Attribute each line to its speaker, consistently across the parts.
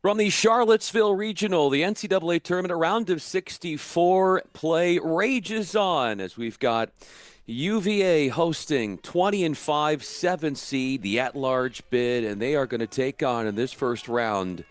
Speaker 1: From the Charlottesville Regional, the NCAA Tournament round of 64 play rages on as we've got UVA hosting 20-5 7 seed, the at-large bid, and they are going to take on in this first round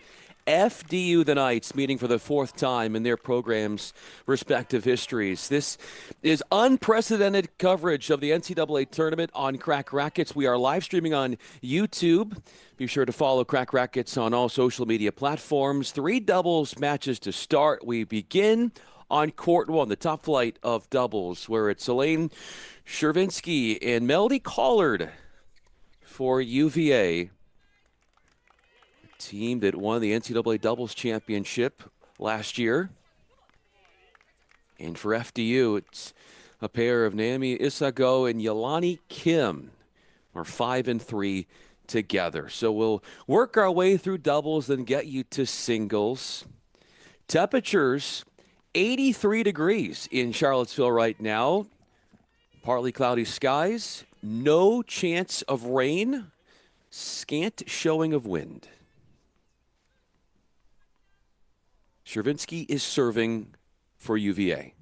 Speaker 1: FDU the Knights, meeting for the fourth time in their program's respective histories. This is unprecedented coverage of the NCAA Tournament on Crack Rackets. We are live streaming on YouTube. Be sure to follow Crack Rackets on all social media platforms. 3 doubles matches to start. We begin on court 1, the top flight of doubles, where it's Elaine Chervinsky and Melody Collard for UVA. Team that won the NCAA doubles championship last year. And for FDU, it's a pair of Naomi Isago and Yelani Kim are 5-3 together. So we'll work our way through doubles and get you to singles. Temperatures 83 degrees in Charlottesville right now. Partly cloudy skies, no chance of rain, scant showing of wind. Chervinsky is serving for UVA.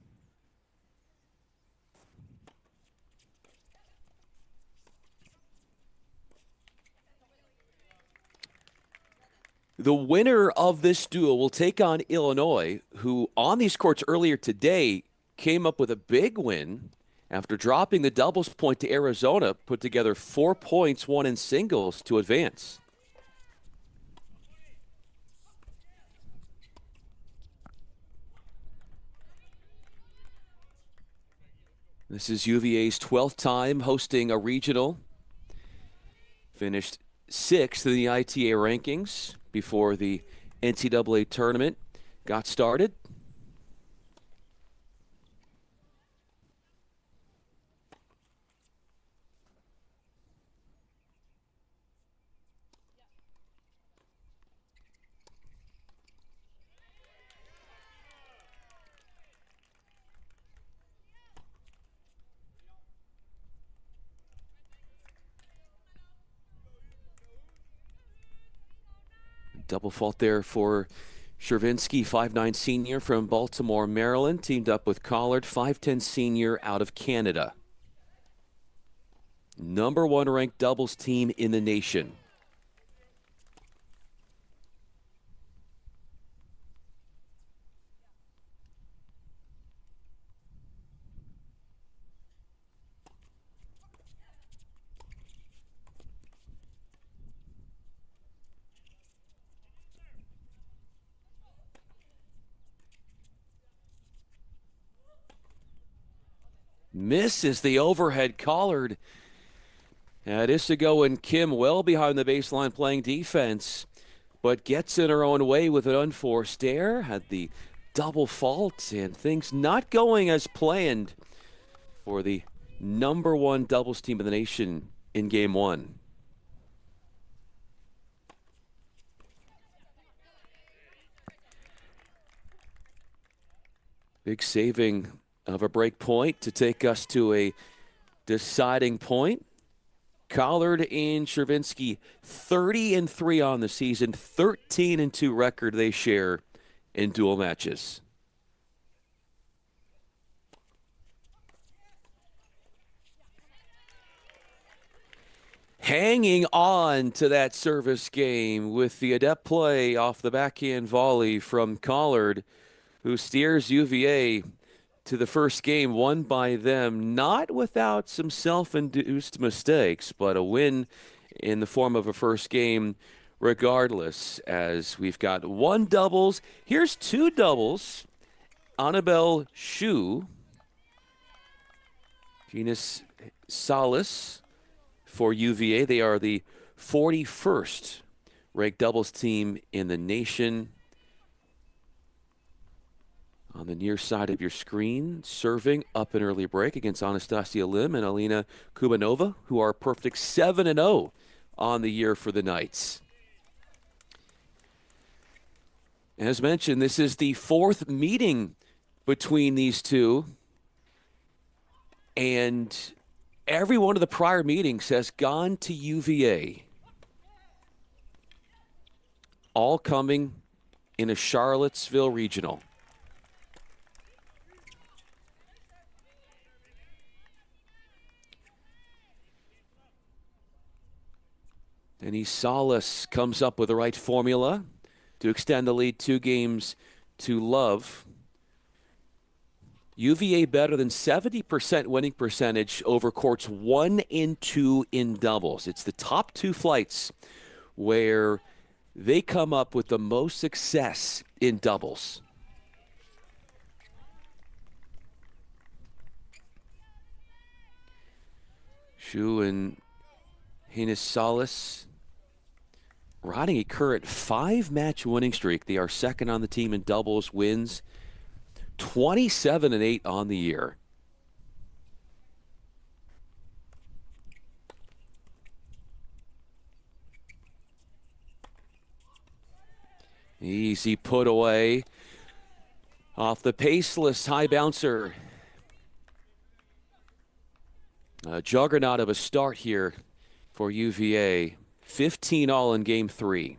Speaker 1: The winner of this duel will take on Illinois, who on these courts earlier today came up with a big win after dropping the doubles point to Arizona, put together 4 points, won in singles to advance. This is UVA's 12th time hosting a regional. Finished 6th in the ITA rankings before the NCAA tournament got started. Double fault there for Chervinsky, 5'9" senior from Baltimore, Maryland, teamed up with Collard, 5'10" senior out of Canada. Number 1 ranked doubles team in the nation. Misses the overhead. Collard at Isago and Kim well behind the baseline playing defense, but gets in her own way with an unforced error. Had the double fault and things not going as planned for the #1 doubles team in the nation in game one. Big saving of a break point to take us to a deciding point. Collard and Chervinsky, 30-3 on the season, 13-2 record they share in dual matches. Hanging on to that service game with the adept play off the backhand volley from Collard, who steers UVA to the first game won by them, not without some self-induced mistakes, but a win in the form of a first game regardless, as we've got one doubles. Here's two doubles. Annabelle Shu, Venus Salas for UVA. They are the 41st ranked doubles team in the nation. On the near side of your screen, serving up an early break against Anastasia Lim and Alina Kubanova, who are perfect 7-0 on the year for the Knights. As mentioned, this is the fourth meeting between these two, and every one of the prior meetings has gone to UVA. All coming in a Charlottesville regional. Denise Salas comes up with the right formula to extend the lead 2 games to love. UVA better than 70% winning percentage over courts 1 and 2 in doubles. It's the top 2 flights where they come up with the most success in doubles. Shu and Hines Salas riding a current 5-match winning streak. They are second on the team in doubles wins, 27-8 on the year. Easy put away off the paceless high bouncer. A juggernaut of a start here for UVA. 15 all in game 3.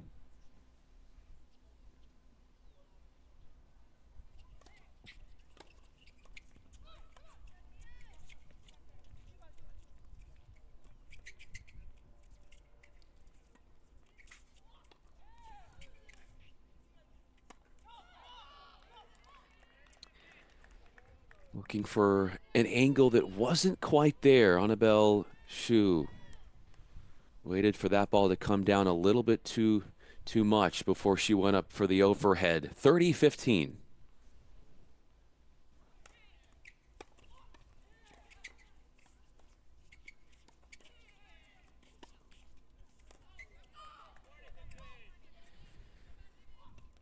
Speaker 1: Looking for an angle that wasn't quite there. Annabelle Shu waited for that ball to come down a little bit too much before she went up for the overhead. 30-15.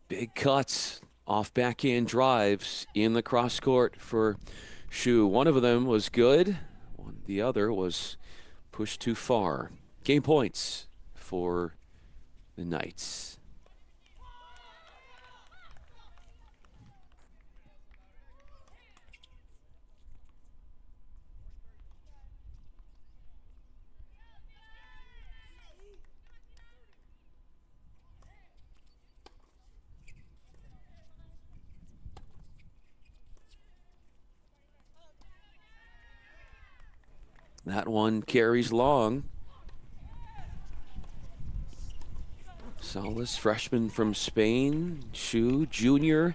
Speaker 1: Big cuts off backhand drives in the cross court for Shu. One of them was good. The other was pushed too far. Game points for the Knights. That one carries long. Salas, freshman from Spain. Shu, junior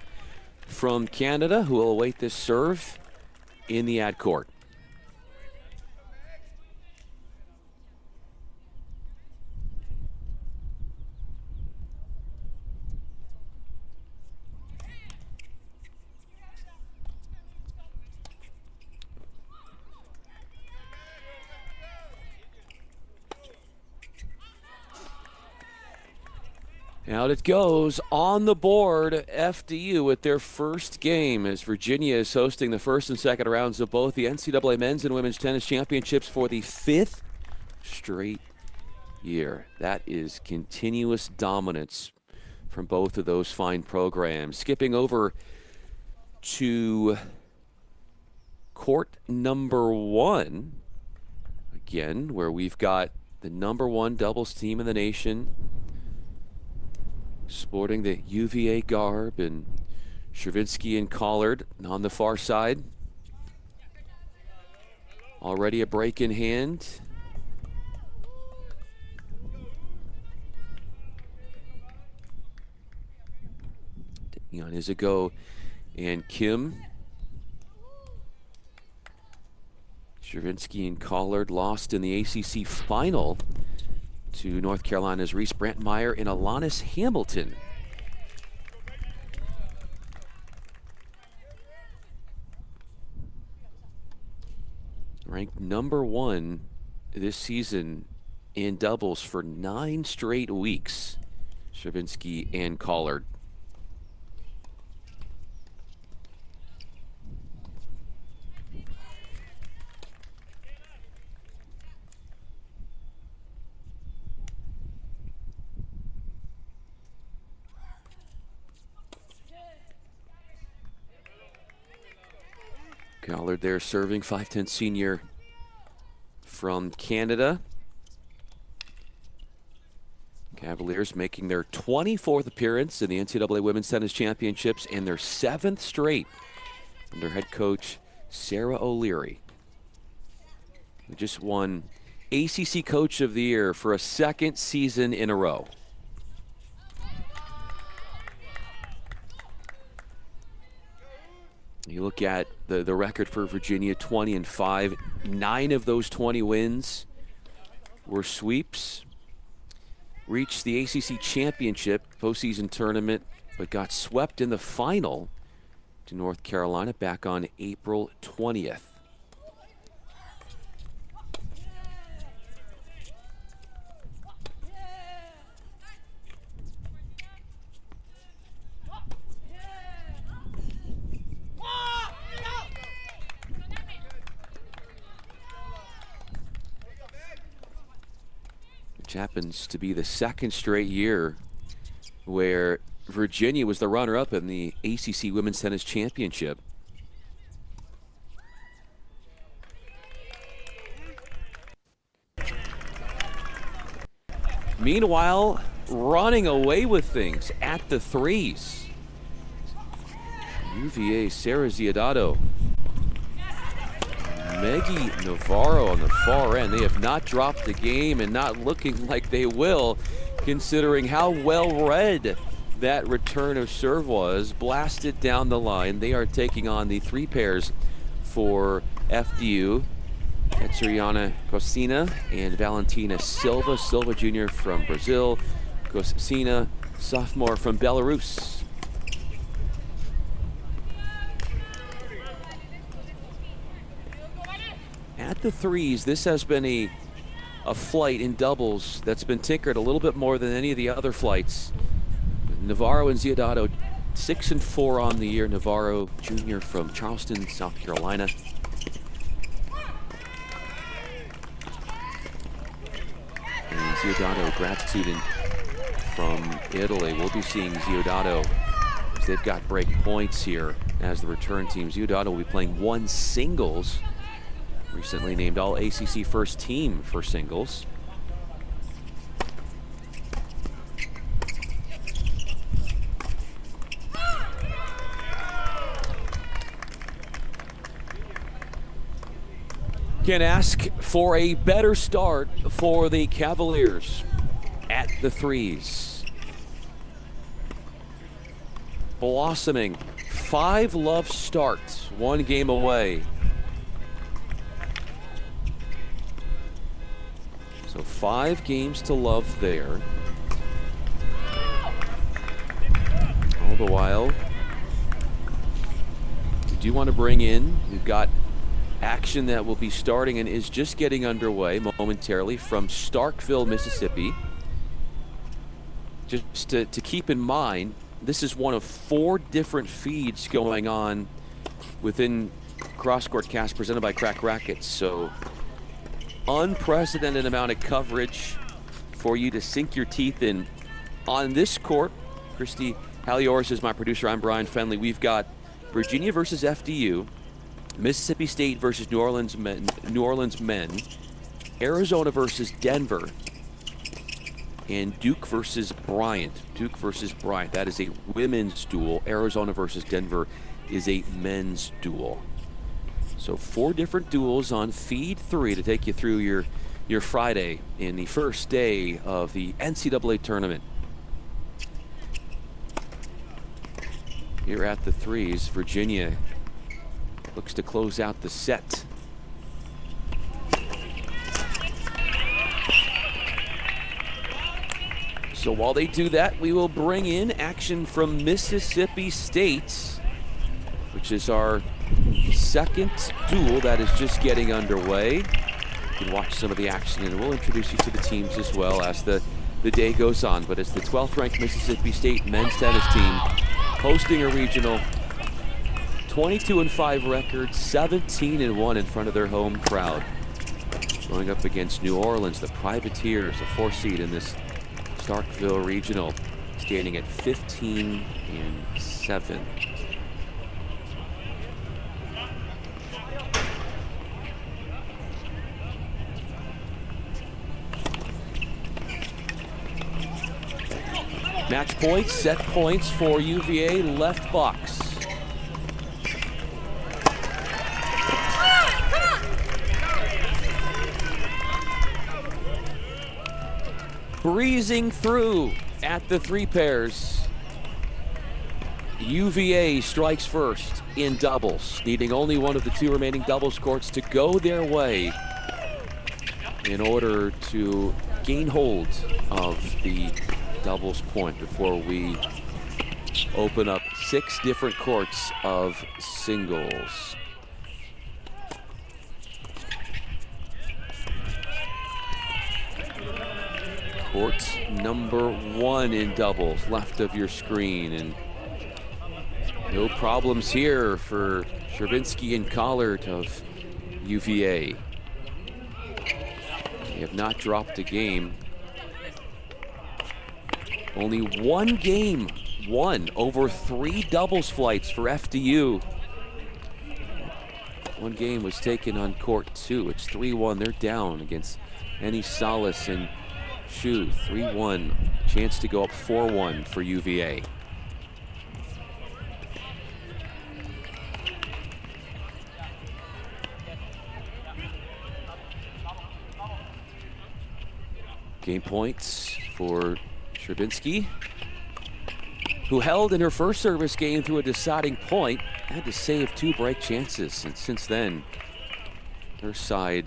Speaker 1: from Canada, who will await this serve in the ad court. Out it goes on the board. FDU with their first game as Virginia is hosting the first and second rounds of both the NCAA men's and women's tennis championships for the 5th straight year. That is continuous dominance from both of those fine programs. Skipping over to court number 1, again, where we've got the number 1 doubles team in the nation, sporting the UVA garb, and Stravinsky and Collard on the far side. Already a break in hand. On Izago and Kim. Stravinsky and Collard lost in the ACC final to North Carolina's Reese Brantmeyer and Alanis Hamilton. Ranked number 1 this season in doubles for 9 straight weeks, Stravinsky and Collard. Collard there serving, 5'10" senior from Canada. Cavaliers making their 24th appearance in the NCAA Women's Tennis Championships and their 7th straight under head coach Sarah O'Leary, who just won ACC Coach of the Year for a 2nd season in a row. You look at the record for Virginia, 20-5. 9 of those 20 wins were sweeps. Reached the ACC Championship postseason tournament, but got swept in the final to North Carolina back on April 20th. Happens to be the 2nd straight year where Virginia was the runner-up in the ACC Women's Tennis Championship. Meanwhile, running away with things at the threes, UVA Sarah Ziodato, Maggie Navarro on the far end. They have not dropped the game and not looking like they will, considering how well read that return of serve was. Blasted down the line. They are taking on the 3 pairs for FDU. Etzuriana Cosina and Valentina Silva. Silva Jr. from Brazil. Cosina, sophomore from Belarus. At the threes, this has been a flight in doubles that's been tinkered a little bit more than any of the other flights. Navarro and Ziodato, 6-4 on the year. Navarro Jr. from Charleston, South Carolina. And Ziodato, grad student from Italy. We'll be seeing Ziodato as they've got break points here as the return team. Ziodato will be playing 1 singles. Recently named All ACC first team for singles. Can ask for a better start for the Cavaliers at the threes. Blossoming, 5-love starts, 1 game away. So 5 games to love there. All the while, we do want to bring in, we've got action that will be starting and is just getting underway momentarily from Starkville, Mississippi. just to keep in mind, this is one of 4 different feeds going on within Cross-Court Cast presented by Crack Rackets. So unprecedented amount of coverage for you to sink your teeth in. On this court, Christy Halliors is my producer. I'm Bryan Fenley. We've got Virginia versus FDU, Mississippi State versus New Orleans men, Arizona versus Denver, and Duke versus Bryant. Duke versus Bryant. That is a women's duel. Arizona versus Denver is a men's duel. So 4 different duels on Feed 3 to take you through your Friday in the first day of the NCAA tournament. Here at the threes, Virginia looks to close out the set. So while they do that, we will bring in action from Mississippi State, which is our second duel that is just getting underway. You can watch some of the action, and we'll introduce you to the teams as well as the day goes on. But it's the 12th ranked Mississippi State men's tennis team hosting a regional. 22-5 record, 17-1 in front of their home crowd. Going up against New Orleans, the Privateers, a 4 seed in this Starkville Regional, standing at 15-7. Match points, set points for UVA, left box. Breezing through at the 3 pairs. UVA strikes first in doubles, needing only one of the 2 remaining doubles courts to go their way in order to gain hold of the doubles point before we open up 6 different courts of singles. Court number 1 in doubles, left of your screen, and no problems here for Chervinsky and Collard of UVA. They have not dropped a game. Only 1 game won over 3 doubles flights for FDU. 1 game was taken on court 2. It's 3-1. They're down against Any Salas and Shu. 3-1. Chance to go up 4-1 for UVA. Game points for Chervinsky, who held in her first service game through a deciding point, had to save 2 break chances, and since then her side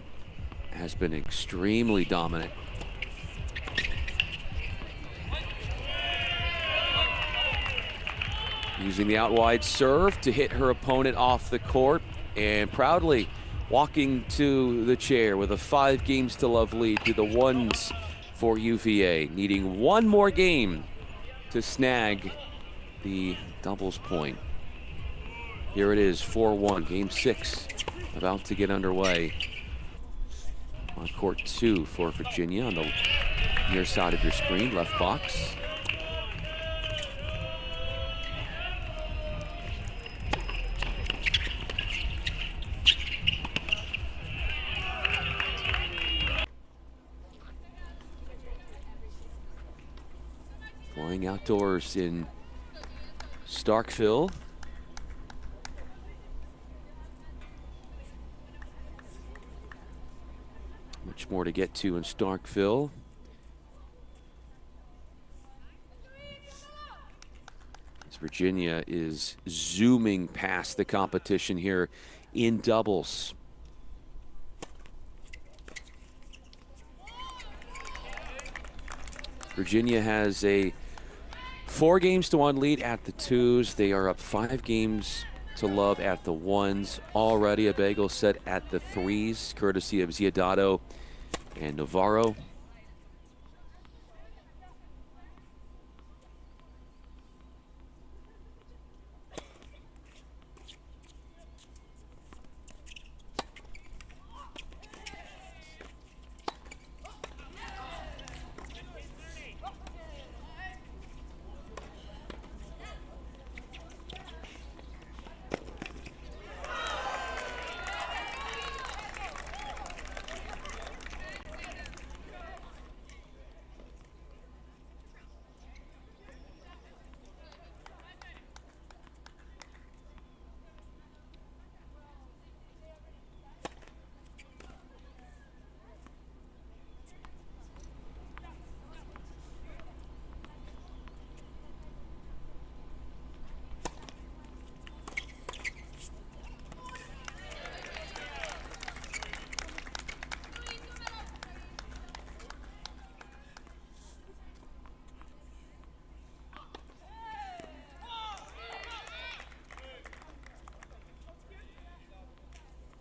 Speaker 1: has been extremely dominant. Using the out wide serve to hit her opponent off the court, and proudly walking to the chair with a 5 games to love lead to the ones for UVA, needing 1 more game to snag the doubles point. Here it is, 4-1, game 6 about to get underway. On court 2 for Virginia on the near side of your screen, left box. Playing outdoors in Starkville. Much more to get to in Starkville. As Virginia is zooming past the competition here in doubles. Virginia has a 4 games to 1 lead at the 2s. They are up 5 games to love at the 1s. Already a bagel set at the 3s, courtesy of Ziadato and Navarro.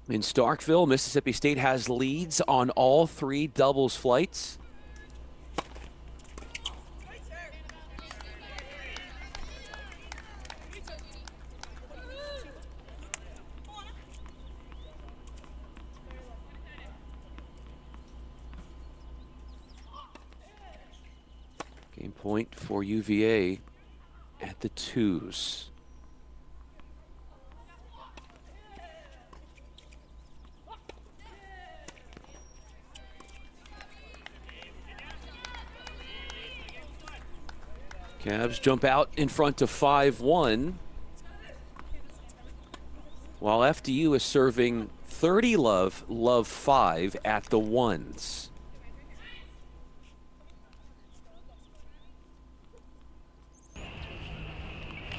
Speaker 1: In Starkville, Mississippi State has leads on all 3 doubles flights. Game point for UVA at the 2s. Cavs jump out in front to 5-1, while FDU is serving 30 love 5 at the 1s.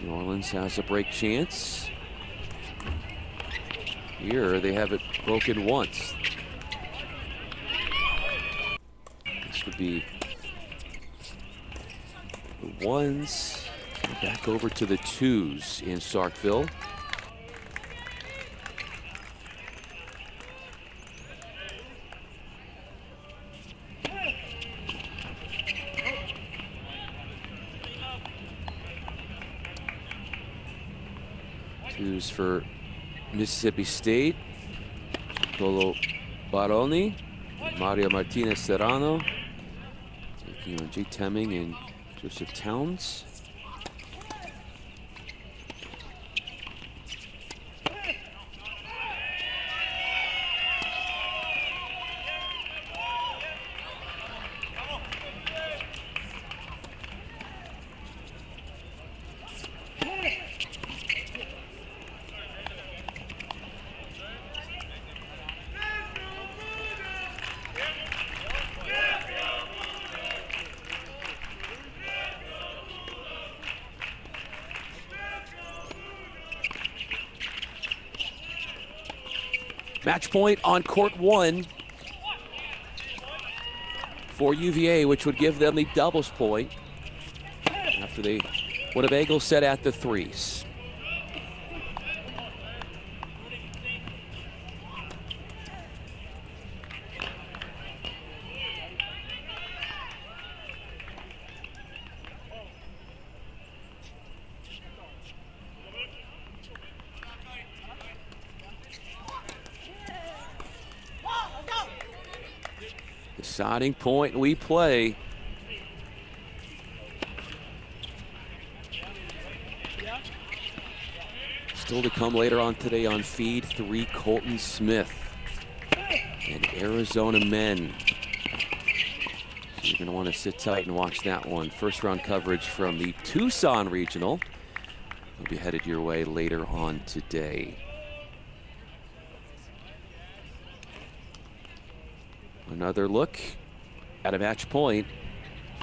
Speaker 1: New Orleans has a break chance. Here they have it broken once. This would be the 1s. Back over to the 2s in Starkville. Twos for Mississippi State. Colo Baroni, Mario Martinez Serrano, taking on Jay Temming and Joseph Towns. Match point on court 1 for UVA, which would give them the doubles point after they Winnebago set at the 3s. Deciding point we play. Still to come later on today on Feed 3, Colton Smith and Arizona men. So you're going to want to sit tight and watch that one. First round coverage from the Tucson Regional will be headed your way later on today. Another look at a match point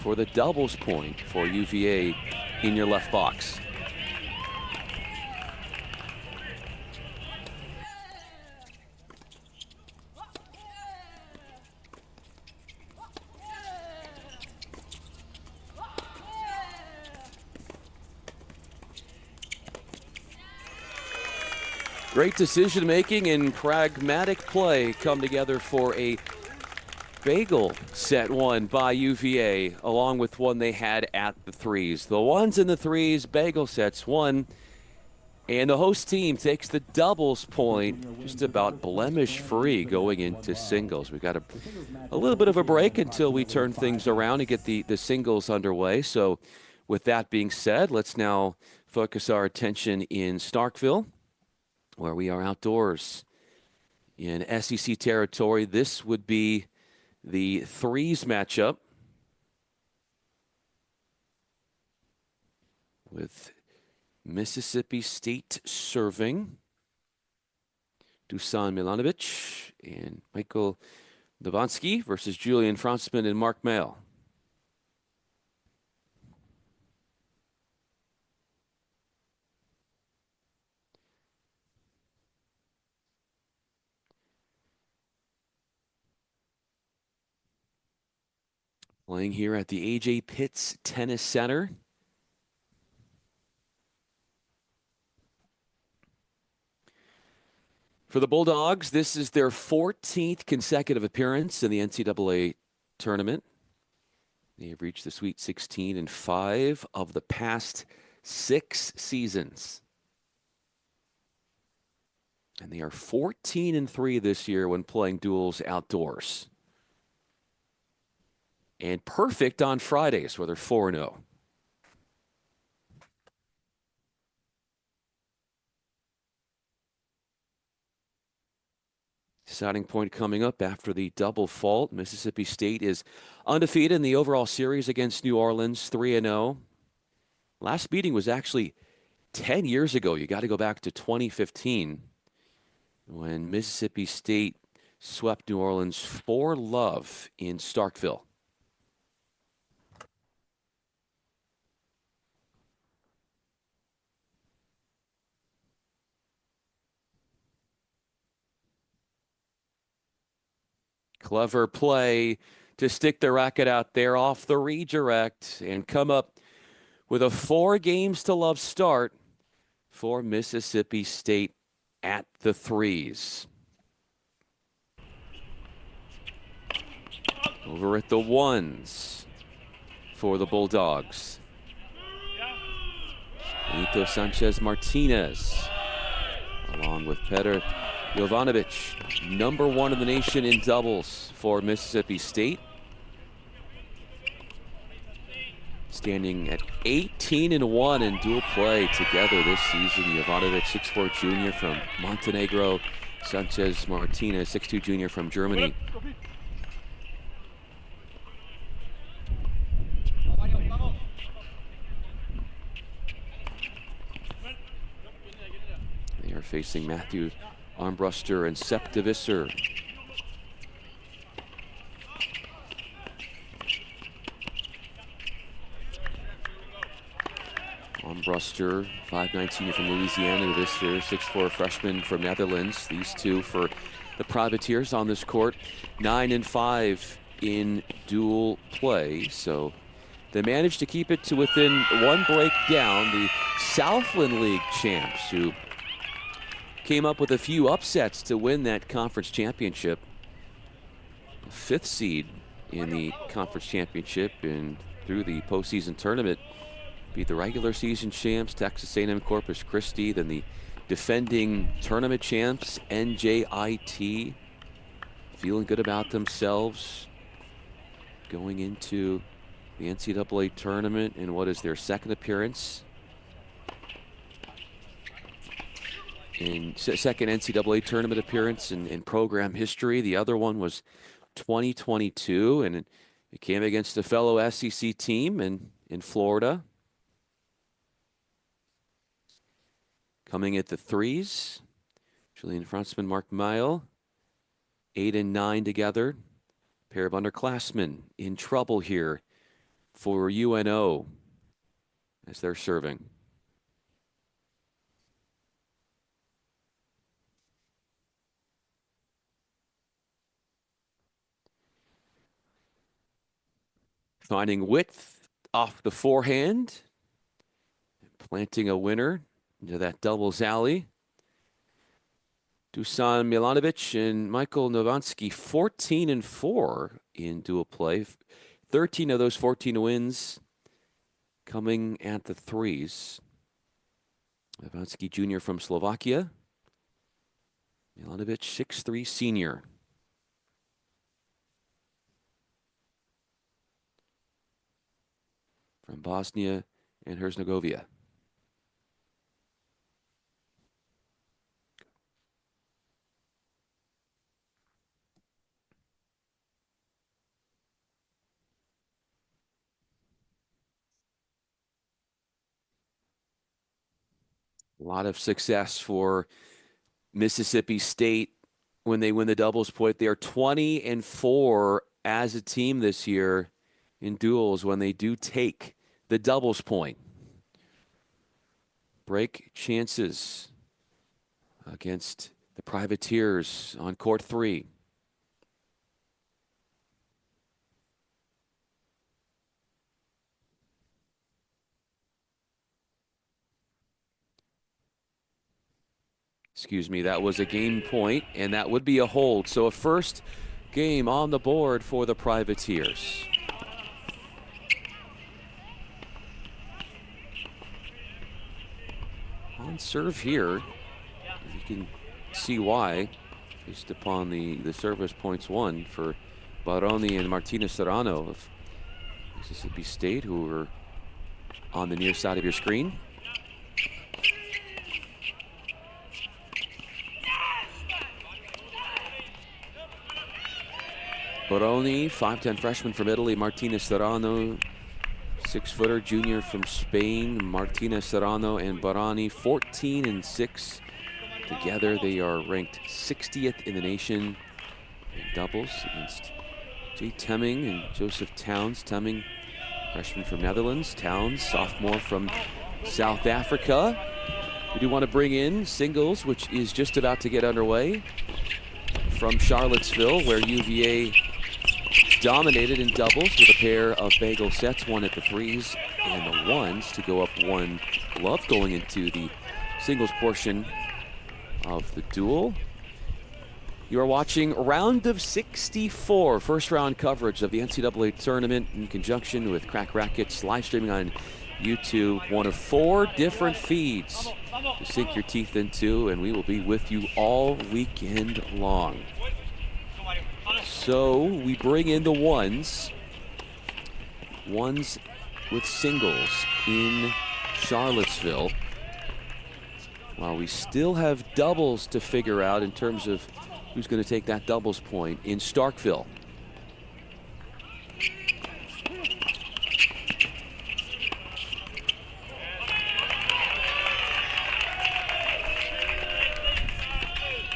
Speaker 1: for the doubles point for UVA in your left box. Great decision making and pragmatic play come together for a bagel set won by UVA, along with one they had at the 3s. The 1s and the 3s, bagel sets won, and the host team takes the doubles point just about blemish-free going into singles. We got a little bit of a break until we turn things around and get the singles underway. So with that being said, let's now focus our attention in Starkville, where we are outdoors in SEC territory. This would be the 3s matchup with Mississippi State serving Dusan Milanovic and Michael Davansky versus Julian Franzman and Mark Mail. Playing here at the A.J. Pitts Tennis Center. For the Bulldogs, this is their 14th consecutive appearance in the NCAA tournament. They have reached the Sweet 16 in 5 of the past 6 seasons. And they are 14-3 this year when playing duels outdoors. And perfect on Fridays, where they're 4-0. Deciding point coming up after the double fault. Mississippi State is undefeated in the overall series against New Orleans, 3-0. Last meeting was actually 10 years ago. You got to go back to 2015 when Mississippi State swept New Orleans 4-0 in Starkville. Clever play to stick the racket out there off the redirect and come up with a 4 games to love start for Mississippi State at the threes. Over at the ones for the Bulldogs. Benito Sanchez Martinez, along with Petr Jovanovic, #1 in the nation in doubles for Mississippi State. Standing at 18-1 in dual play together this season. Jovanovic, 6'4" junior from Montenegro. Sanchez Martinez, 6'2" junior from Germany. They are facing Matthew Armbruster and Sepp de Visser. Armbruster, 5'9" senior from Louisiana, de Visser, 6'4" freshman from Netherlands. These two for the Privateers on this court, 9-5 in dual play. So they managed to keep it to within 1 break down. The Southland League champs, who came up with a few upsets to win that conference championship. 5th seed in the conference championship and through the postseason tournament. Beat the regular season champs, Texas A&M Corpus Christi, then the defending tournament champs, NJIT. Feeling good about themselves going into the NCAA tournament in what is their 2nd appearance in second NCAA tournament appearance in program history. The other one was 2022, and it came against a fellow SEC team in Florida. Coming at the threes, Julian Franzman, Mark Mile, 8 and 9 together. Pair of underclassmen in trouble here for UNO as they're serving. Finding width off the forehand, planting a winner into that doubles alley. Dusan Milanovic and Michael Novansky, 14-4 in dual play. 13 of those 14 wins coming at the threes. Novansky Jr. from Slovakia. Milanovic, 6'3" senior. From Bosnia and Herzegovina. A lot of success for Mississippi State when they win the doubles point. They are 20-4 as a team this year in duels when they do take the doubles point. Break chances against the Privateers on court 3. Excuse me, that was a game point, and that would be a hold. So a first game on the board for the Privateers. On serve here, you can see why, based upon the service points won for Baroni and Martinez Serrano of Mississippi State, who were on the near side of your screen. Baroni, 5'10" freshman from Italy. Martinez Serrano, 6-footer junior from Spain. Martinez Serrano and Baroni, 14 and 6. Together, they are ranked 60th in the nation in doubles against Jay Temming and Joseph Towns. Temming, freshman from Netherlands. Towns, sophomore from South Africa. We do want to bring in singles, which is just about to get underway, from Charlottesville, where UVA dominated in doubles with a pair of bagel sets, one at the threes and the ones, to go up one love going into the singles portion of the duel. You are watching round of 64, first round coverage of the NCAA tournament in conjunction with Crack Rackets, live streaming on YouTube. One of 4 different feeds to sink your teeth into, and we will be with you all weekend long. So we bring in the ones with singles in Charlottesville, while we still have doubles to figure out in terms of who's going to take that doubles point in Starkville.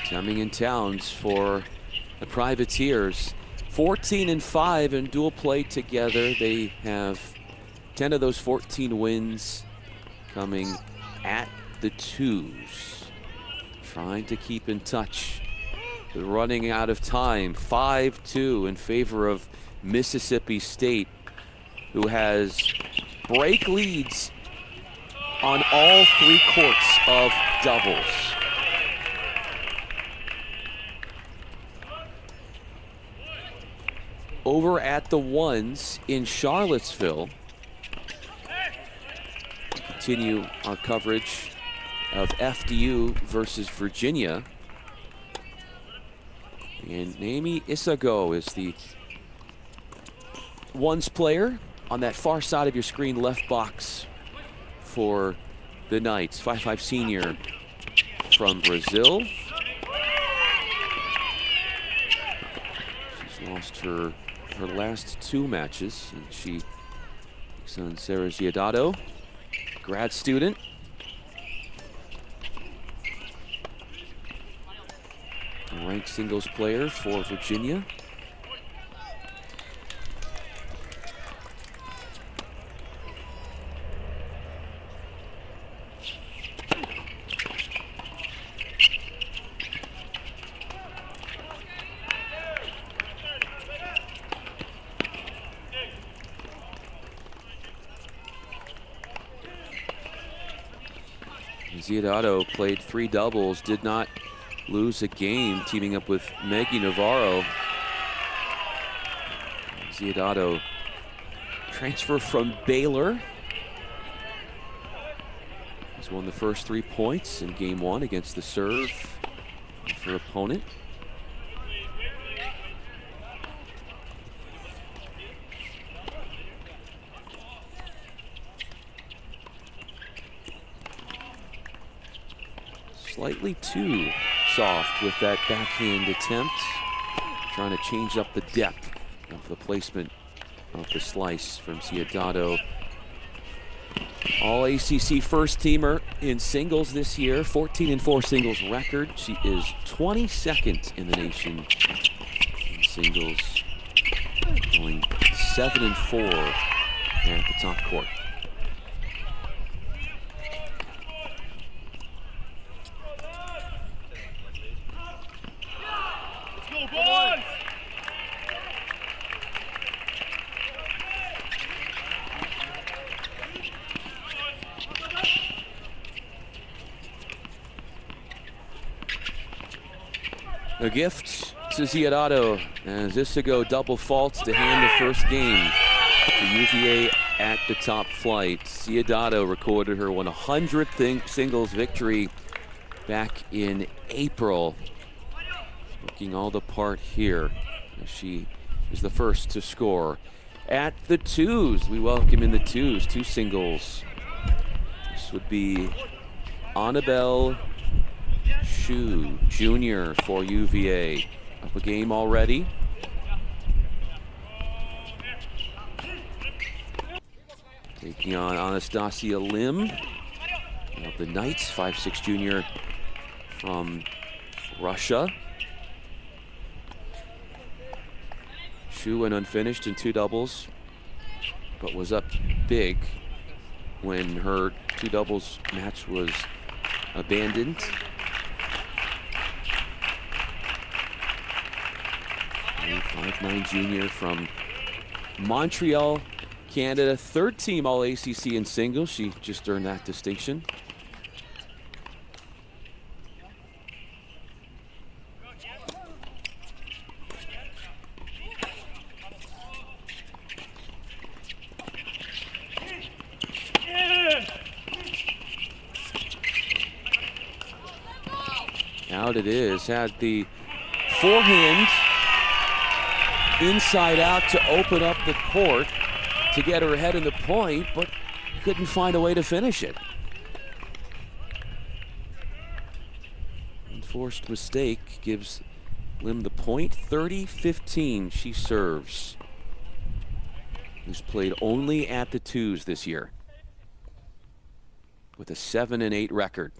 Speaker 1: Temming and Towns for the Privateers, 14 and 5 in dual play together. They have 10 of those 14 wins coming at the twos. Trying to keep in touch. They're running out of time. 5-2 in favor of Mississippi State, who has break leads on all 3 courts of doubles. Over at the ones in Charlottesville, we continue our coverage of FDU versus Virginia. And Naomi Isago is the ones player on that far side of your screen, left box for the Knights. 5'5" senior from Brazil. She's lost her last 2 matches, and she takes on Sarah Giadato, grad student. A ranked singles player for Virginia. Giadato played 3 doubles, did not lose a game, teaming up with Maggie Navarro. Giadato, transfer from Baylor. He's won the first 3 points in game 1 against the serve of her opponent. Slightly too soft with that backhand attempt, trying to change up the depth of the placement of the slice from Giadato. All ACC first teamer in singles this year, 14 and 4 singles record. She is 22nd in the nation in singles, going 7 and 4 at the top court. A gift to Ziadato as Isago double faults to hand the first game to UVA at the top flight. Ziadato recorded her 100th singles victory back in April. Looking all the part here as she is the first to score. At the twos, we welcome in the twos, two singles. This would be Annabelle Shu Jr. for UVA. Up a game already. Taking on Anastasia Lim of the Knights, 5'6" junior from Russia. Shu went unfinished in two doubles, but was up big when her two doubles match was abandoned. 5'9" junior from Montreal, Canada, third team All-ACC in singles. She just earned that distinction. Out it is, had the forehand inside out to open up the court to get her ahead in the point, but couldn't find a way to finish it. Enforced mistake gives Lim the point. 30-15 she serves. Who's played only at the twos this year with a 7-8 record.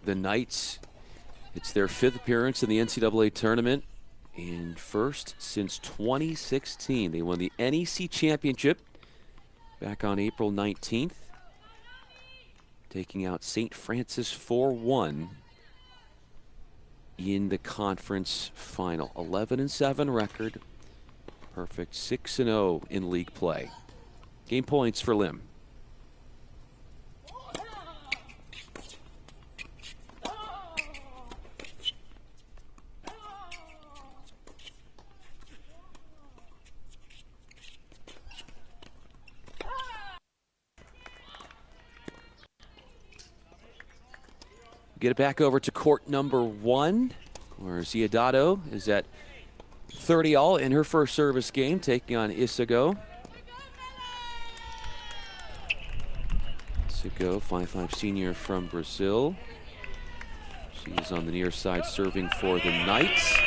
Speaker 1: The Knights, it's their 5th appearance in the NCAA tournament and first since 2016. They won the NEC championship back on April 19th, taking out St. Francis 4-1 in the conference final. 11-7 record, perfect 6-0 in league play. Game points for Lim. Get it back over to court number 1, where Ziadato is at 30-all in her first service game, taking on Isago. Isago, 5'5" senior from Brazil. She is on the near side serving for the Knights.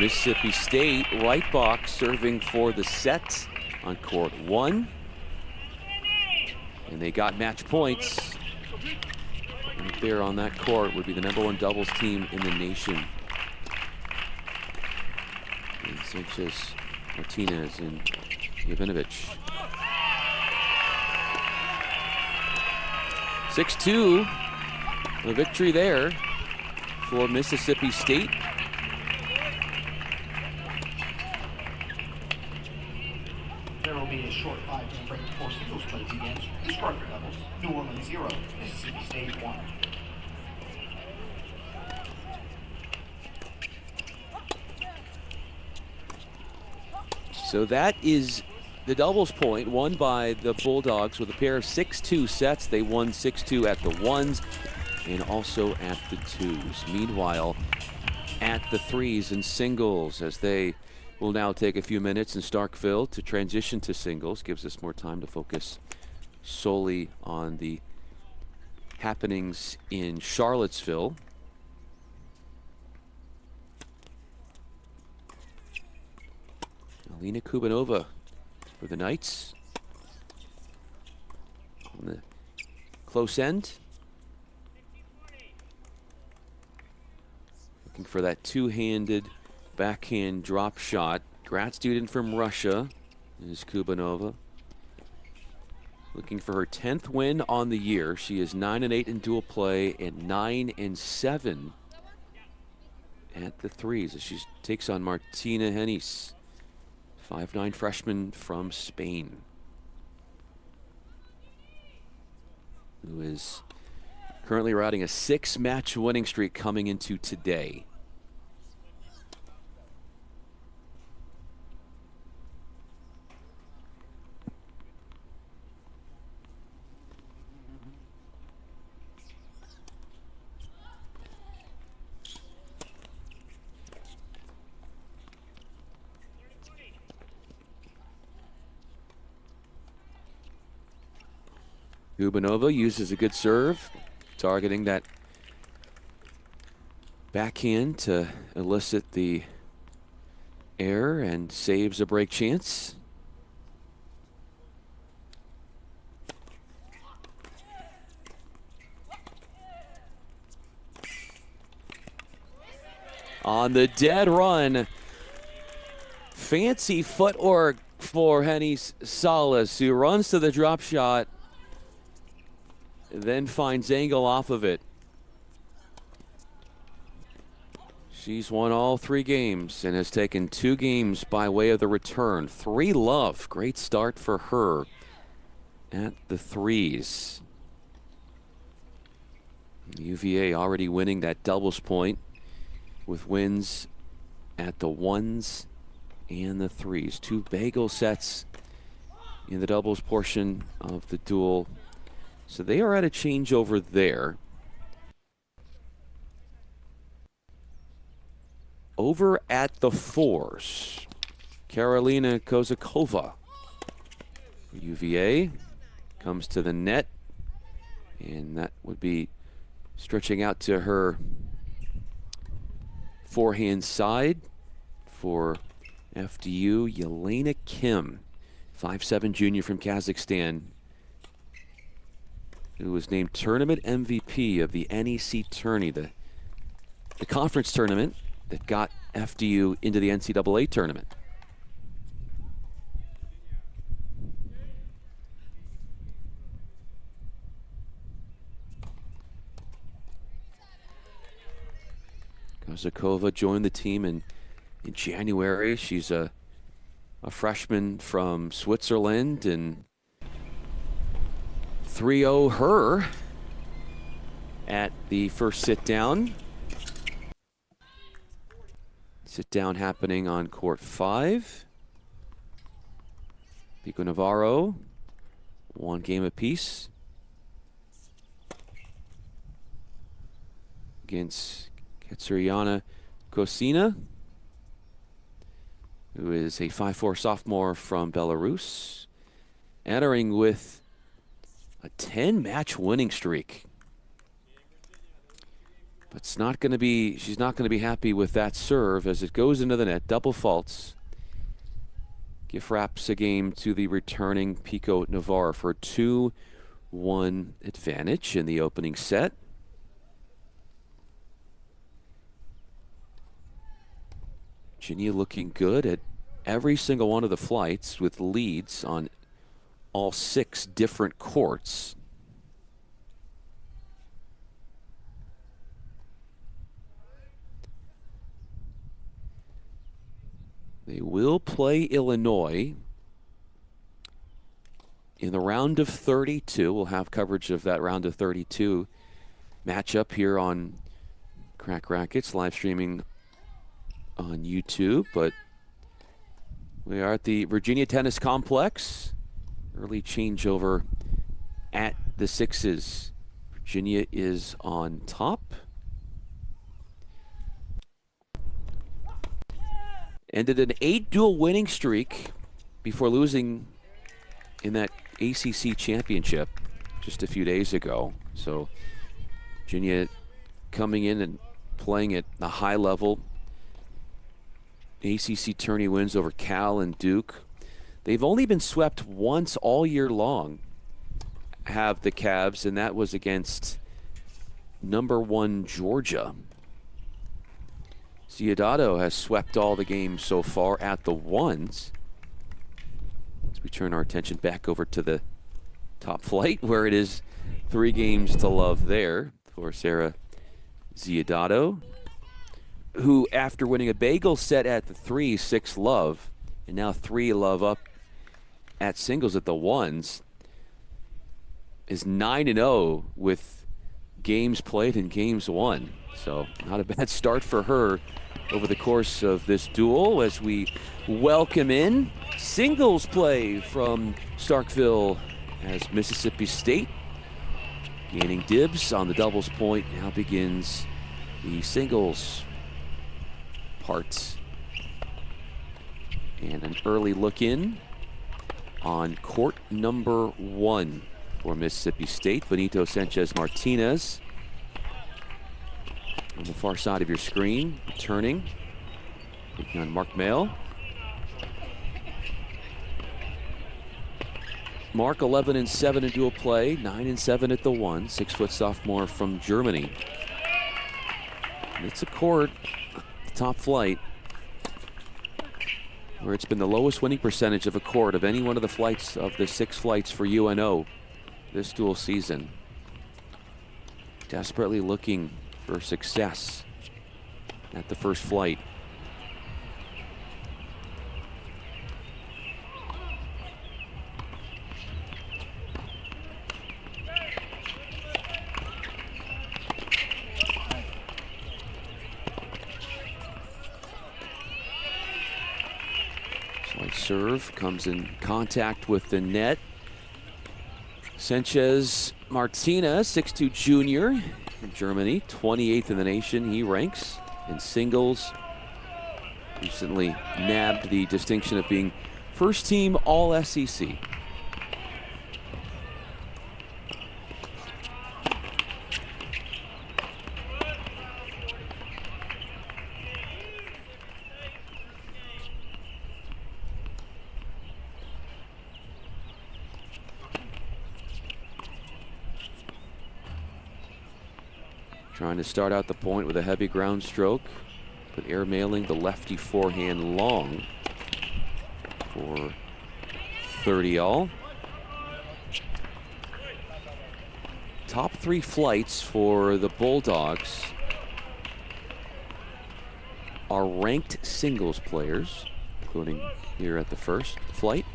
Speaker 1: Mississippi State, right box, serving for the set on court 1. And they got match points. Right there on that court would be the #1 doubles team in the nation. And Sanchez, Martinez, and Jovanovic. 6-2, a victory there for Mississippi State.
Speaker 2: There will be a short 5-minute break before singles play begins. The striker levels, New Orleans 0, Mississippi State 1.
Speaker 1: So that is the doubles point won by the Bulldogs with a pair of 6-2 sets. They won 6-2 at the ones and also at the twos. Meanwhile, at the threes and singles, as they will now take a few minutes in Starkville to transition to singles, gives us more time to focus solely on the happenings in Charlottesville. Alina Kubanova for the Knights on the close end. Looking for that two-handed backhand drop shot. Grad student from Russia is Kubanova. looking for her 10th win on the year. She is 9-8 in dual play and 9-7 at the threes as she takes on Martina Hennis, 5'9" freshman from Spain, who is currently riding a 6-match winning streak coming into today. Gubanova uses a good serve, targeting that backhand to elicit the air and saves a break chance. On the dead run, fancy footwork for Hennis Salas, who runs to the drop shot, then finds angle off of it. She's won all 3 games and has taken 2 games by way of the return. 3-love, great start for her at the threes. UVA already winning that doubles point with wins at the 1s and the 3s. 2 bagel sets in the doubles portion of the duel. So they are at a changeover there. Over at the 4s, Karolina Kozakova. UVA comes to the net, and that would be stretching out to her forehand side for FDU. Yelena Kim, 5'7" junior from Kazakhstan, who was named tournament MVP of the NEC tourney, the conference tournament that got FDU into the NCAA tournament. Kozakova joined the team in January. She's a freshman from Switzerland, and 3-0 her at the first sit down. Sit down happening on court 5. Pico Navarro, 1 game apiece against Katerina Kosina, who is a 5'4" sophomore from Belarus, entering with a 10-match winning streak. But she's not going to be happy with that serve as it goes into the net. Double faults. Gift wraps a game to the returning Pico Navarro for a 2-1 advantage in the opening set. Virginia looking good at every single one of the flights with leads on all 6 different courts. They will play Illinois in the round of 32. We'll have coverage of that round of 32 matchup here on Crack Rackets, live streaming on YouTube. But we are at the Virginia Tennis Complex. Early changeover at the 6s. Virginia is on top. Ended an 8-duel winning streak before losing in that ACC championship just a few days ago. So Virginia coming in and playing at a high level. ACC tourney wins over Cal and Duke. They've only been swept once all year long, have the Cavs, and that was against number 1 Georgia. Ciudadano has swept all the games so far at the 1s. As we turn our attention back over to the top flight, where it is 3 games to love there for Sarah Ziodato, who, after winning a bagel set at the 3-6 love, and now 3 love up at singles at the ones, is 9-0 with games played and games won. So not a bad start for her over the course of this duel, as we welcome in singles play from Starkville, as Mississippi State, gaining dibs on the doubles point, now begins the singles part. And an early look in on court number 1 for Mississippi State. Benito Sanchez Martinez on the far side of your screen, returning, taking on Mark Mail. Mark 11-7 in dual play, 9-7 at the 1, 6-foot sophomore from Germany. And it's a court, top flight, where it's been the lowest winning percentage of a court of any one of the flights of the 6 flights for UNO this dual season. Desperately looking for success at the first flight. Slight serve comes in contact with the net. Sanchez Martinez, 6'2" junior from Germany, 28th in the nation. He ranks in singles. Recently nabbed the distinction of being first team All-SEC. Trying to start out the point with a heavy ground stroke, but airmailing the lefty forehand long for 30 all. Top 3 flights for the Bulldogs are ranked singles players, including here at the first flight.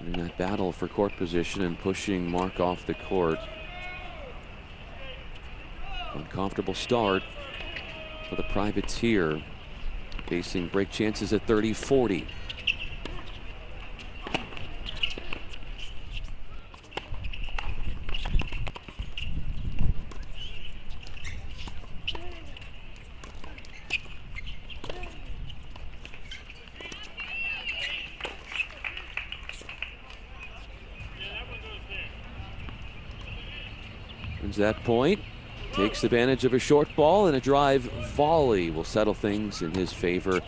Speaker 1: In that battle for court position and pushing Mark off the court. Uncomfortable start for the privateer, facing break chances at 30-40. That point, takes advantage of a short ball, and a drive volley will settle things in his favor.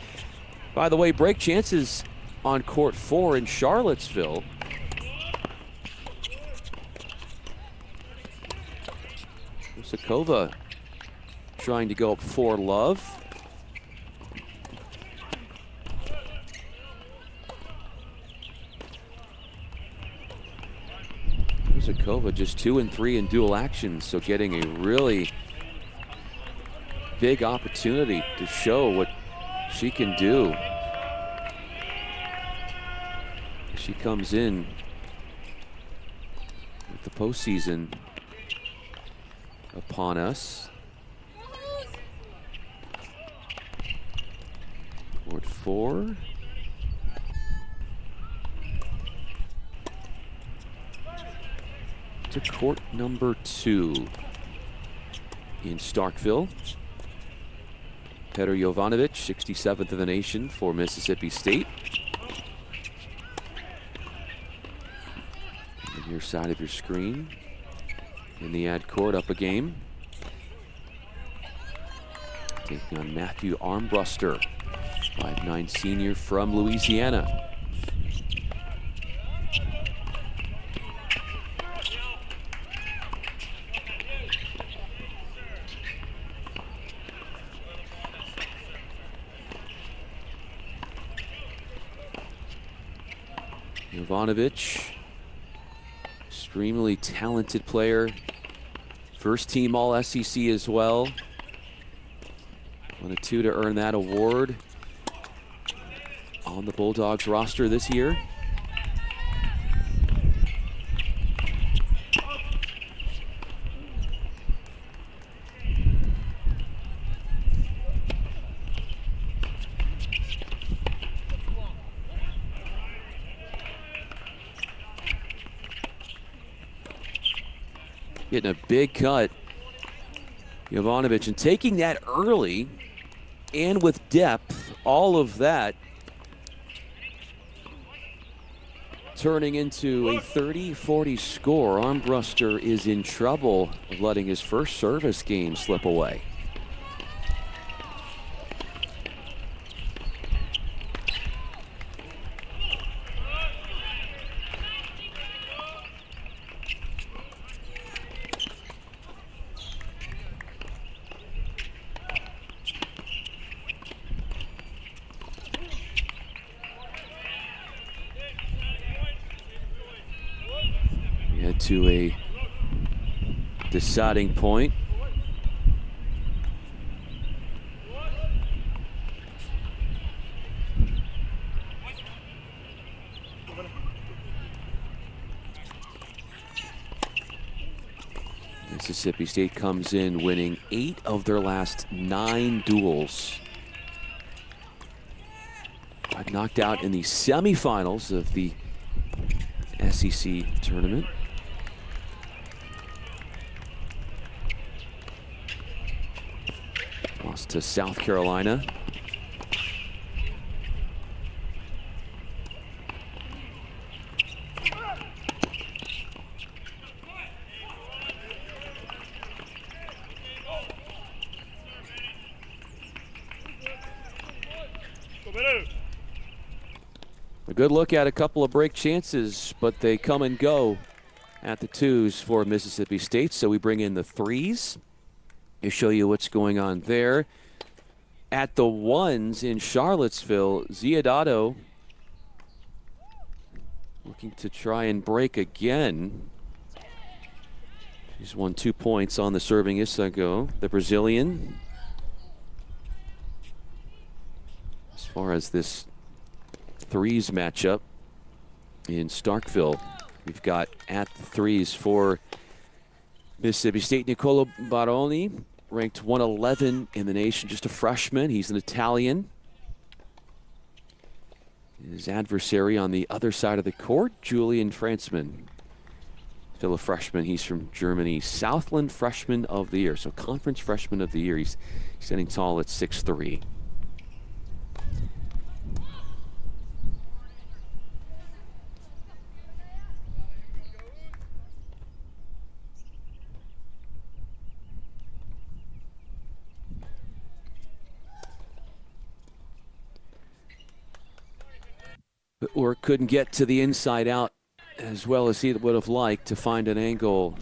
Speaker 1: By the way, break chances on court 4 in Charlottesville. Sakova trying to go up 4 love. Zakova just 2 and 3 in dual actions, so getting a really big opportunity to show what she can do. She comes in with the postseason upon us. Court 4. To court number 2 in Starkville. Petr Jovanovic, 67th in the nation for Mississippi State. On your side of your screen, in the ad court, up a game, taking on Matthew Armbruster, 5'9" senior from Louisiana. Jovanovic, extremely talented player. First team All-SEC as well. One of two to earn that award on the Bulldogs roster this year. Getting a big cut, Jovanovic, and taking that early and with depth, all of that turning into a 30-40 score. Armbruster is in trouble of letting his first service game slip away. To a deciding point. Mississippi State comes in winning 8 of their last 9 duels. Got knocked out in the semifinals of the SEC tournament. Lost to South Carolina. A good look at a couple of break chances, but they come and go at the twos for Mississippi State. So we bring in the threes to show you what's going on there. At the ones in Charlottesville, Ziadato looking to try and break again. He's won 2 points on the serving Isago, the Brazilian. As far as this threes matchup in Starkville, we've got at the threes for Mississippi State, Nicolo Baroni, ranked 111 in the nation, just a freshman. He's an Italian. His adversary on the other side of the court, Julian Franzmann, still a freshman. He's from Germany. Southland Freshman of the Year, so Conference Freshman of the Year. He's standing tall at 6'3". Or couldn't get to the inside out as well as he would have liked to find an angle.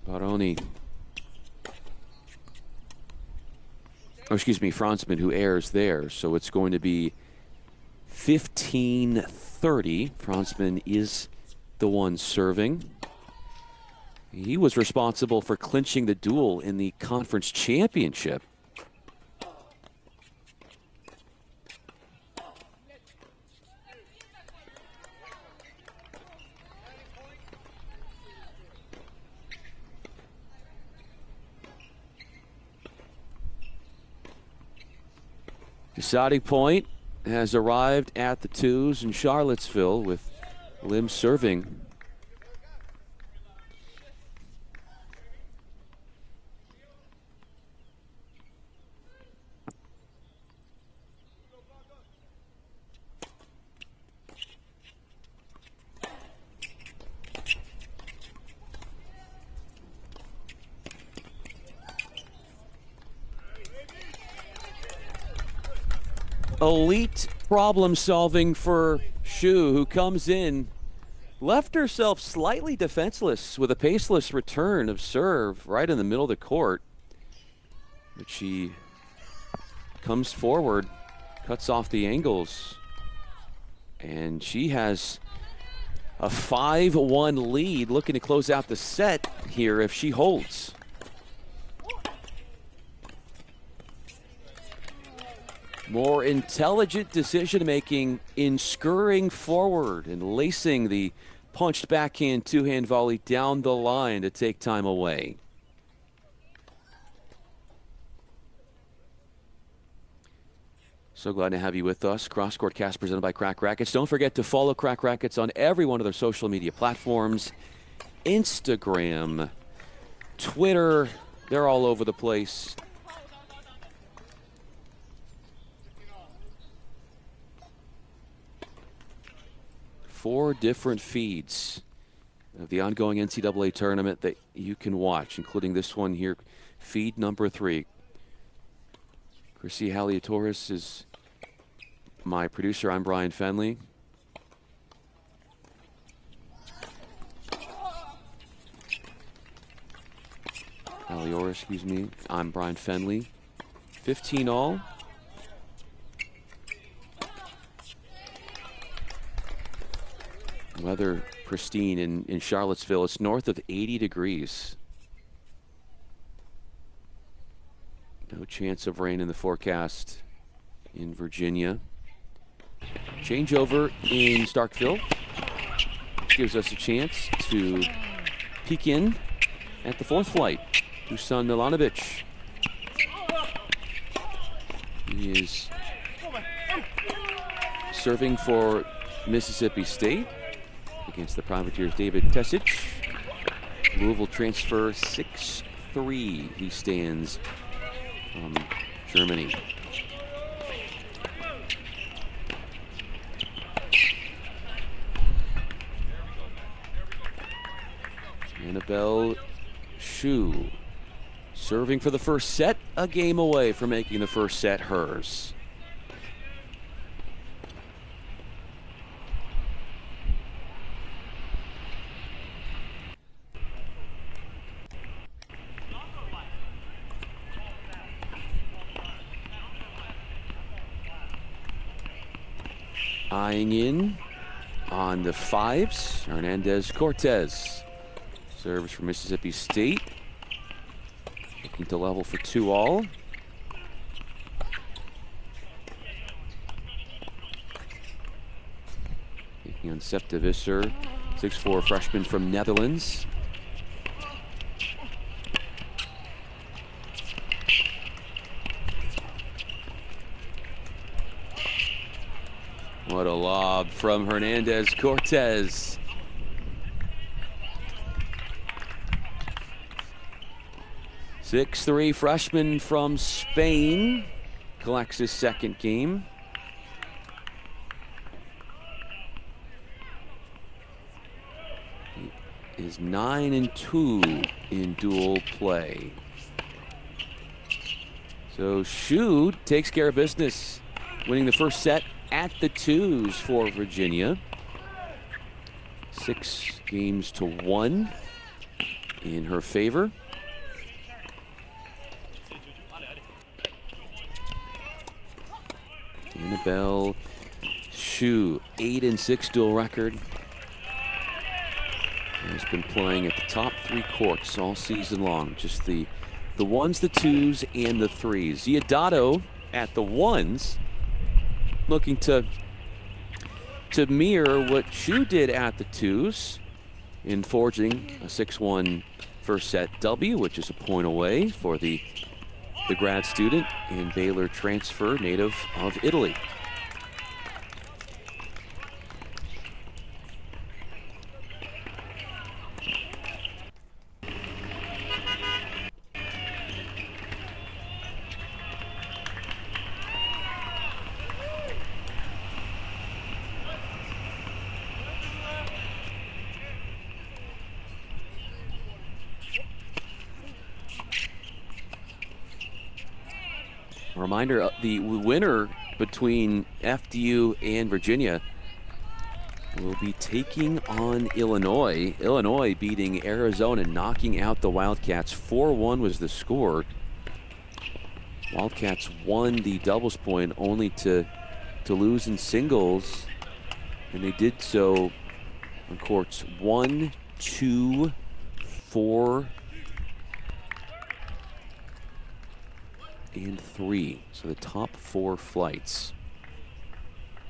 Speaker 1: Baroni. Oh, excuse me, Franzmann, who airs there. So it's going to be 15-30. Franzmann is the one serving. He was responsible for clinching the duel in the conference championship. Deciding point has arrived at the twos in Charlottesville with Lim serving. Elite problem solving for Shu, who comes in, left herself slightly defenseless with a paceless return of serve right in the middle of the court. But she comes forward, cuts off the angles. And she has a 5-1 lead, looking to close out the set here if she holds. More intelligent decision-making in scurrying forward and lacing the punched backhand two-hand volley down the line to take time away. So glad to have you with us. Cross Court Cast presented by Crack Rackets. Don't forget to follow Crack Rackets on every one of their social media platforms. Instagram, Twitter, they're all over the place. Four different feeds of the ongoing NCAA tournament that you can watch, including this one here, feed number 3. Chrissy Haliatoris is my producer. I'm Bryan Fenley. Haliatoris, excuse me. I'm Bryan Fenley. 15 all. Weather pristine in Charlottesville. It's north of 80 degrees. No chance of rain in the forecast in Virginia. Changeover in Starkville. Gives us a chance to peek in at the 4th flight. Dusan Milanovic. He is serving for Mississippi State against the Privateers' David Tesic. Louisville transfer 6'3". He stands from Germany. Annabelle Shu serving for the first set, a game away from making the first set hers. Eyeing in on the 5s, Hernandez Cortez. Serves for Mississippi State. Looking to level for 2 all. Taking on Septa Visser, 6'4" freshman from Netherlands. What a lob from Hernandez Cortez. Six-three freshman from Spain collects his second game. He is 9-2 in dual play. So Shu takes care of business, winning the first set at the 2s for Virginia. 6-1 in her favor. Annabelle Shu, 8-6 dual record. Has been playing at the top 3 courts all season long. Just the 1s, the 2s, and the 3s. Ziodato at the 1s, looking to mirror what Shu did at the 2s in forging a 6-1 first set W, which is a point away for the grad student and Baylor transfer, native of Italy. Reminder, the winner between FDU and Virginia will be taking on Illinois. Illinois beating Arizona, knocking out the Wildcats. 4-1 was the score. Wildcats won the doubles point only to lose in singles And they did so on courts 1, 2, 4, and 3. So the top 4 flights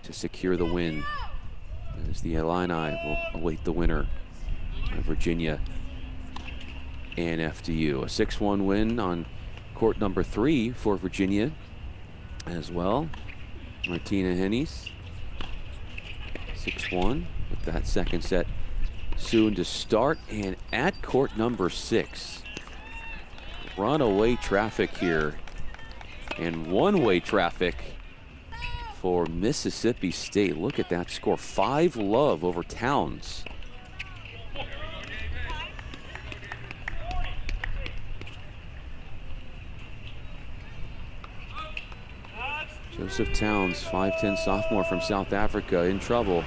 Speaker 1: to secure the win, as the Illini will await the winner of Virginia and FDU. A 6-1 win on court number 3 for Virginia as well. Martina Hennies, 6-1 with that second set soon to start. And at court number 6, runaway traffic here, and one-way traffic for Mississippi State. Look at that score, 5-love over Towns. Joseph Towns, 5'10" sophomore from South Africa, in trouble.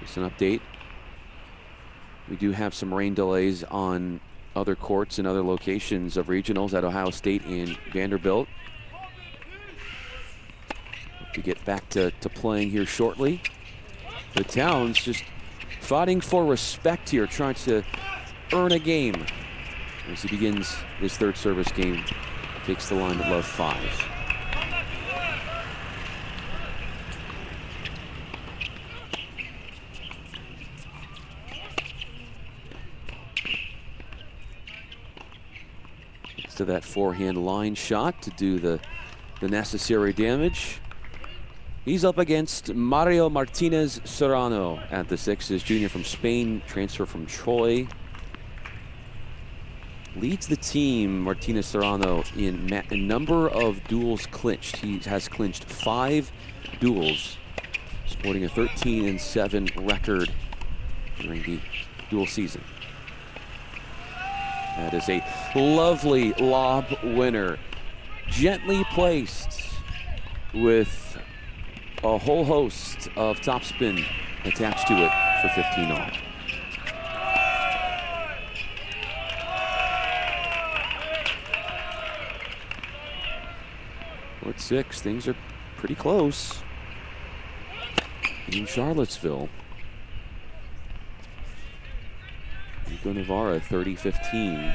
Speaker 1: Just an update. We do have some rain delays on other courts and other locations of regionals at Ohio State and Vanderbilt. Hope to get back to playing here shortly. But Towns just fighting for respect here, trying to earn a game as he begins his third service game. Takes the line at love 5. Gets to that forehand line shot to do the necessary damage. He's up against Mario Martinez Serrano at the 6. Junior from Spain, transfer from Troy. Leads the team, Martinez Serrano, in a number of duels clinched. He has clinched 5 duels, sporting a 13-7 record during the dual season. That is a lovely lob winner, gently placed with a whole host of topspin attached to it for 15 all. Court 6, things are pretty close in Charlottesville. Nico Navarra, 30-15.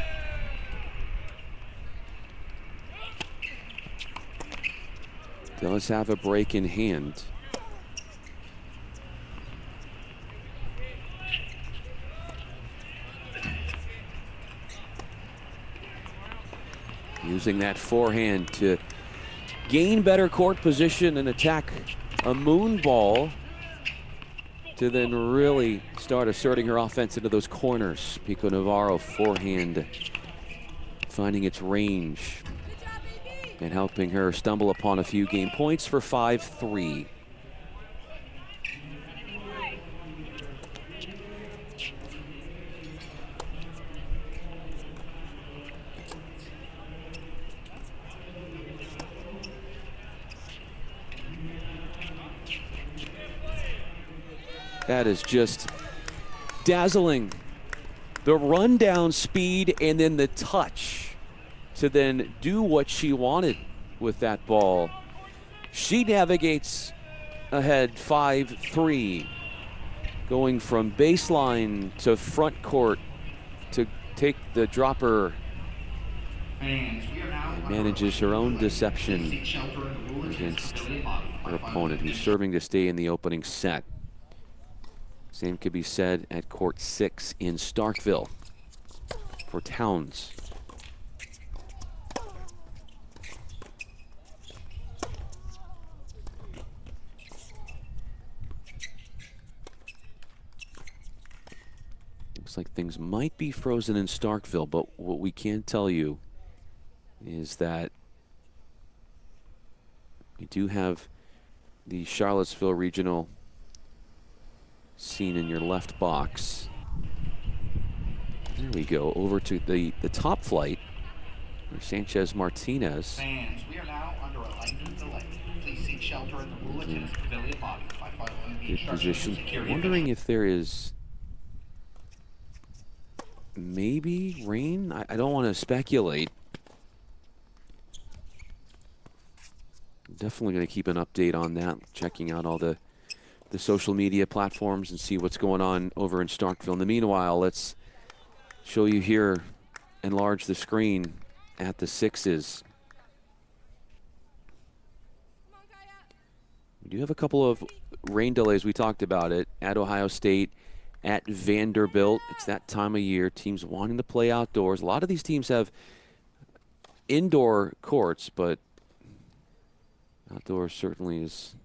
Speaker 1: Does have a break in hand. Using that forehand to gain better court position and attack a moon ball to then really start asserting her offense into those corners. Pico Navarro forehand finding its range and helping her stumble upon a few game points for 5-3. That is just dazzling. The rundown speed and then the touch to then do what she wanted with that ball. She navigates ahead 5-3, going from baseline to front court to take the dropper, and manages her own deception against her opponent, who's serving to stay in the opening set. Same could be said at court 6 in Starkville for Towns. Looks like things might be frozen in Starkville, but what we can tell you is that we do have the Charlottesville Regional seen in your left box. There we go, over to the top flight for Sanchez Martinez.
Speaker 2: Fans, we are now under a lightning delay. Please seek shelter in the Rula Tennis Pavilion lobby by following the
Speaker 1: Good position. Wondering if there is maybe rain. I don't want to speculate. Definitely going to keep an update on that, checking out all the social media platforms and see what's going on over in Starkville. In the meanwhile, let's show you here, enlarge the screen at the sixes. We do have a couple of rain delays. We talked about it at Ohio State, at Vanderbilt. It's that time of year. Teams wanting to play outdoors. A lot of these teams have indoor courts, but outdoor certainly is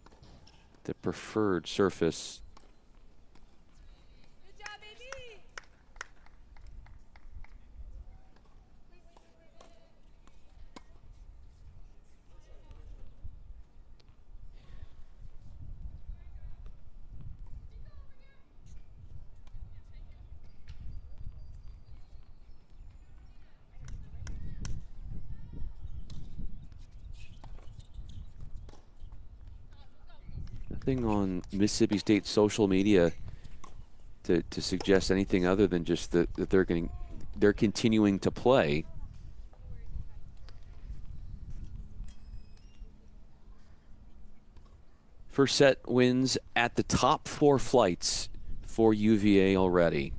Speaker 1: the preferred surface.
Speaker 3: Good job, baby.
Speaker 1: Nothing on Mississippi State social media to suggest anything other than just that they're continuing to play. First set wins at the top 4 flights for UVA already.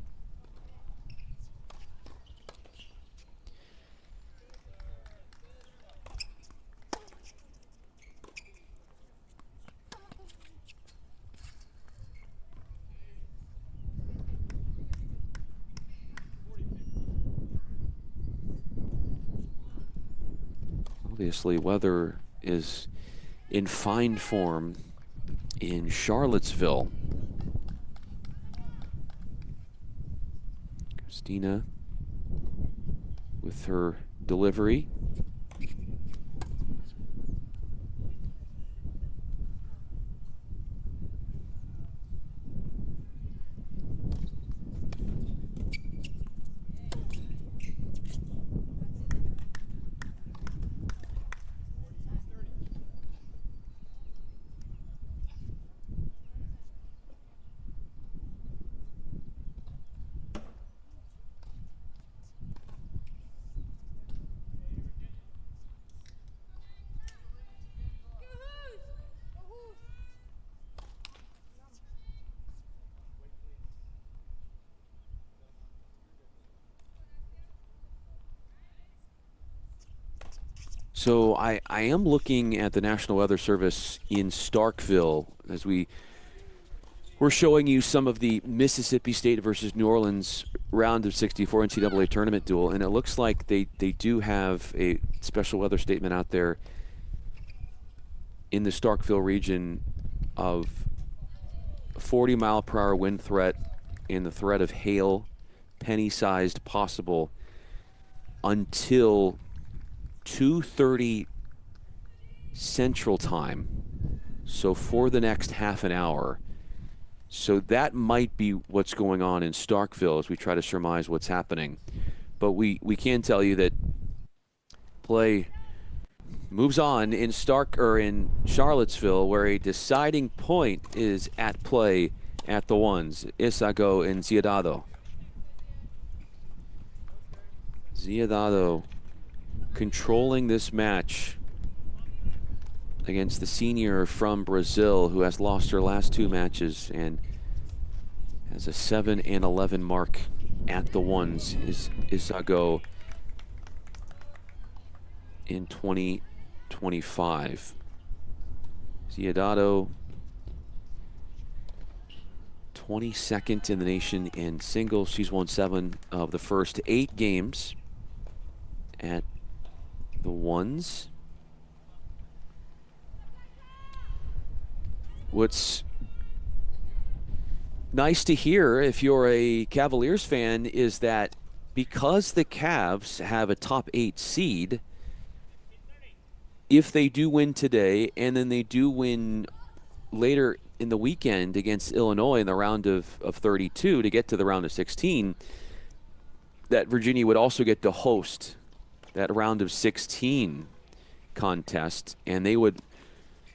Speaker 1: Obviously, weather is in fine form in Charlottesville. Christina with her delivery. So I am looking at the National Weather Service in Starkville as we're showing you some of the Mississippi State versus New Orleans round of 64 NCAA tournament duel, and it looks like they do have a special weather statement out there in the Starkville region of 40-mile-per-hour wind threat and the threat of hail, penny-sized possible, until 2:30 Central Time, so for the next half an hour. So that might be what's going on in Starkville as we try to surmise what's happening. But we can tell you that play moves on in in Charlottesville, where a deciding point is at play at the ones. Isago and Ziadado. Ziadado controlling this match against the senior from Brazil, who has lost her last 2 matches and has a 7-11 mark at the ones. Is Isago in 2025. Ziadado 22nd in the nation in singles. She's won 7 of the first 8 games at the ones. What's nice to hear if you're a Cavaliers fan is that because the Cavs have a top 8 seed, if they do win today and then they do win later in the weekend against Illinois in the round of 32 to get to the round of 16, that Virginia would also get to host that round of 16 contest, and they would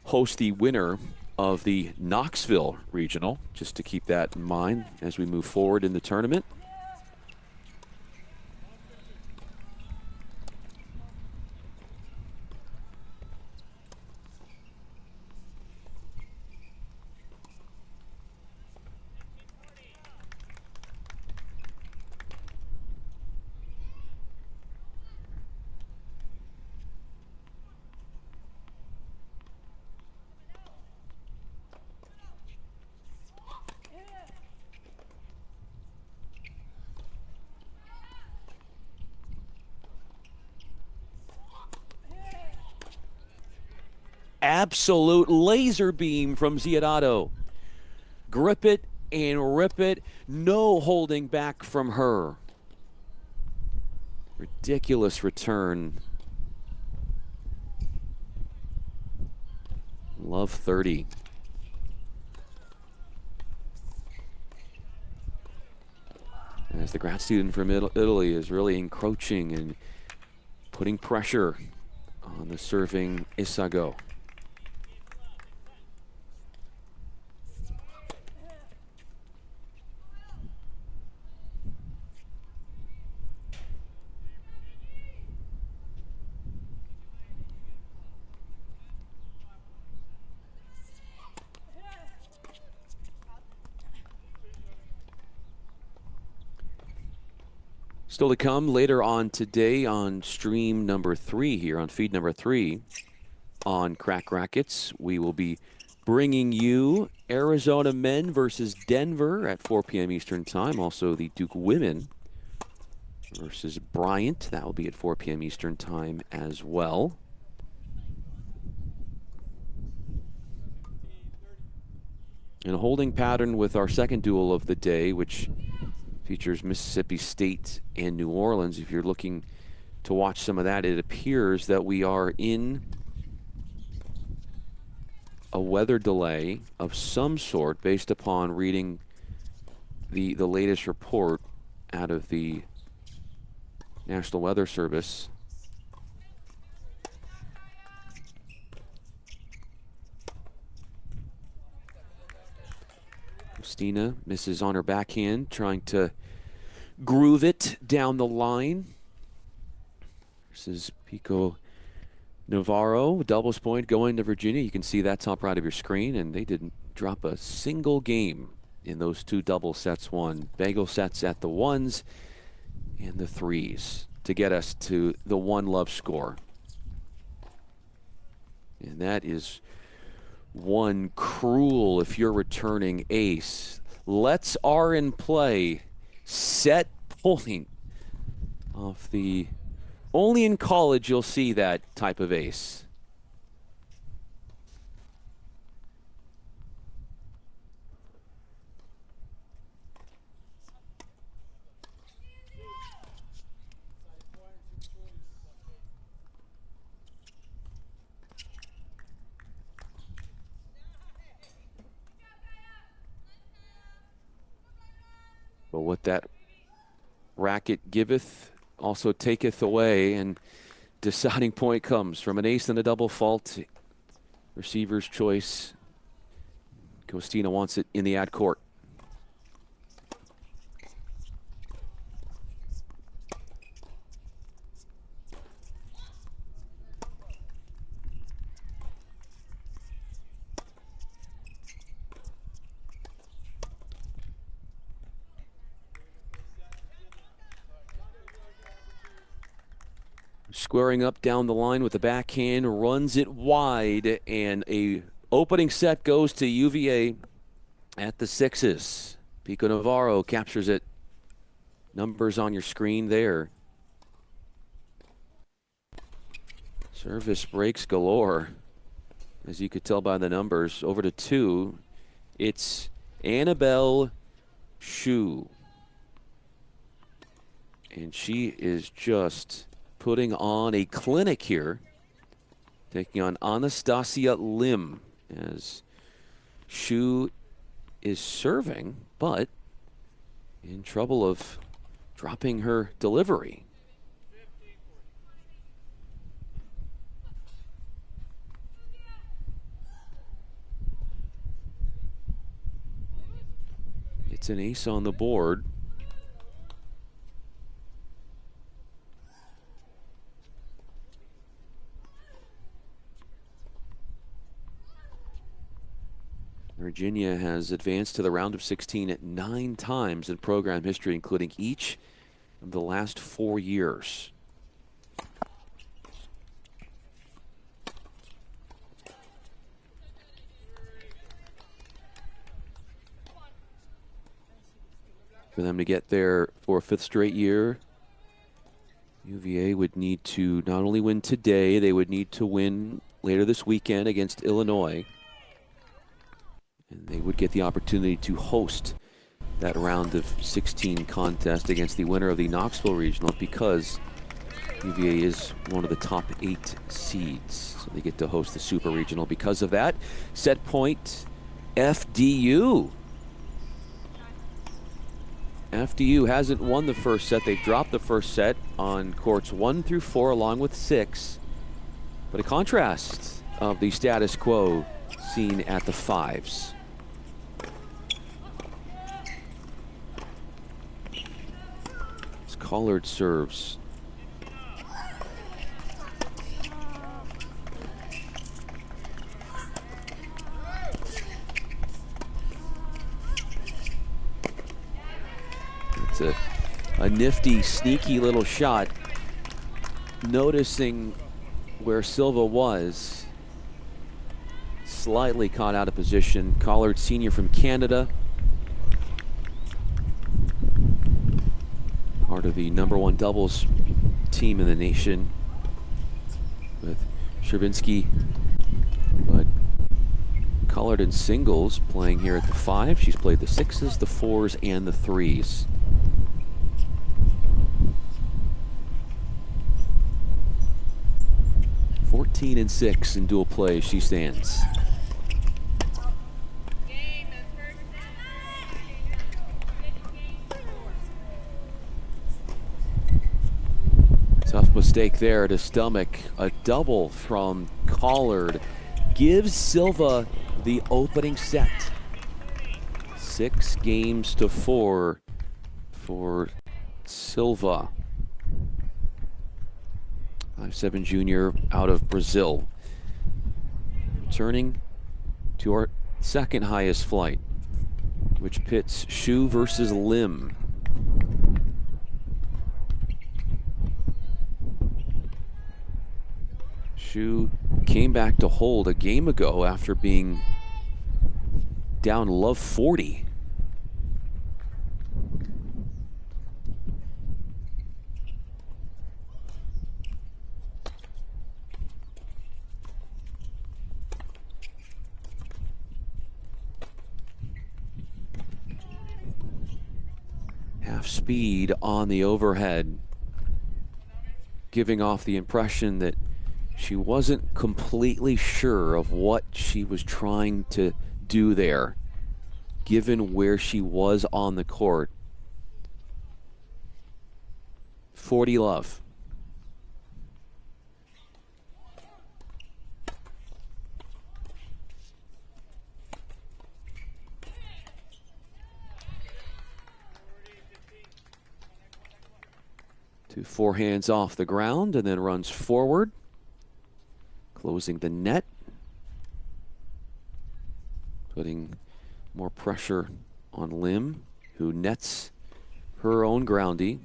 Speaker 1: host the winner of the Knoxville Regional, just to keep that in mind as we move forward in the tournament. absolute laser beam from Ziadato. Grip it and rip it. No holding back from her. Ridiculous return. Love 30. As the grad student from Italy is really encroaching and putting pressure on the serving Isago. Still to come later on today on stream number 3 here, on feed number 3 on Crack Rackets. We will be bringing you Arizona men versus Denver at 4 p.m. Eastern Time. Also the Duke women versus Bryant. That will be at 4 p.m. Eastern Time as well. And a holding pattern with our second duel of the day, which features Mississippi State and New Orleans. If you're looking to watch some of that, it appears that we are in a weather delay of some sort based upon reading the latest report out of the National Weather Service. Christina misses on her backhand, trying to groove it down the line. This is Pico Navarro, doubles point going to Virginia. You can see that top right of your screen, and they didn't drop a single game in those 2 double sets won. Bagel sets at the 1s and the 3s to get us to the 1-love score. And that is one cruel if you're returning ace. Let's are in play. Set point off the... Only in college you'll see that type of ace. But what that racket giveth also taketh away, and deciding point comes from an ace and a double fault. Receiver's choice. Costina wants it in the ad court. Squaring up down the line with the backhand, runs it wide, and a opening set goes to UVA at the 6s. Pico Navarro captures it. Numbers on your screen there. Service breaks galore, as you could tell by the numbers. Over to 2, it's Annabelle Shu. And she is just putting on a clinic here, taking on Anastasia Lim, as Shu is serving, but in trouble of dropping her delivery. It's an ace on the board. Virginia has advanced to the round of 16 at 9 times in program history, including each of the last 4 years. For them to get there for a 5th straight year, UVA would need to not only win today, they would need to win later this weekend against Illinois. And they would get the opportunity to host that round of 16 contest against the winner of the Knoxville Regional because UVA is one of the top 8 seeds. So they get to host the Super Regional because of that. Set point, FDU. FDU hasn't won the first set. They've dropped the first set on courts 1 through 4 along with 6. But a contrast of the status quo seen at the 5s. As Collard serves. It's a nifty, sneaky little shot. Noticing where Silva was. Slightly caught out of position. Collard, senior from Canada. Part of the #1 doubles team in the nation with Sherbinsky. But Collard in singles playing here at the 5. She's played the 6s, the 4s, and the 3s. And 6 in dual play, she stands. Tough mistake there to stomach a double from Collard. Gives Silva the opening set. 6-4 for Silva. 5'7" junior out of Brazil. Returning to our second highest flight, which pits Shu versus Lim. Shu came back to hold a game ago after being down love 40. Half speed on the overhead, giving off the impression that she wasn't completely sure of what she was trying to do there, given where she was on the court. 40 love. Two forehands off the ground and then runs forward, closing the net, putting more pressure on Lim, who nets her own groundie.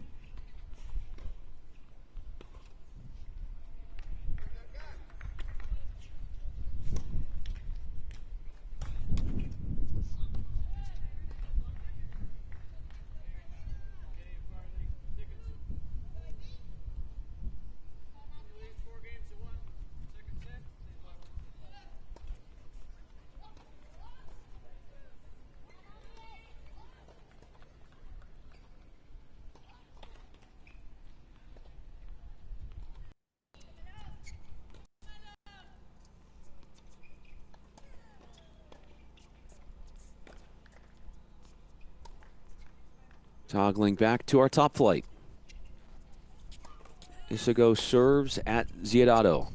Speaker 1: Toggling back to our top flight. Isago serves at Ziadato.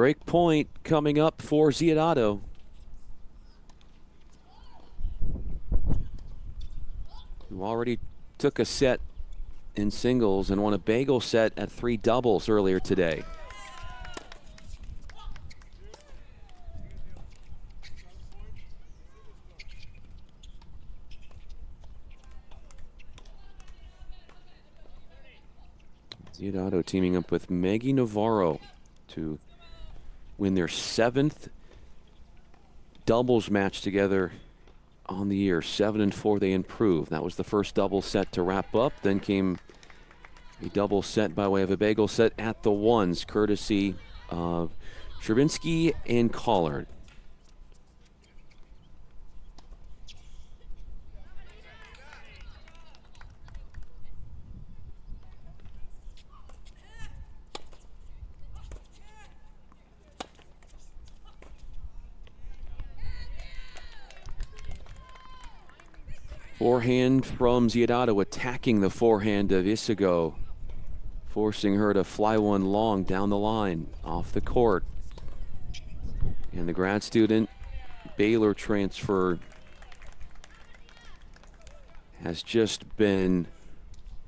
Speaker 1: Break point coming up for Ziadato. Who already took a set in singles and won a bagel set at 3 doubles earlier today. Ziadato teaming up with Maggie Navarro to win their 7th doubles match together on the year. 7-4 they improved. That was the first double set to wrap up. Then came a double set by way of a bagel set at the ones, courtesy of Sherbinsky and Collard. Forehand from Ziadato, attacking the forehand of Isago, forcing her to fly one long down the line, off the court. And the grad student, Baylor transfer, has just been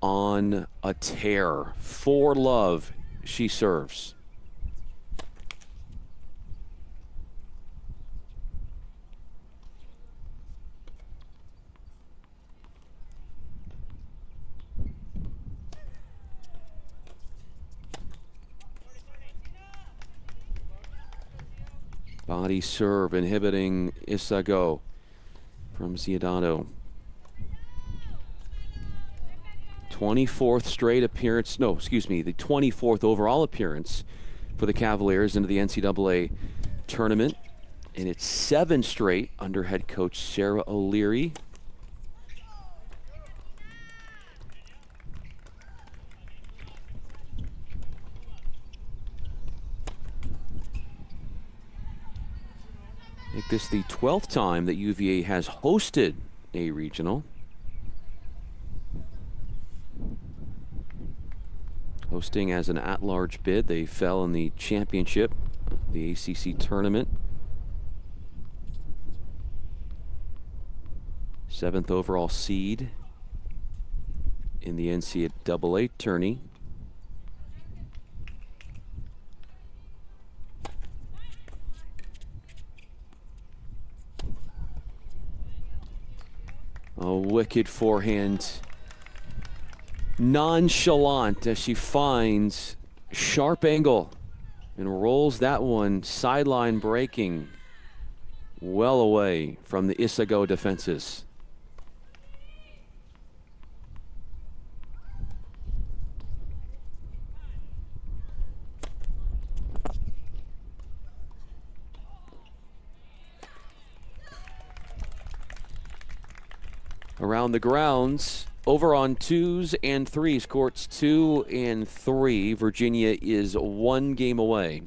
Speaker 1: on a tear. 4-love she serves. Body serve inhibiting Isago from Ziadato. 24th straight appearance, no, excuse me, the 24th overall appearance for the Cavaliers into the NCAA tournament. And it's 7 straight under head coach Sarah O'Leary. Make this the 12th time that UVA has hosted a regional. Hosting as an at-large bid, they fell in the championship of the ACC tournament. 7th overall seed in the NCAA tourney. A wicked forehand. Nonchalant as she finds sharp angle and rolls that one sideline breaking well away from the Isago defenses. Around the grounds, over on 2s and 3s, courts 2 and 3. Virginia is 1 game away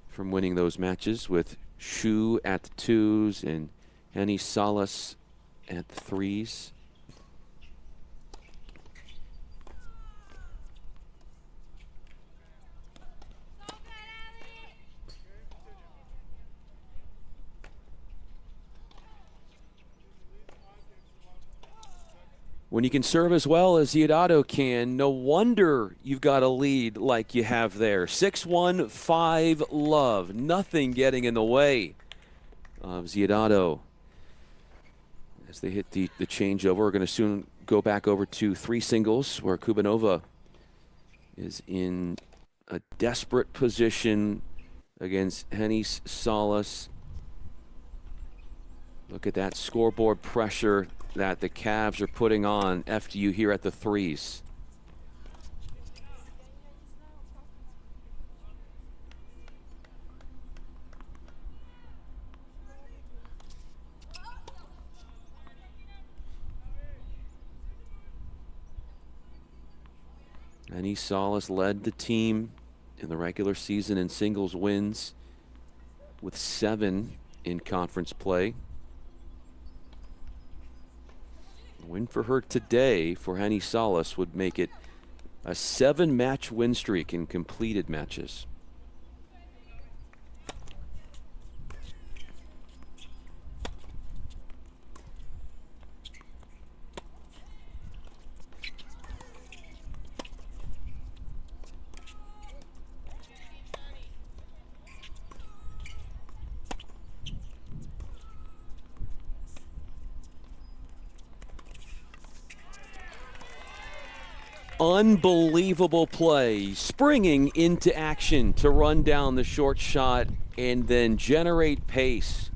Speaker 1: from winning those matches, with Shu at the 2s and Henny Salas at the 3s. When you can serve as well as Ziadato can, no wonder you've got a lead like you have there. 6-1, 5-love. Nothing getting in the way of Ziadato. As they hit the changeover, we're going to soon go back over to 3 singles, where Kubanova is in a desperate position against Henny Salas. Look at that scoreboard pressure that the Cavs are putting on FDU here at the 3s. Henny Salas led the team in the regular season in singles wins, with 7 in conference play. A win for her today for Henny Salas would make it a 7-match win streak in completed matches. Unbelievable play, springing into action to run down the short shot and then generate pace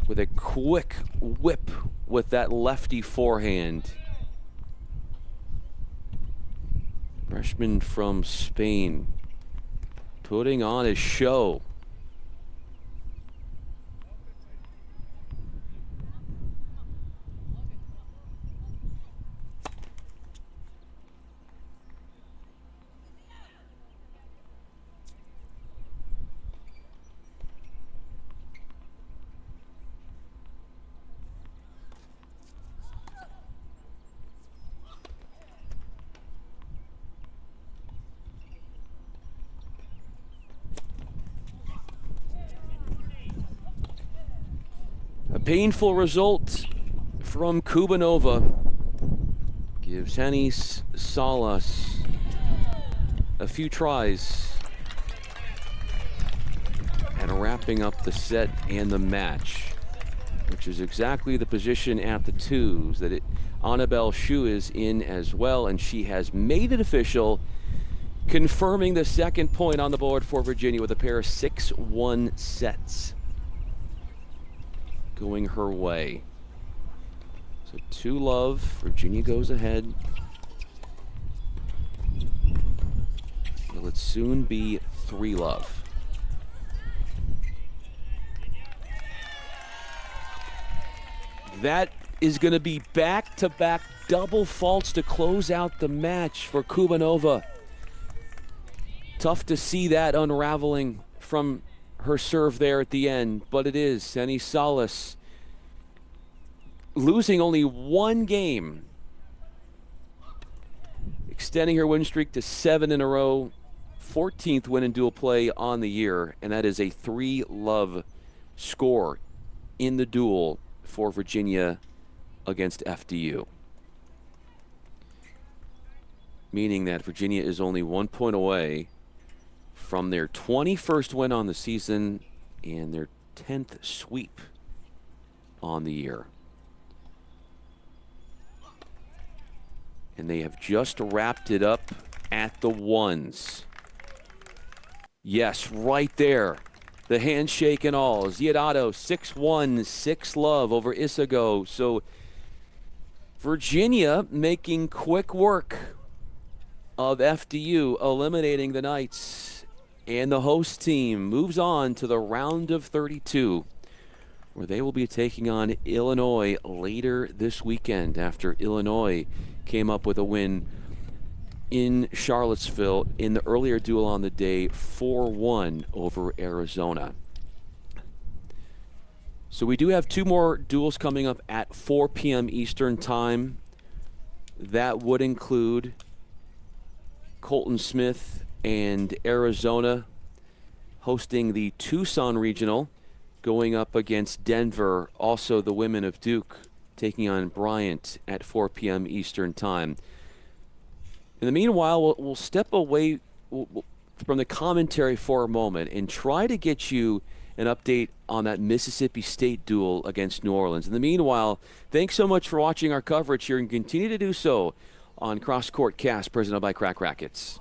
Speaker 1: with a quick whip with that lefty forehand. Freshman from Spain, putting on a show. A painful result from Kubanova gives Henny Salas a few tries and wrapping up the set and the match, which is exactly the position at the twos that Annabelle Shu is in as well, and she has made it official, confirming the second point on the board for Virginia with a pair of 6-1 sets going her way. So 2-love, Virginia goes ahead. Will it soon be 3-love? That is going to be back-to-back double faults to close out the match for Kubanova. Tough to see that unraveling from her serve there at the end, but it is. Henny Salas losing only one game, extending her win streak to 7 in a row, 14th win in dual play on the year, and that is a 3-love score in the duel for Virginia against FDU. Meaning that Virginia is only 1 point away from their 21st win on the season and their 10th sweep on the year. And they have just wrapped it up at the ones. Yes, right there. The handshake and all. Ziadato 6-1, 6-love over Isago. So Virginia making quick work of FDU, eliminating the Knights. And the host team moves on to the round of 32, where they will be taking on Illinois later this weekend after Illinois came up with a win in Charlottesville in the earlier duel on the day, 4-1 over Arizona. So we do have 2 more duels coming up at 4 p.m. Eastern time. That would include Colton Smith and Arizona hosting the Tucson Regional, going up against Denver. Also the women of Duke taking on Bryant at 4 p.m. Eastern time. In the meanwhile, we'll step away from the commentary for a moment and try to get you an update on that Mississippi State duel against New Orleans. In the meanwhile, thanks so much for watching our coverage here, and continue to do so on Cross Court Cast, presented by Crack Rackets.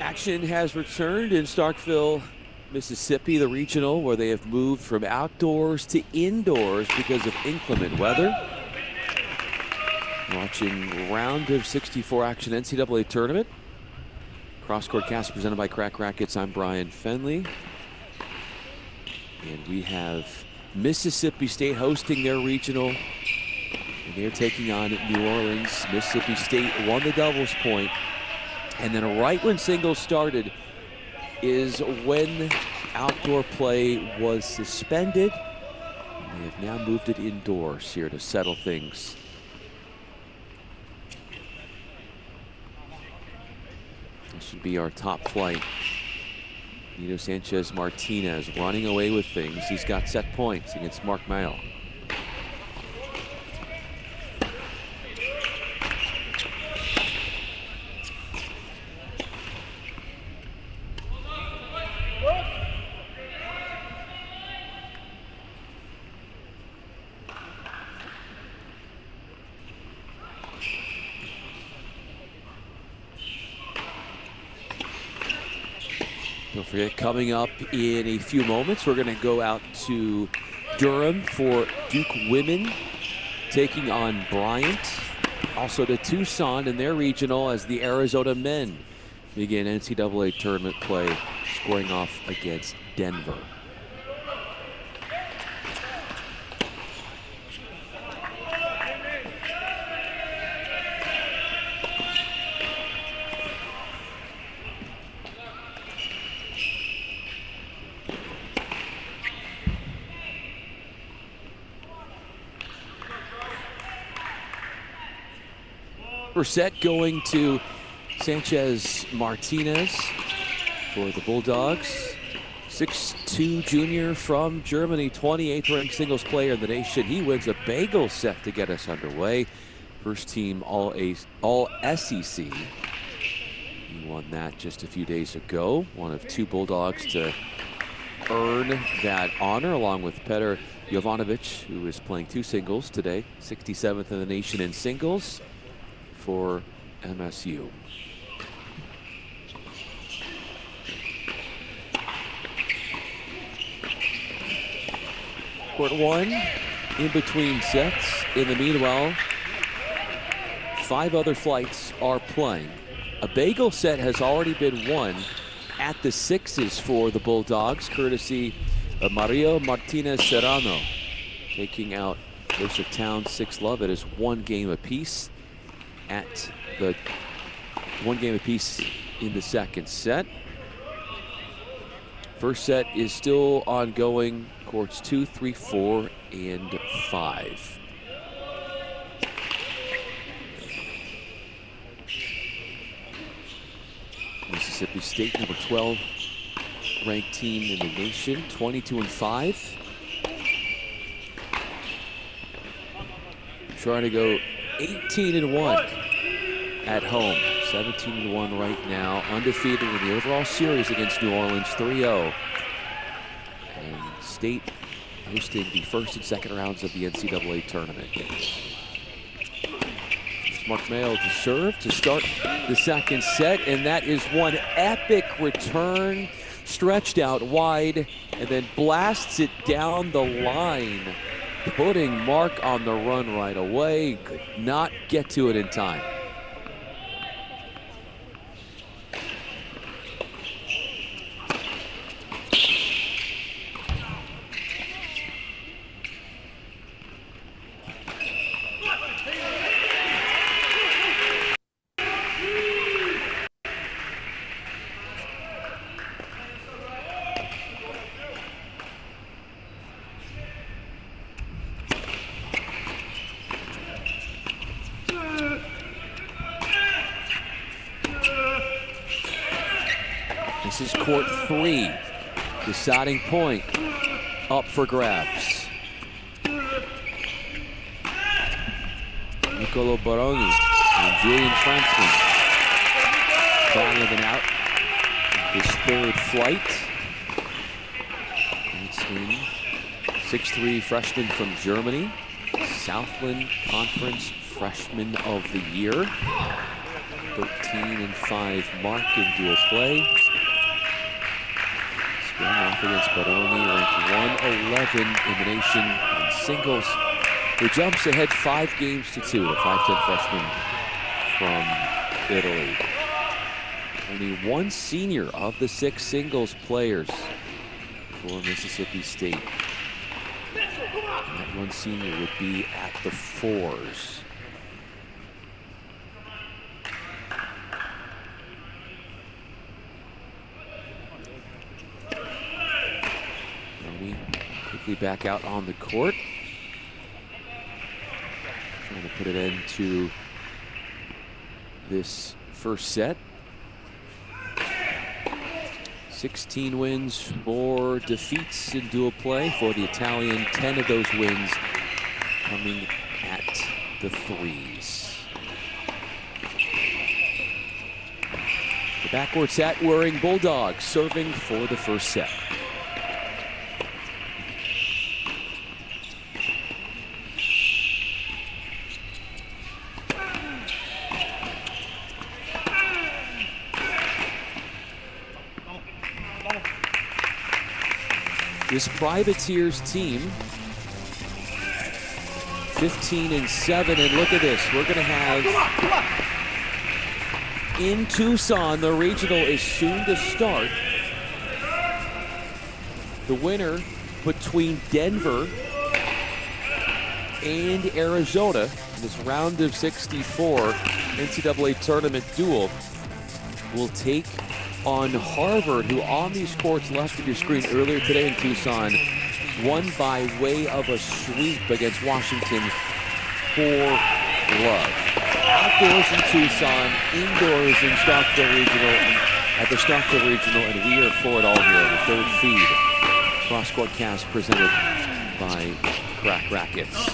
Speaker 1: Action has returned in Starkville, Mississippi, the regional, where they have moved from outdoors to indoors because of inclement weather. Watching round of 64 action NCAA tournament. Cross-court cast presented by Crack Rackets. I'm Bryan Fenley. And we have Mississippi State hosting their regional. And they're taking on New Orleans. Mississippi State won the doubles point. And then right when singles started is when outdoor play was suspended. And they have now moved it indoors here to settle things. This should be our top flight. Nino Sanchez Martinez running away with things. He's got set points against Mark Mayo. Don't forget, coming up in a few moments, we're going to go out to Durham for Duke women taking on Bryant. Also to Tucson in their regional as the Arizona men begin NCAA tournament play, squaring off against Denver. Set going to Sanchez Martinez for the Bulldogs. 6'2" junior from Germany, 28th ranked singles player in the nation. He wins a bagel set to get us underway. First team all SEC. He won that just a few days ago. One of two Bulldogs to earn that honor, along with Petr Jovanovic, who is playing two singles today. 67th in the nation in singles for MSU. Court one in between sets. In the meanwhile, 5 other flights are playing. A bagel set has already been won at the sixes for the Bulldogs, courtesy Mario Martinez Serrano taking out Joseph Town 6-love. It is one game apiece at the in the second set. First set is still ongoing. Courts 2, 3, 4, and 5. Mississippi State, number 12 ranked team in the nation, 22-5. Trying to go 18-1 at home. 17-1 right now, undefeated in the overall series against New Orleans, 3-0. And State hosting the first and second rounds of the NCAA tournament. Mark Mayo to serve to start the second set, and that is one epic return, stretched out wide, and then blasts it down the line, putting Mark on the run right away. Could not get to it in time. This is court 3. Deciding point up for grabs. Nicolo Baroni and Julian Franzman battling out his third flight. Franzman, 6'3" freshman from Germany. Southland Conference Freshman of the Year. 13-5 mark in dual play. Squaring off against Baroni, ranked 111 in the nation in singles, who jumps ahead 5 games to 2, the 5'10" freshman from Italy. Only one senior of the 6 singles players for Mississippi State. And that one senior would be at the 4s. Quickly back out on the court. Trying to put an end to this first set. 16 wins, 4 defeats in dual play for the Italian. 10 of those wins coming at the 3s. The backcourt set, Whirring Bulldogs serving for the first set. This Privateers team, 15-7, and look at this. We're going to have in Tucson, the regional is soon to start. The winner between Denver and Arizona in this round of 64 NCAA tournament duel will take on Harvard, who on these courts left of your screen earlier today in Tucson, won by way of a sweep against Washington 4-love. Outdoors in Tucson, indoors in Starkville Regional, at the Starkville Regional, and we are for it all here on the third feed. Cross-court cast presented by Crack Rackets.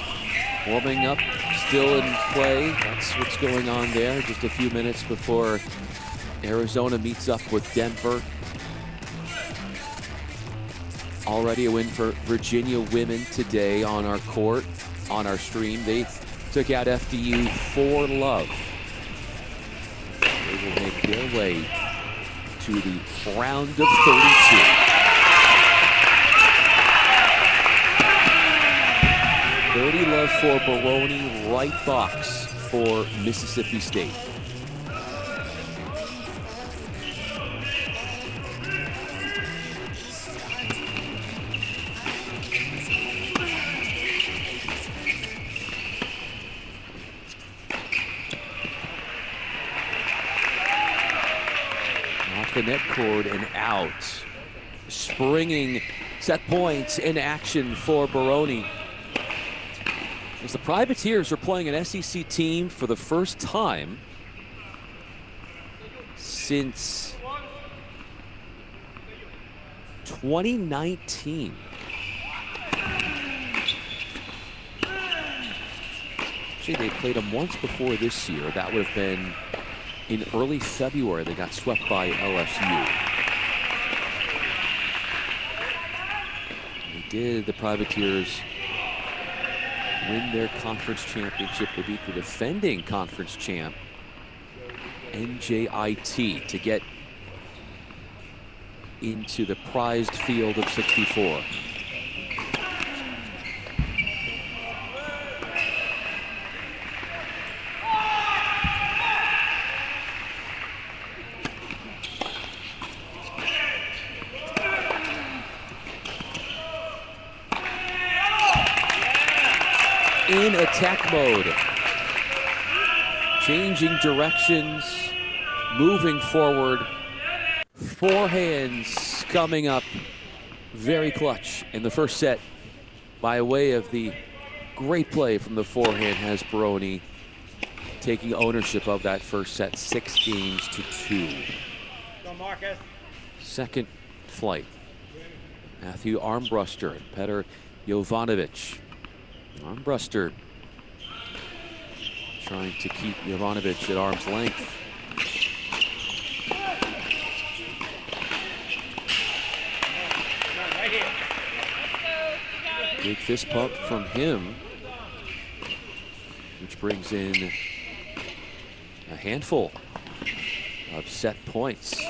Speaker 1: Warming up, still in play. That's what's going on there. Just a few minutes before Arizona meets up with Denver. Already a win for Virginia women today on our court, on our stream. They took out FDU 4-love. They will make their way to the round of 32. $30 for Baroni, right box for Mississippi State. the net cord and out. Springing set points in action for Baroni. As the Privateers are playing an SEC team for the first time since 2019. Actually, they played them once before this year. That would have been in early February. They got swept by LSU. They did, the Privateers, win their conference championship. They beat the defending conference champ, NJIT, to get into the prized field of 64. In attack mode, changing directions, moving forward, forehands coming up, very clutch in the first set. By way of the great play from the forehand, has Baroni taking ownership of that first set, 6-2.
Speaker 3: Go Marcus.
Speaker 1: Second flight, Matthew Armbruster and Petr Jovanovic. Armbruster trying to keep Jovanovic at arm's length. Big fist pump from him, which brings in a handful of set points,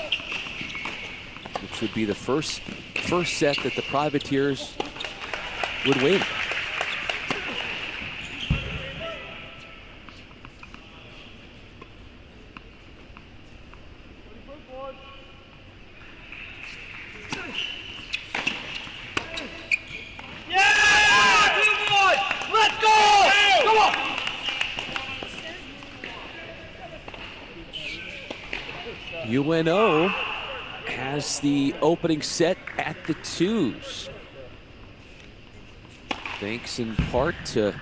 Speaker 1: which would be the first set that the Privateers would win. UNO has the opening set at the 2s. Thanks in part to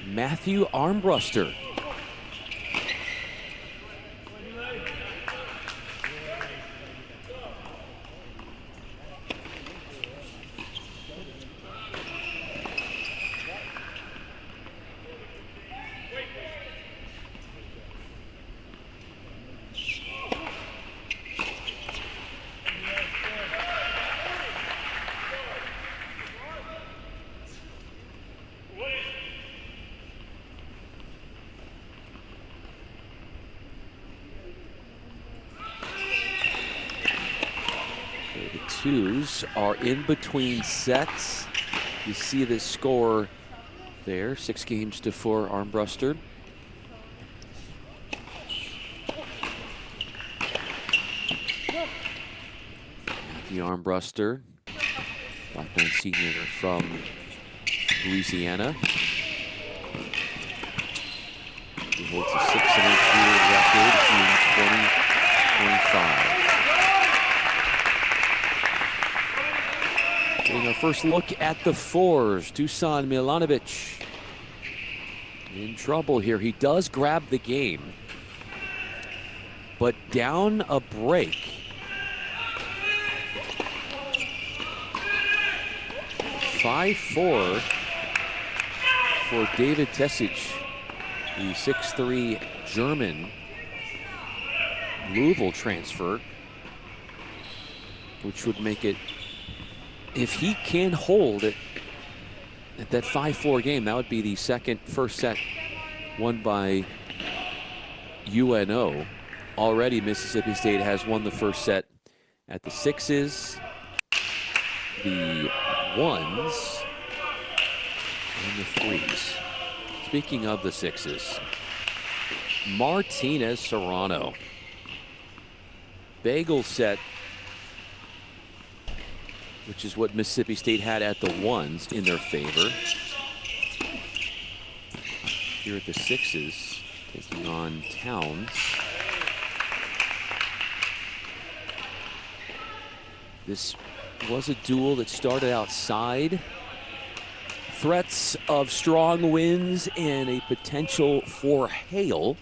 Speaker 1: Matthew Armbruster. Twos are in between sets. You see the score there, 6-4 Armbruster. Matthew Armbruster, 5'9" senior from Louisiana. He holds a 6-8 record in 2025. Getting our first look at the 4s. Dusan Milanovic in trouble here. He does grab the game, but down a break. 5-4 for David Tesic, the 6'3" German Louisville transfer, which would make it, if he can hold it at that 5-4 game, that would be the first set won by UNO. Already Mississippi State has won the first set at the 6s, the 1s, and the 3s. Speaking of the 6s, Martinez Serrano. Bagel set, which is what Mississippi State had at the 1s in their favor. Here at the 6s, taking on Towns. This was a duel that started outside. Threats of strong winds and a potential for hail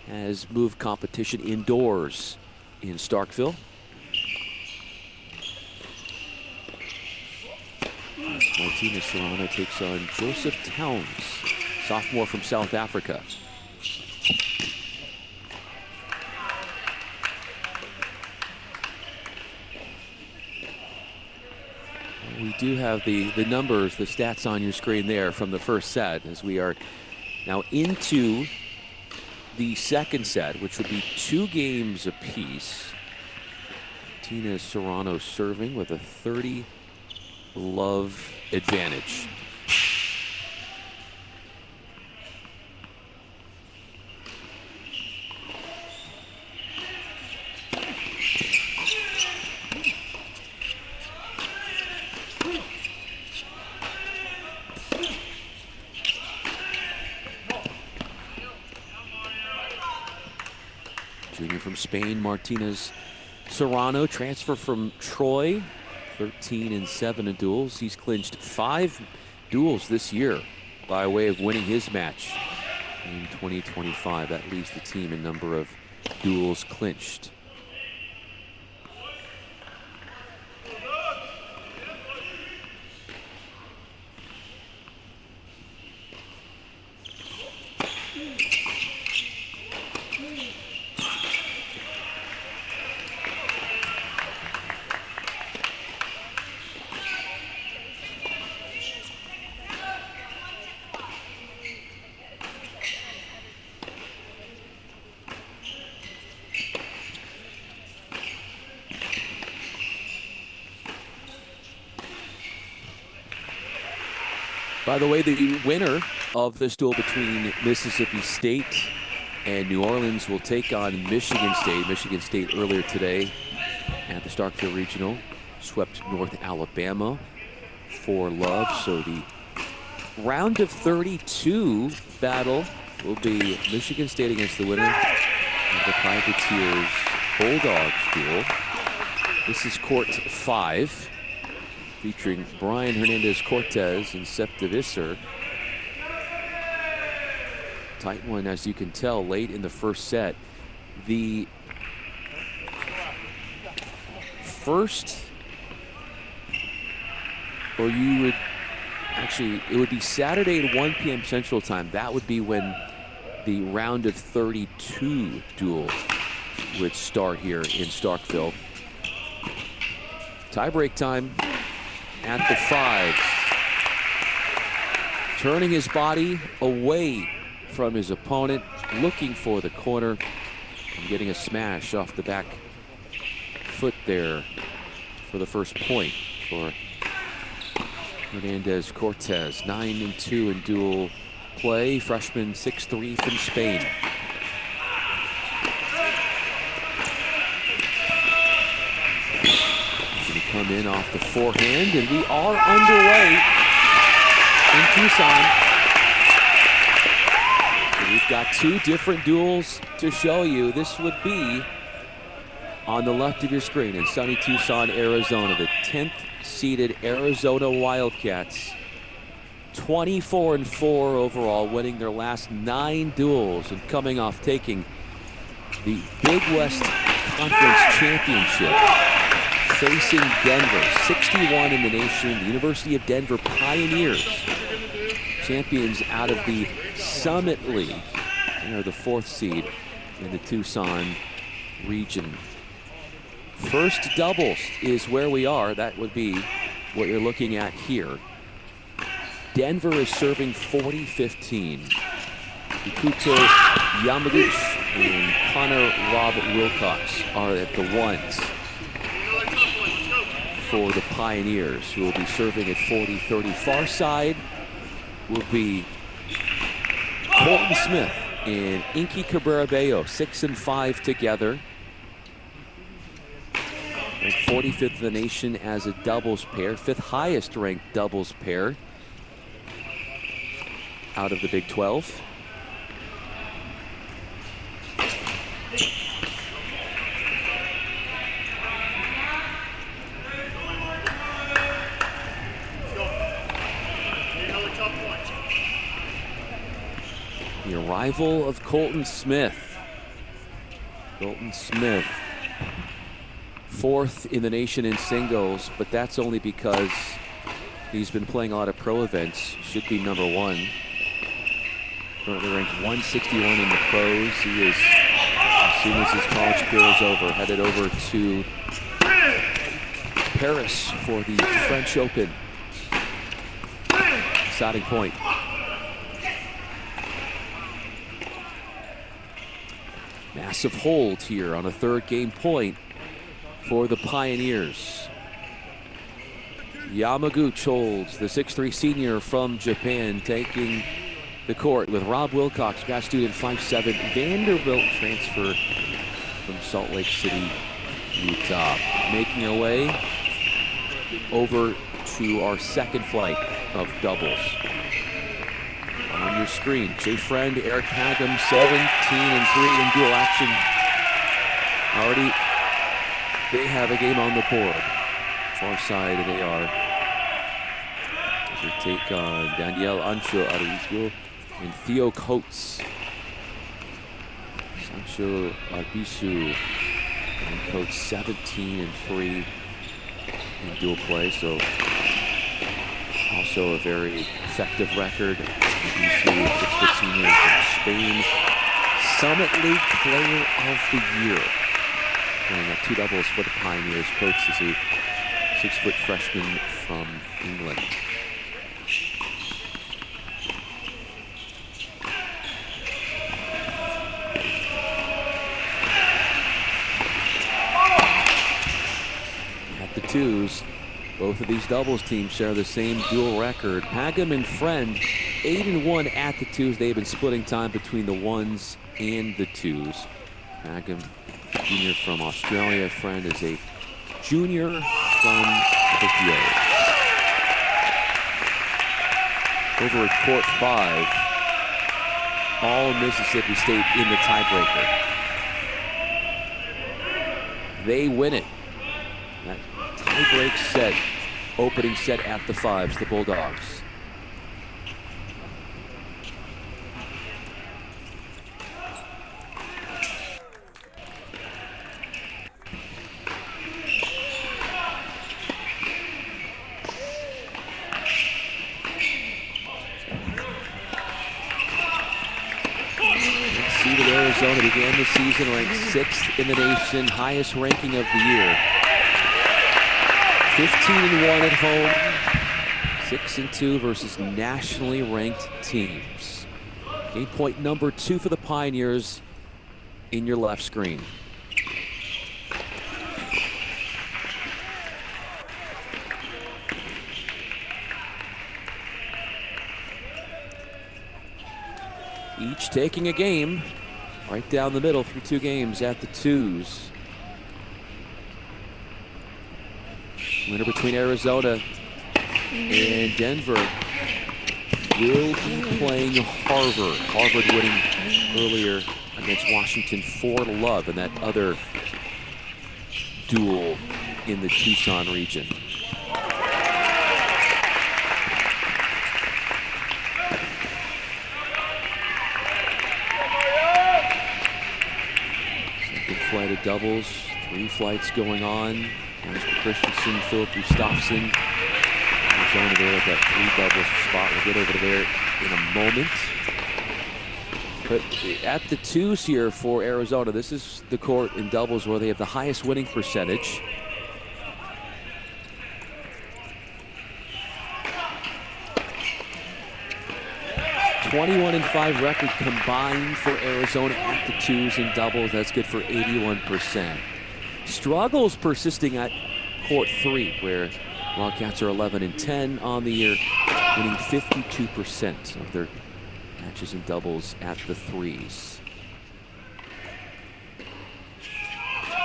Speaker 1: has moved competition indoors in Starkville. As Martinez Serrano takes on Joseph Towns, sophomore from South Africa. We do have the numbers, the stats on your screen there from the first set, as we are now into the second set, which would be 2 games apiece. Martinez Serrano serving with a 30-love advantage. Junior from Spain, Martinez Serrano, transfer from Troy, 13-7 in duels. He's clinched 5 duels this year by way of winning his match in 2025. That leaves the team in number of duels clinched. By the way, the winner of this duel between Mississippi State and New Orleans will take on Michigan State. Michigan State earlier today at the Starkville Regional swept North Alabama 4-love. So the round of 32 battle will be Michigan State against the winner of the Privateers Bulldogs duel. This is court 5. Featuring Brian Hernandez-Cortez and Septa Visser. Tight one, as you can tell, late in the first set. The first, or you would actually, it would be Saturday at 1 p.m. Central Time. That would be when the round of 32 duel would start here in Starkville. Tie-break time at the 5s. Turning his body away from his opponent, looking for the corner, and getting a smash off the back foot there for the first point for Hernandez-Cortez. 9-2 in dual play. Freshman 6'3" from Spain. Come in off the forehand, and we are underway in Tucson. So we've got 2 different duels to show you. This would be on the left of your screen in sunny Tucson, Arizona. The 10th seeded Arizona Wildcats, 24-4 overall, winning their last 9 duels and coming off taking the Big West Conference Championship. Facing Denver, 61 in the nation, the University of Denver Pioneers, champions out of the Summit League. They are the 4th seed in the Tucson region. First doubles is where we are. That would be what you're looking at here. Denver is serving 40-15. Ikuto Yamaguchi and Connor Rob Wilcox are at the 1s. For the Pioneers, who will be serving at 40-30. Far side will be Colton Smith and Inky Cabrera-Bello, 6-5 together. And 45th in the nation as a doubles pair, 5th highest ranked doubles pair out of the Big 12. The arrival of Colton Smith. Colton Smith, 4th in the nation in singles, but that's only because he's been playing a lot of pro events. Should be number 1. Currently ranked 161 in the pros. He is, as soon as his college career is over, headed over to Paris for the French Open. Exciting point. Massive hold here on a 3rd game point for the Pioneers. Yamaguchi holds, the 6'3" senior from Japan, taking the court with Rob Wilcox, grad student, 5'7", Vanderbilt transfer from Salt Lake City, Utah. Making our way over to our 2nd flight of doubles. On your screen, Jay Friend, Eric Pagum, 17-3 in dual action. Already, they have a game on the board. Far side they are. They take on Daniel Ancho Arizgo and Theo Coates. Sancho Arbizu and Coates 17-3 in dual play, so also a very effective record. Arbizu, 6-foot senior from Spain, Summit League Player of the Year. Playing 2 doubles for the Pioneers. Coates is a 6-foot freshman from England. At the twos, both of these doubles teams share the same dual record. Pagum and Friend, 8-1 at the twos. They've been splitting time between the ones and the twos. Pagum, junior from Australia. Friend is a junior from Tokyo. Over at court 5, all Mississippi State in the tiebreaker. They win it. That tiebreak set, opening set at the 5s, the Bulldogs. Arizona began the season ranked 6th in the nation, highest ranking of the year. 15-1 at home, 6-2 versus nationally ranked teams. Game point number 2 for the Pioneers in your left screen. Each taking a game right down the middle through 2 games at the twos. Winner between Arizona and Denver will be playing Harvard. Harvard winning earlier against Washington 4-0 in that other duel in the Tucson region. Flight of doubles, 3 flights going on. Jasper Christensen, Philip Gustafsson. Arizona there at that 3 doubles spot. We'll get over to there in a moment. But at the twos here for Arizona, this is the court in doubles where they have the highest winning percentage. (21-5) record combined for Arizona at the twos and doubles. That's good for 81%. Struggles persisting at court 3, where Wildcats are 11-10 on the year, winning 52% of their matches and doubles at the threes.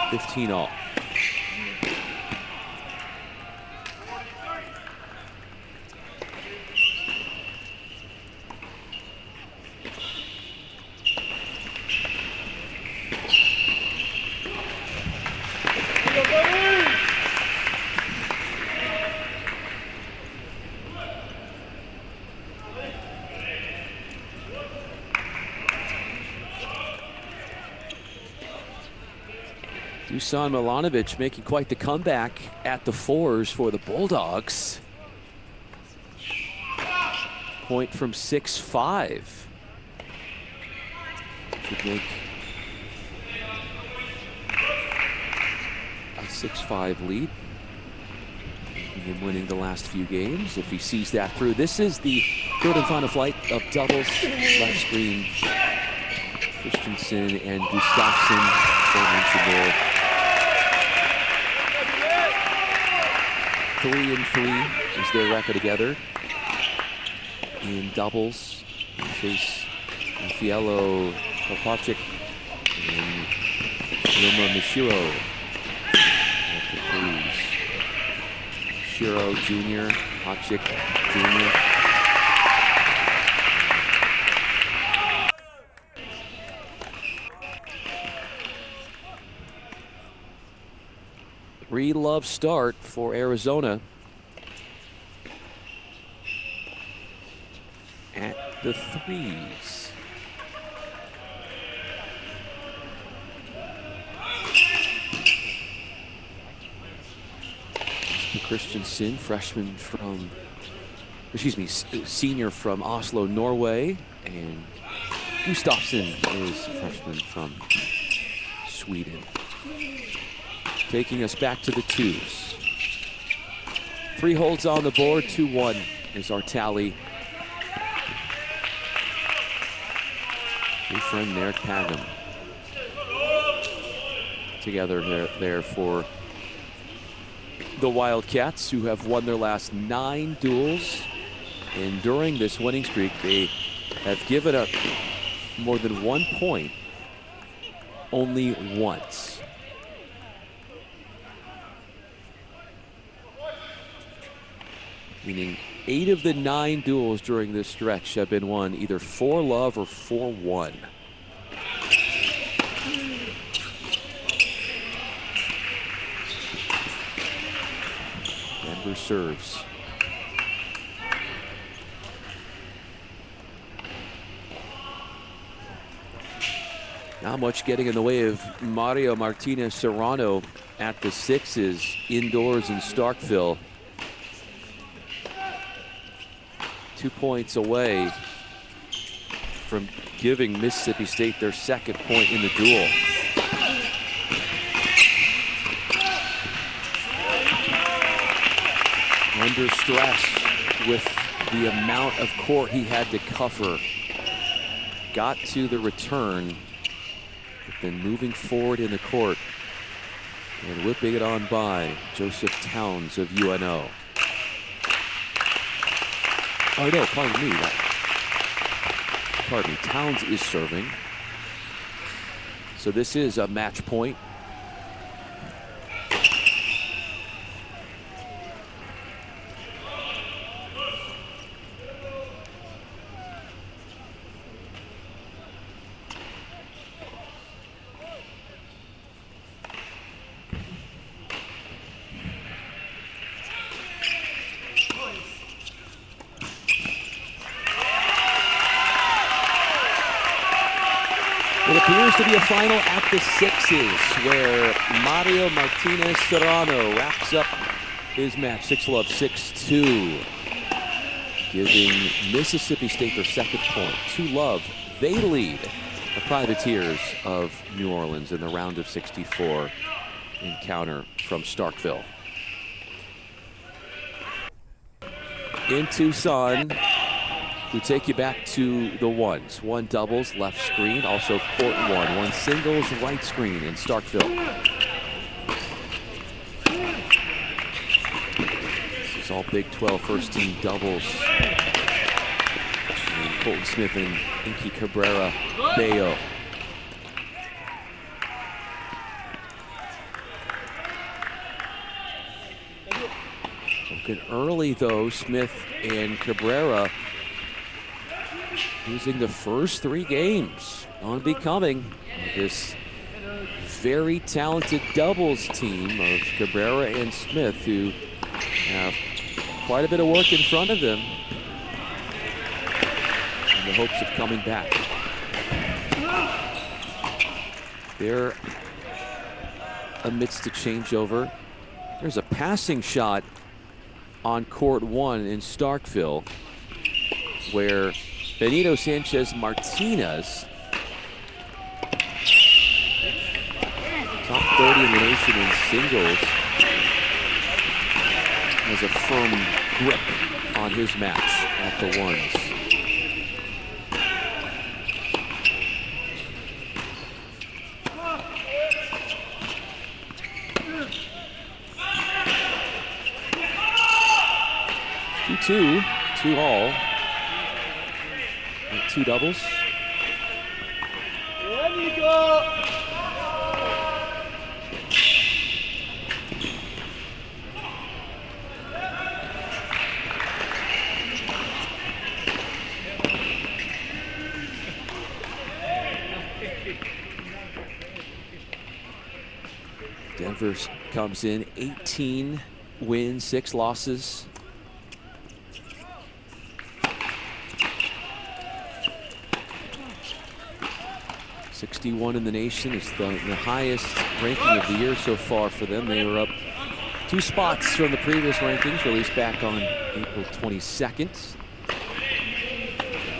Speaker 1: 15 all. Dusan Milanovic making quite the comeback at the fours for the Bulldogs. Point from 6-5. Should make a 6-5 lead. Him winning the last few games if he sees that through. This is the third and final flight of doubles. Left screen. Christensen and Gustafsson. 3-3 is their record together. In doubles, we face Fiello Popacek and Yoma Mishiro at the threes. Shiro Jr., Popacek Jr. Love start for Arizona at the threes. Christensen, senior from Oslo, Norway, and Gustafsson is a freshman from Sweden. Taking us back to the twos. 3 holds on the board, 2-1 is our tally. Your friend Eric Pagum together there for the Wildcats, who have won their last 9 duels. And during this winning streak, they have given up more than 1 point only once. Meaning 8 of the 9 duels during this stretch have been won either 4-love or 4-1. Denver serves. Not much getting in the way of Mario Martinez Serrano at the sixes indoors in Starkville. 2 points away from giving Mississippi State their second point in the duel. Under stress with the amount of court he had to cover. Got to the return, but then moving forward in the court and whipping it on by Joseph Towns of UNO. Oh no, pardon me. Pardon me, Towns is serving. So this is a match point. It appears to be a final at the sixes, where Mario Martinez Serrano wraps up his match, 6-love, 6-2, giving Mississippi State their second point. 2-love, they lead the Privateers of New Orleans in the round of 64 encounter from Starkville. In Tucson, we take you back to the ones. 1 doubles, left screen, also court 1 singles, right screen in Starkville. This is all Big 12 first team doubles. And Colton Smith and Inky Cabrera Bayo. Looking early though, Smith and Cabrera losing the first 3 games on becoming this very talented doubles team of Cabrera and Smith, who have quite a bit of work in front of them in the hopes of coming back. Their amidst the changeover. There's a passing shot on court 1 in Starkville where Benito Sanchez Martinez, top 30 in the nation in singles, has a firm grip on his match at the ones. Two all. And 2 doubles.
Speaker 3: There you go.
Speaker 1: Denver comes in 18 wins, 6 losses. #61 in the nation. It's the highest ranking of the year so far for them. They were up 2 spots from the previous rankings, released back on April 22nd.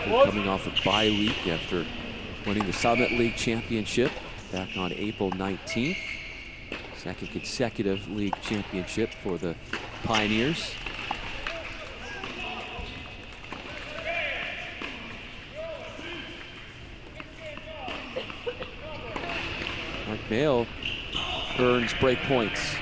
Speaker 1: They're coming off a bye week after winning the Summit League Championship back on April 19th. Second consecutive league championship for the Pioneers. Mark Mayo earns break points.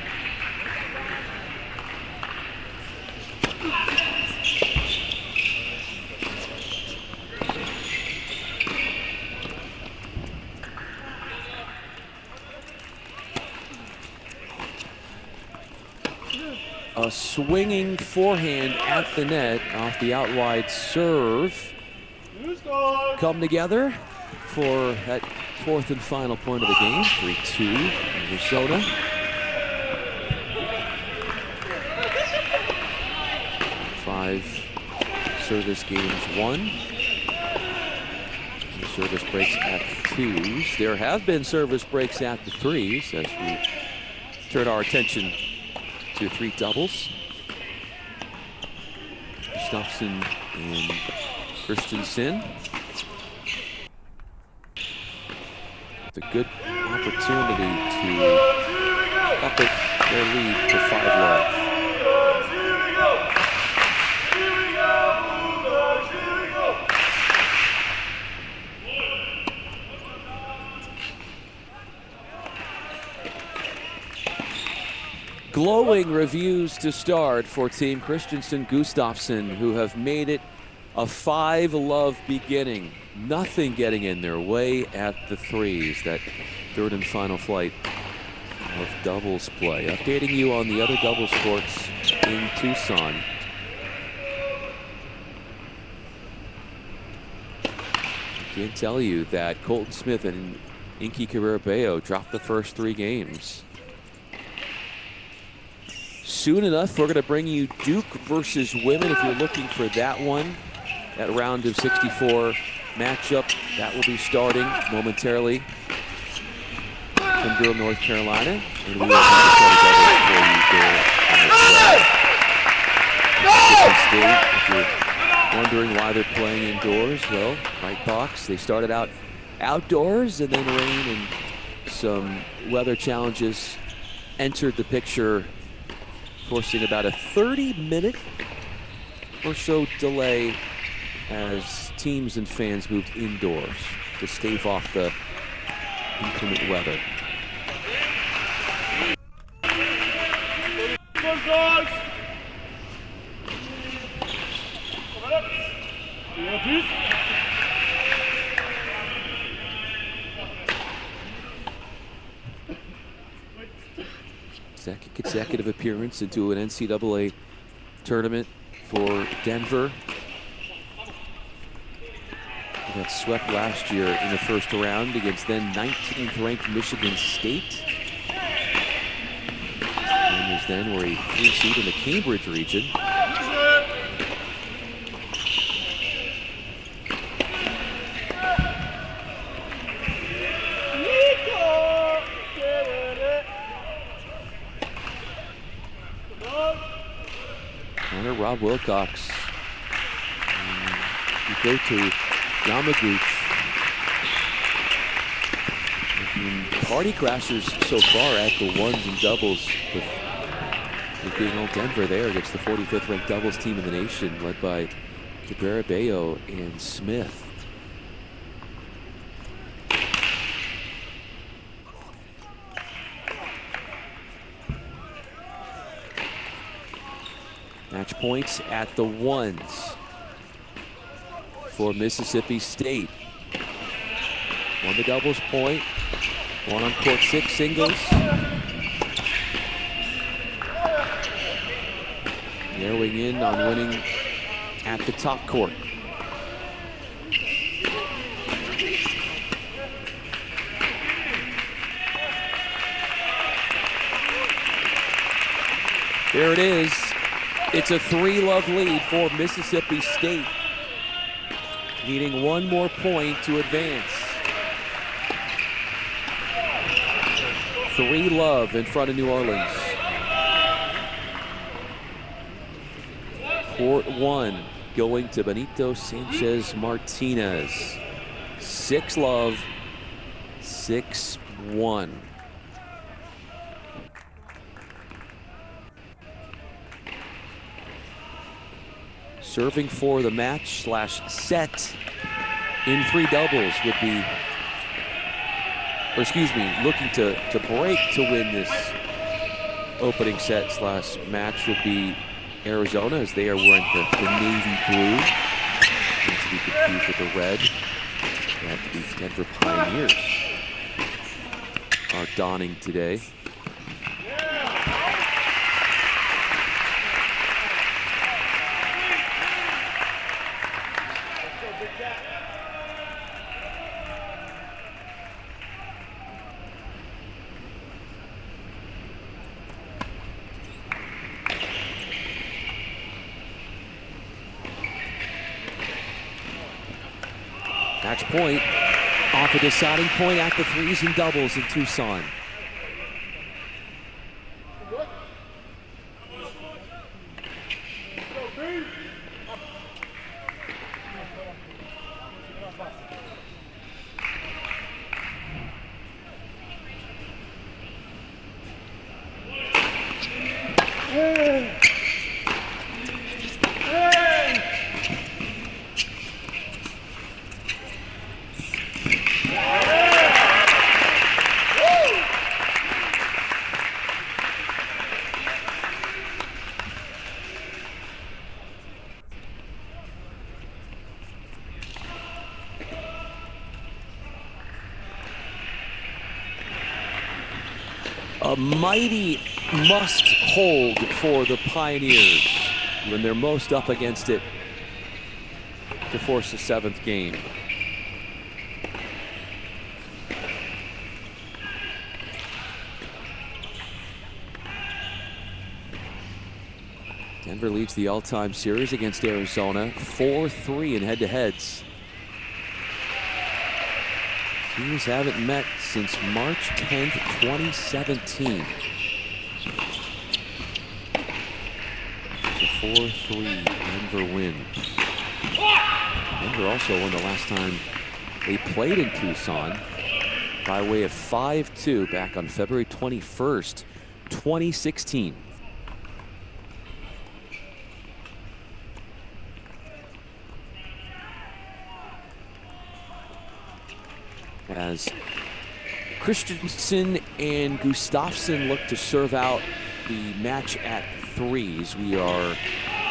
Speaker 1: A swinging forehand at the net off the out wide serve. Come together for that 4th and final point of the game. 3-2 Arizona. Five service games won. Service breaks at the 2s. There have been service breaks at the 3s as we turn our attention to 3 doubles. Gustafsson and Christensen. With a good opportunity to up it their lead to 5-love. Glowing reviews to start for Team Christensen Gustafsson, who have made it a 5-love beginning. Nothing getting in their way at the 3s, that 3rd and final flight of doubles play. Updating you on the other doubles courts in Tucson. I can't tell you that Colton Smith and Inky Carrera-Bello dropped the first 3 games. Soon enough, we're going to bring you Duke versus women if you're looking for that one. That round of 64 matchup, that will be starting momentarily from Durham, North Carolina. And we will have a set of doubles for you there. If you're wondering why they're playing indoors, well, right box. They started out outdoors, and then rain and some weather challenges entered the picture, forcing about a 30-minute or so delay as teams and fans moved indoors to stave off the inclement weather. Second consecutive appearance into an NCAA tournament for Denver. They got swept last year in the first round against then 19th ranked Michigan State. Pioneers then were a 3 seed in the Cambridge region. Rob Wilcox. You go to Yamaguchi. Party crashers so far at the ones and doubles, with it being all Denver there against the 45th ranked doubles team in the nation, led by Cabrera Bello and Smith. Match points at the ones for Mississippi State. On the doubles point, one on court 6 singles. Narrowing in on winning at the top court. There it is. It's a 3-love lead for Mississippi State, needing one more point to advance. 3-love in front of New Orleans. Court 1 going to Benito Sanchez Martinez. 6-love, 6-1. Serving for the match / set in 3 doubles would be, or excuse me, looking to break to win this opening set / match would be Arizona, as they are wearing the navy blue. Not to be confused with the red that the Denver Pioneers are donning today. Match point off a deciding point at the threes and doubles in Tucson. A mighty must hold for the Pioneers when they're most up against it to force the 7th game. Denver leads the all-time series against Arizona 4-3 in head-to-heads. Teams haven't met since March 10th, 2017. It's a 4-3 Denver win. Denver also won the last time they played in Tucson by way of 5-2 back on February 21st, 2016. As Christensen and Gustafsson look to serve out the match at threes, we are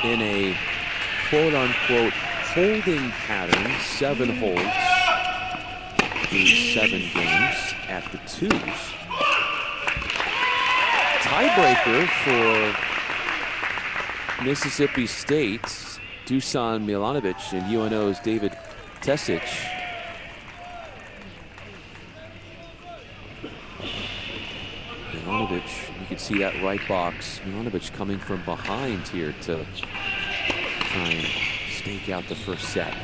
Speaker 1: in a quote-unquote holding pattern, 7 holds in 7 games at the twos. Tiebreaker for Mississippi State's Dusan Milanovic and UNO's David Tesic. Milanovic, you can see that right box. Milanovic coming from behind here to try and stake out the first set.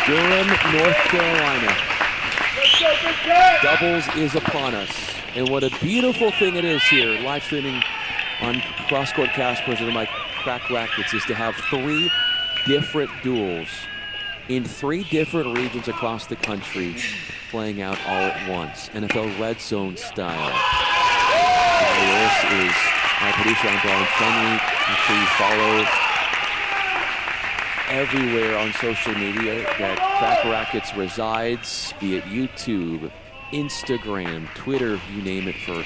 Speaker 1: Durham, North Carolina. Doubles is upon us. And what a beautiful thing it is here, live streaming on Cross Court Cast presented by Crack Rackets, is to have 3 different duels in 3 different regions across the country playing out all at once, NFL Red Zone style. This is my producer, I'm Bryan Fenley. Make sure you follow everywhere on social media that Crack Rackets resides, be it YouTube, Instagram, Twitter, you name it, for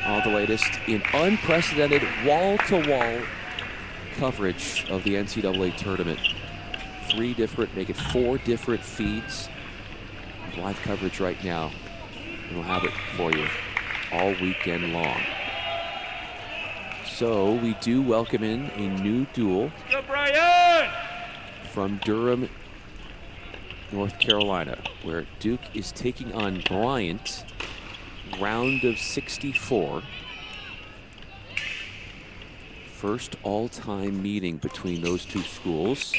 Speaker 1: all the latest in unprecedented wall-to-wall coverage of the NCAA tournament. 3 different, make it 4 different feeds of live coverage right now. And we'll have it for you all weekend long. So we do welcome in a new duel.
Speaker 3: Go Bryant!
Speaker 1: From Durham, North Carolina, where Duke is taking on Bryant, round of 64. First all-time meeting between those 2 schools.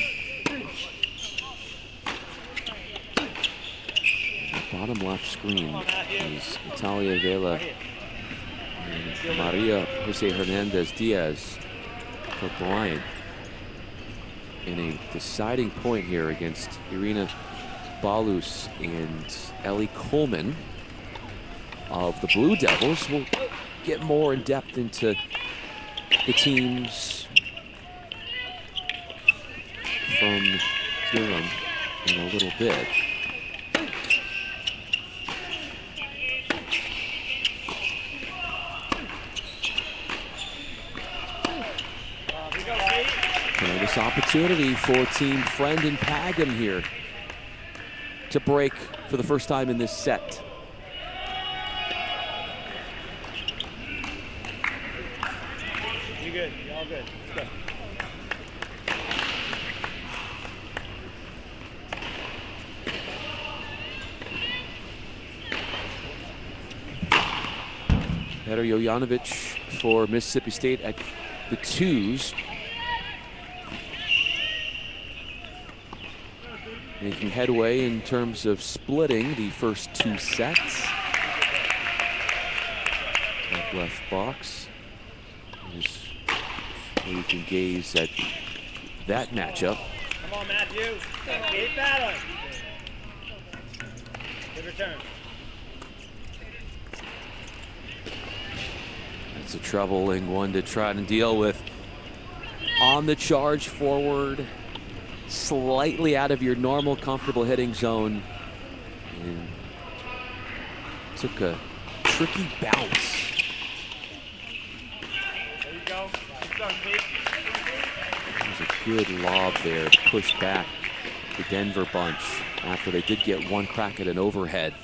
Speaker 1: Bottom left screen is Natalia Vela and Maria Jose Hernandez Diaz for Bryant. In a deciding point here against Irina Balus and Ellie Coleman of the Blue Devils. We'll get more in depth into the teams from Durham in a little bit. Tremendous opportunity for Team Friend and Pagam here to break for the first time in this set.
Speaker 3: You good? You all good? Let's go.
Speaker 1: Petar Jovanovic for Mississippi State at the 2s. Making headway in terms of splitting the first 2 sets. Top left box is where you can gaze at that matchup.
Speaker 3: Come on, Matthew. Keep battling. Good return.
Speaker 1: It's a troubling one to try and deal with. On the charge forward, slightly out of your normal comfortable hitting zone, and took a tricky bounce.
Speaker 3: There you go. Good start, Pete.
Speaker 1: There's a good lob there, pushed back the Denver bunch after they did get one crack at an overhead.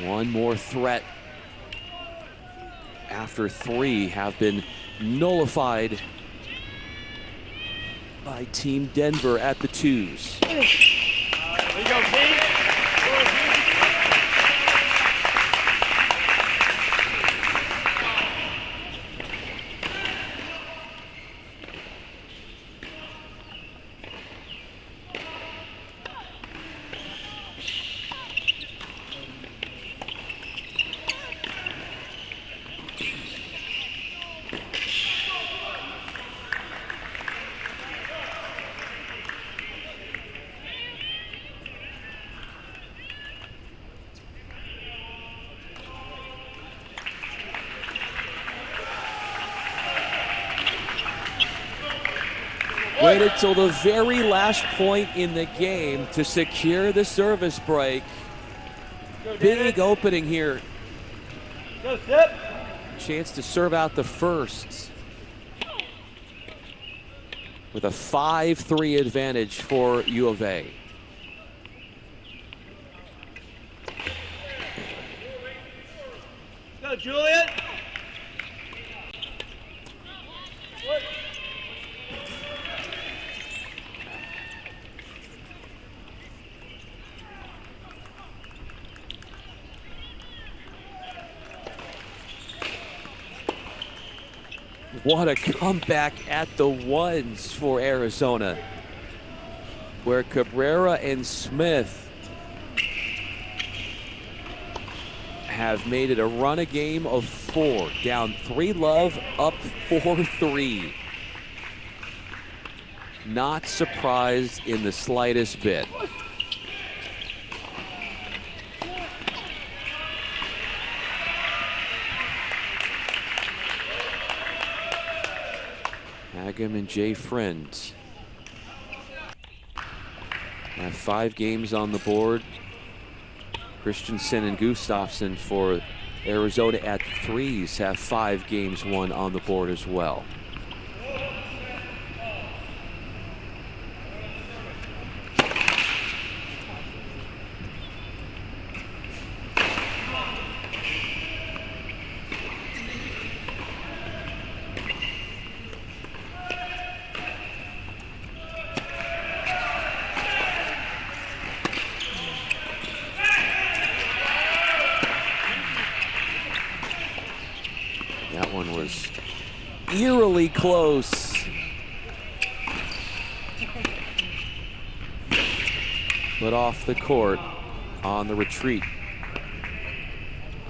Speaker 1: One more threat after 3 have been nullified by Team Denver at the 2s.
Speaker 3: There you go, Pete.
Speaker 1: Waited till the very last point in the game to secure the service break. Big opening here.
Speaker 3: Go, Sip.
Speaker 1: Chance to serve out the first with a 5-3 advantage for U of A.
Speaker 3: Go, Julian. What?
Speaker 1: What a comeback at the ones for Arizona, where Cabrera and Smith have made it a run a game of 4. Down 3-love, up 4-3. Not surprised in the slightest bit. Hagem and Jay Friend have 5 games on the board. Christensen and Gustafsson for Arizona at 3s have 5 games won on the board as well. That one was eerily close. But off the court on the retreat.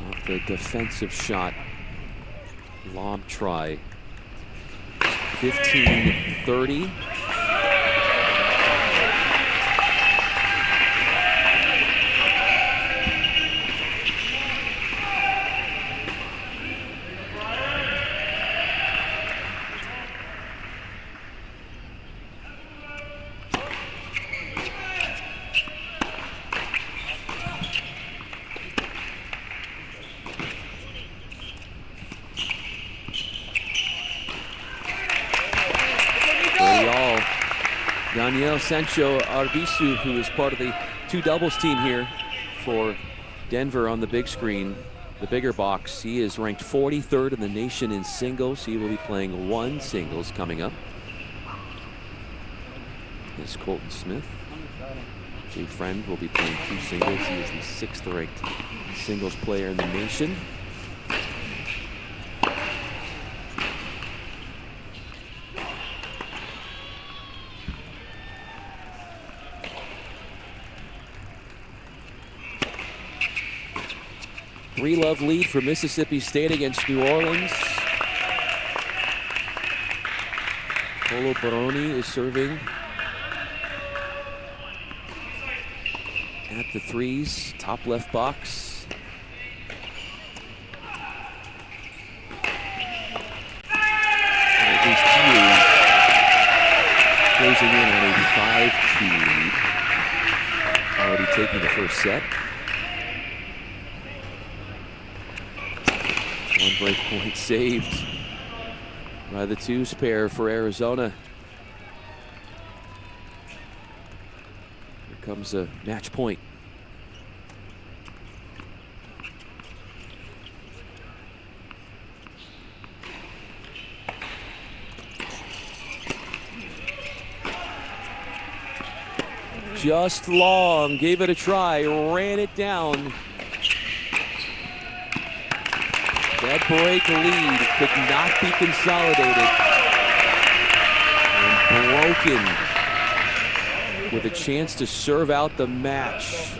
Speaker 1: Off the defensive shot. Lob try. 15-30. Daniel Sancho Arbizu, who is part of the 2 doubles team here for Denver on the big screen, the bigger box. He is ranked 43rd in the nation in singles. He will be playing 1 singles coming up. Is Colton Smith. Jay Friend will be playing 2 singles. He is the 6th ranked singles player in the nation. Three-love lead for Mississippi State against New Orleans. Polo Baroni is serving at the 3s, top left box. And at least he is closing in on a 5-2 lead. Already taking the first set. 1 break point saved by the 2s pair for Arizona. Here comes a match point. Just long, gave it a try, ran it down. That break lead could not be consolidated. And broken with a chance to serve out the match.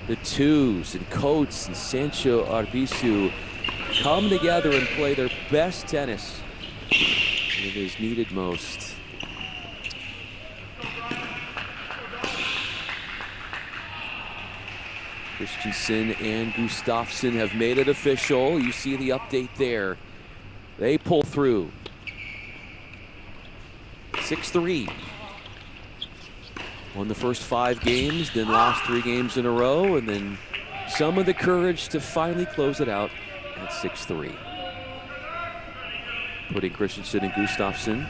Speaker 1: The 2s and Coates and Sancho Arbizu come together and play their best tennis. It is needed most. Christensen and Gustafsson have made it official. You see the update there. They pull through. 6-3. Won the first 5 games, then lost 3 games in a row, and then summoned the courage to finally close it out at 6-3. Putting Christensen and Gustafsson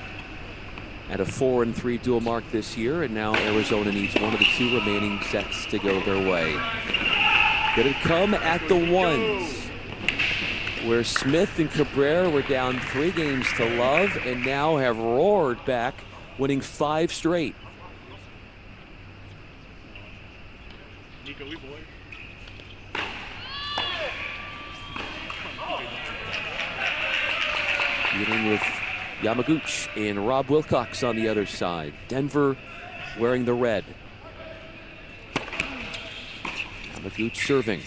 Speaker 1: at a 4-3 dual mark this year, and now Arizona needs one of the 2 remaining sets to go their way. Gonna come at the 1s, where Smith and Cabrera were down 3 games to love and now have roared back, winning 5 straight.
Speaker 3: Nico, we boy.
Speaker 1: dealing with Yamaguchi and Rob Wilcox on the other side. Denver wearing the red. Yamaguchi serving.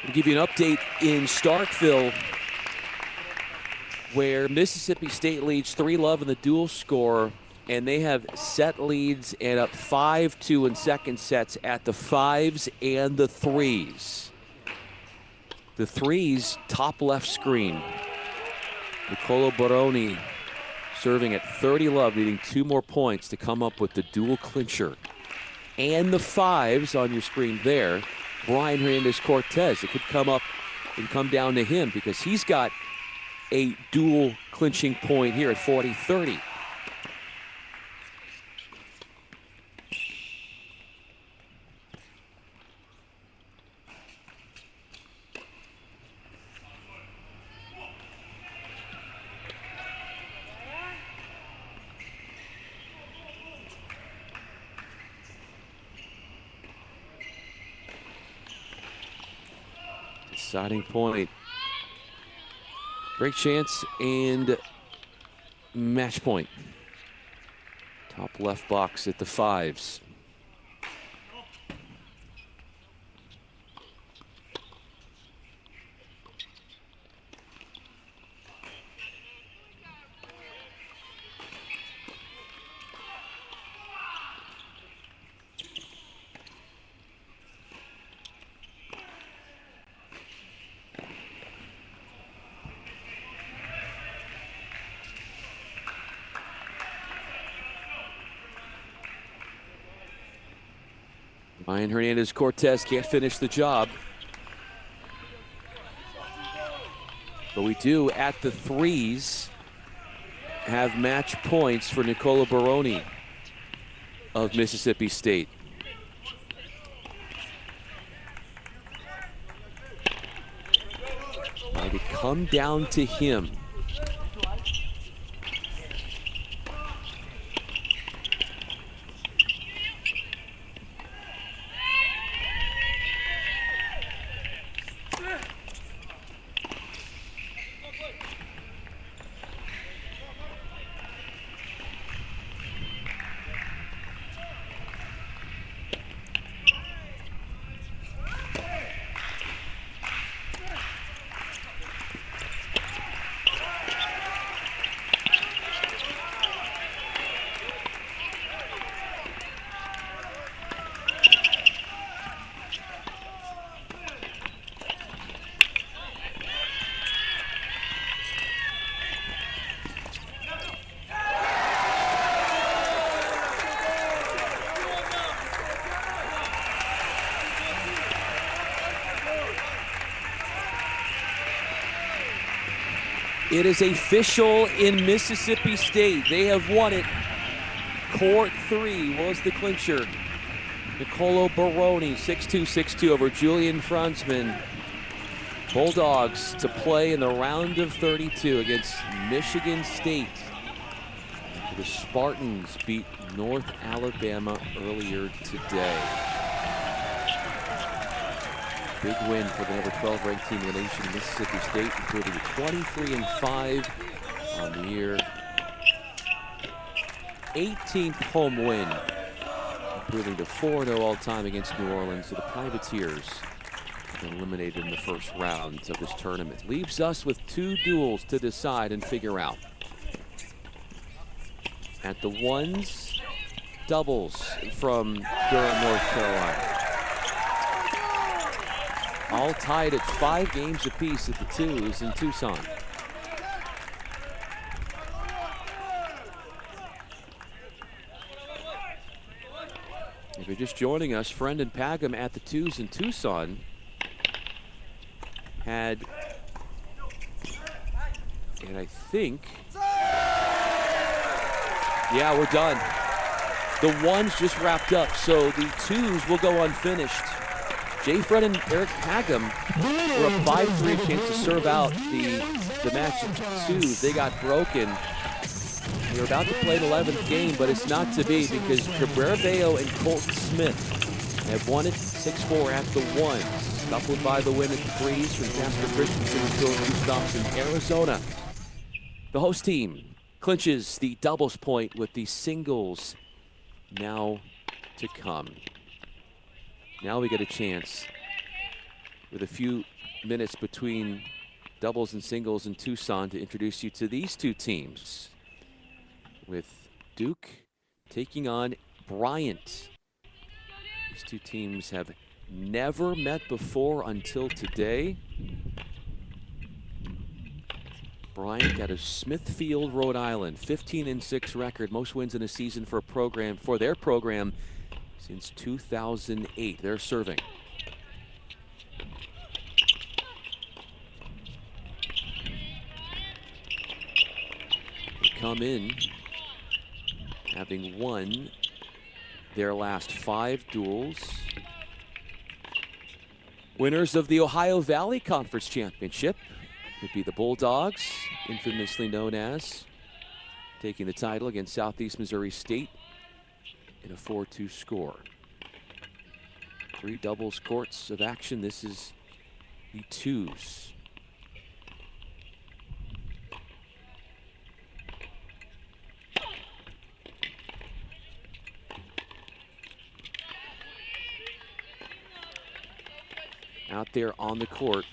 Speaker 1: I'll give you an update in Starkville, where Mississippi State leads 3-0 in the dual score, and they have set leads and up 5-2 in second sets at the 5s and the 3s. The 3s, top left screen. Nicolo Baroni serving at 30-love, needing 2 more points to come up with the dual clincher. And the 5s on your screen there, Bryan Hernandez-Cortez. It could come up and come down to him because he's got a dual clinching point here at 40-30. Deciding point. Great chance and match point. Top left box at the 5s. Bryan Hernandez-Cortez can't finish the job. But we do, at the 3s, have match points for Nicolo Baroni of Mississippi State. Might it come down to him? It is official in Mississippi State. They have won it. Court 3 was the clincher. Nicolo Baroni, 6-2, 6-2 over Julian Franzman. Bulldogs to play in the round of 32 against Michigan State. The Spartans beat North Alabama earlier today. Big win for the number 12 ranked team in the nation, Mississippi State, improving to 23-5 on the year. 18th home win, improving to 4-0 all-time against New Orleans. So the Privateers have been eliminated in the first round of this tournament. Leaves us with 2 duels to decide and figure out. At the 1s, doubles from Durham, North Carolina. all tied at 5 games apiece at the twos in Tucson. If you're just joining us, Friend and Pagam at the twos in Tucson had, and I think, yeah, we're done. The ones just wrapped up, so the twos will go unfinished. Jay Friend and Eric Pagam were up 5-3, a chance to serve out the match at twos. They got broken. They were about to play the 11th game, but it's not to be because Cabrera Bello and Colton Smith have won it 6-4 at the ones, coupled by the win at the threes from Jasper Christensen and Phil Gustavs in Arizona. The host team clinches the doubles point with the singles now to come. Now we get a chance with a few minutes between doubles and singles in Tucson to introduce you to these two teams, with Duke taking on Bryant. These two teams have never met before until today. Bryant out of Smithfield, Rhode Island, 15-6 record, most wins in a season for their program since 2008. They're serving. They come in having won their last 5 duels. Winners of the Ohio Valley Conference Championship would be the Bulldogs, infamously known as, taking the title against Southeast Missouri State in a 4-2 score. 3 doubles courts of action. This is the twos. Out there on the court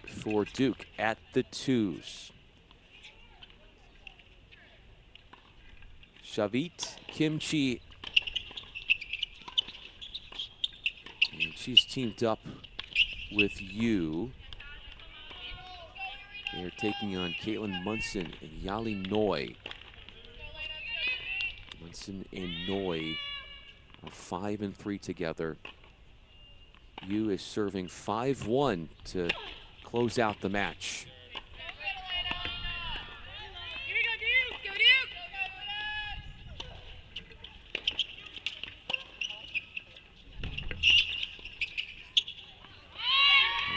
Speaker 1: for Duke at the twos. Shavit Kimchi. And she's teamed up with you. They're taking on Caitlin Munson and Yali Noy. Munson and Noy are 5-3 together. Yu is serving 5-1 to close out the match.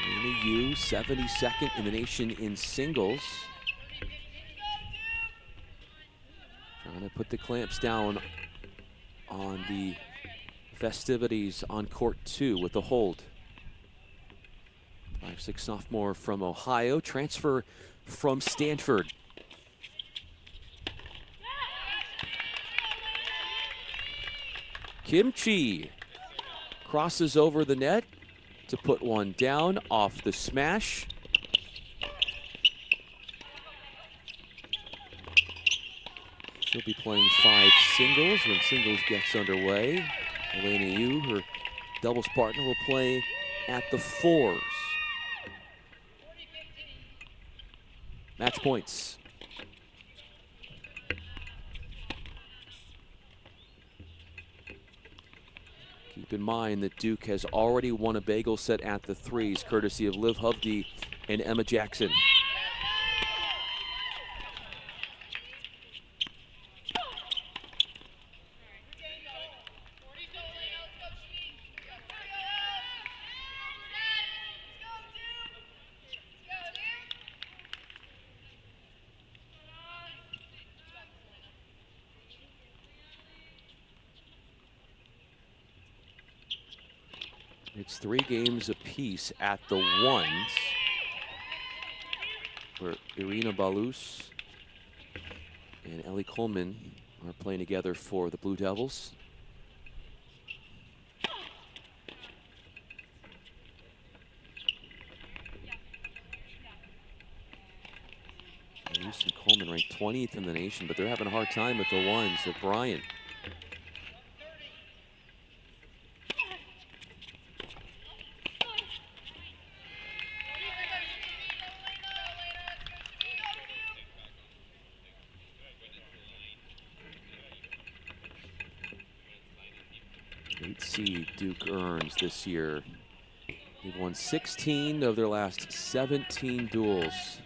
Speaker 1: Elena Yu, 72nd in the nation in singles. Trying to put the clamps down on the festivities on court 2 with the hold. 5'6" sophomore from Ohio, transfer from Stanford. Kimchi crosses over the net to put one down off the smash. She'll be playing 5 singles when singles gets underway. Elena Yu, her doubles partner, will play at the 4s. Match points. Keep in mind that Duke has already won a bagel set at the 3s, courtesy of Liv Hovde and Emma Jackson. It's 3 games apiece at the 1s, where Irina Balus and Ellie Coleman are playing together for the Blue Devils. Balus and Coleman ranked 20th in the nation, but they're having a hard time with the 1s of Bryant. 8 seed Duke earns this year. They've won 16 of their last 17 duels,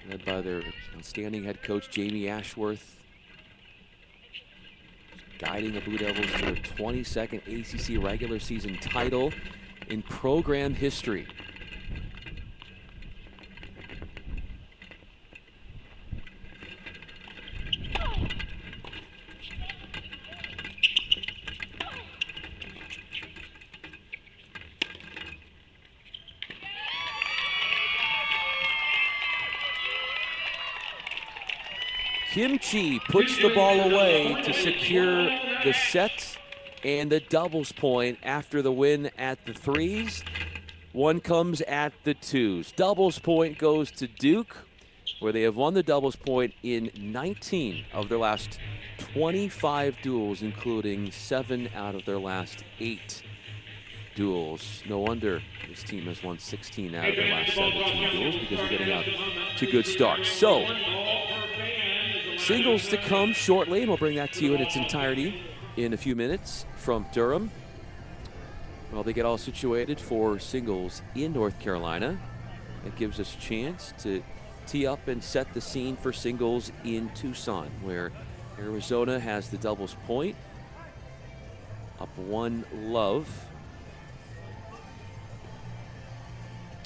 Speaker 1: led by their outstanding head coach, Jamie Ashworth, guiding the Blue Devils to their 22nd ACC regular season title in program history. Kimchi puts the ball away to secure the set and the doubles point after the win at the threes. One comes at the twos. Doubles point goes to Duke, where they have won the doubles point in 19 of their last 25 duels, including 7 out of their last 8 duels. No wonder this team has won 16 out of their last 17 duels, because they're getting out to good starts. So, singles to come shortly, and we'll bring that to you in its entirety in a few minutes from Durham. Well, they get all situated for singles in North Carolina. That gives us a chance to tee up and set the scene for singles in Tucson, where Arizona has the doubles point, up 1-love,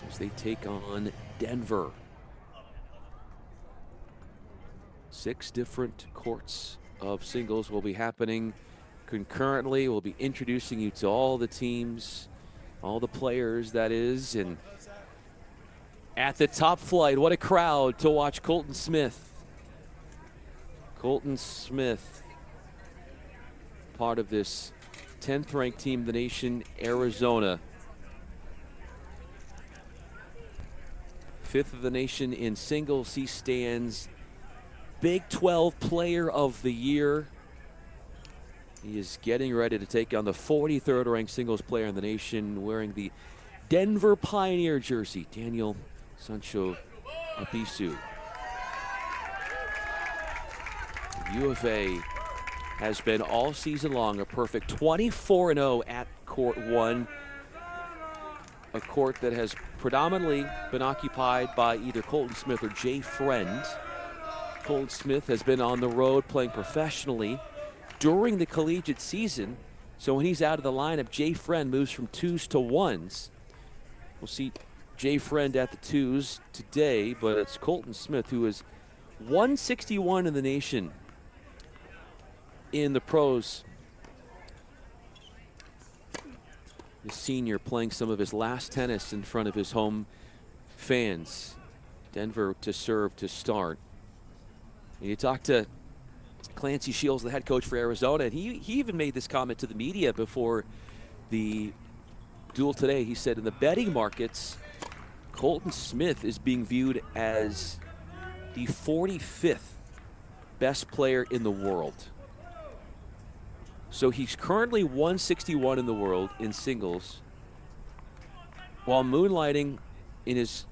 Speaker 1: as they take on Denver. 6 different courts of singles will be happening concurrently. We'll be introducing you to all the teams, all the players, that is. And at the top flight, what a crowd to watch Colton Smith. Colton Smith, part of this 10th ranked team in the nation, Arizona. 5th of the nation in singles. He stands Big 12 Player of the Year. He is getting ready to take on the 43rd ranked singles player in the nation, wearing the Denver Pioneer jersey, Daniel Sancho Abisu. U of A has been all season long a perfect 24-0 at court 1, a court that has predominantly been occupied by either Colton Smith or Jay Friend. Colton Smith has been on the road playing professionally during the collegiate season, so when he's out of the lineup, Jay Friend moves from 2s to 1s. We'll see Jay Friend at the 2s today, but it's Colton Smith, who is 161 in the nation in the pros. The senior playing some of his last tennis in front of his home fans. Denver to serve to start. You talk to Clancy Shields, the head coach for Arizona, and he even made this comment to the media before the duel today. He said in the betting markets, Colton Smith is being viewed as the 45th best player in the world. So he's currently 161 in the world in singles, while moonlighting in his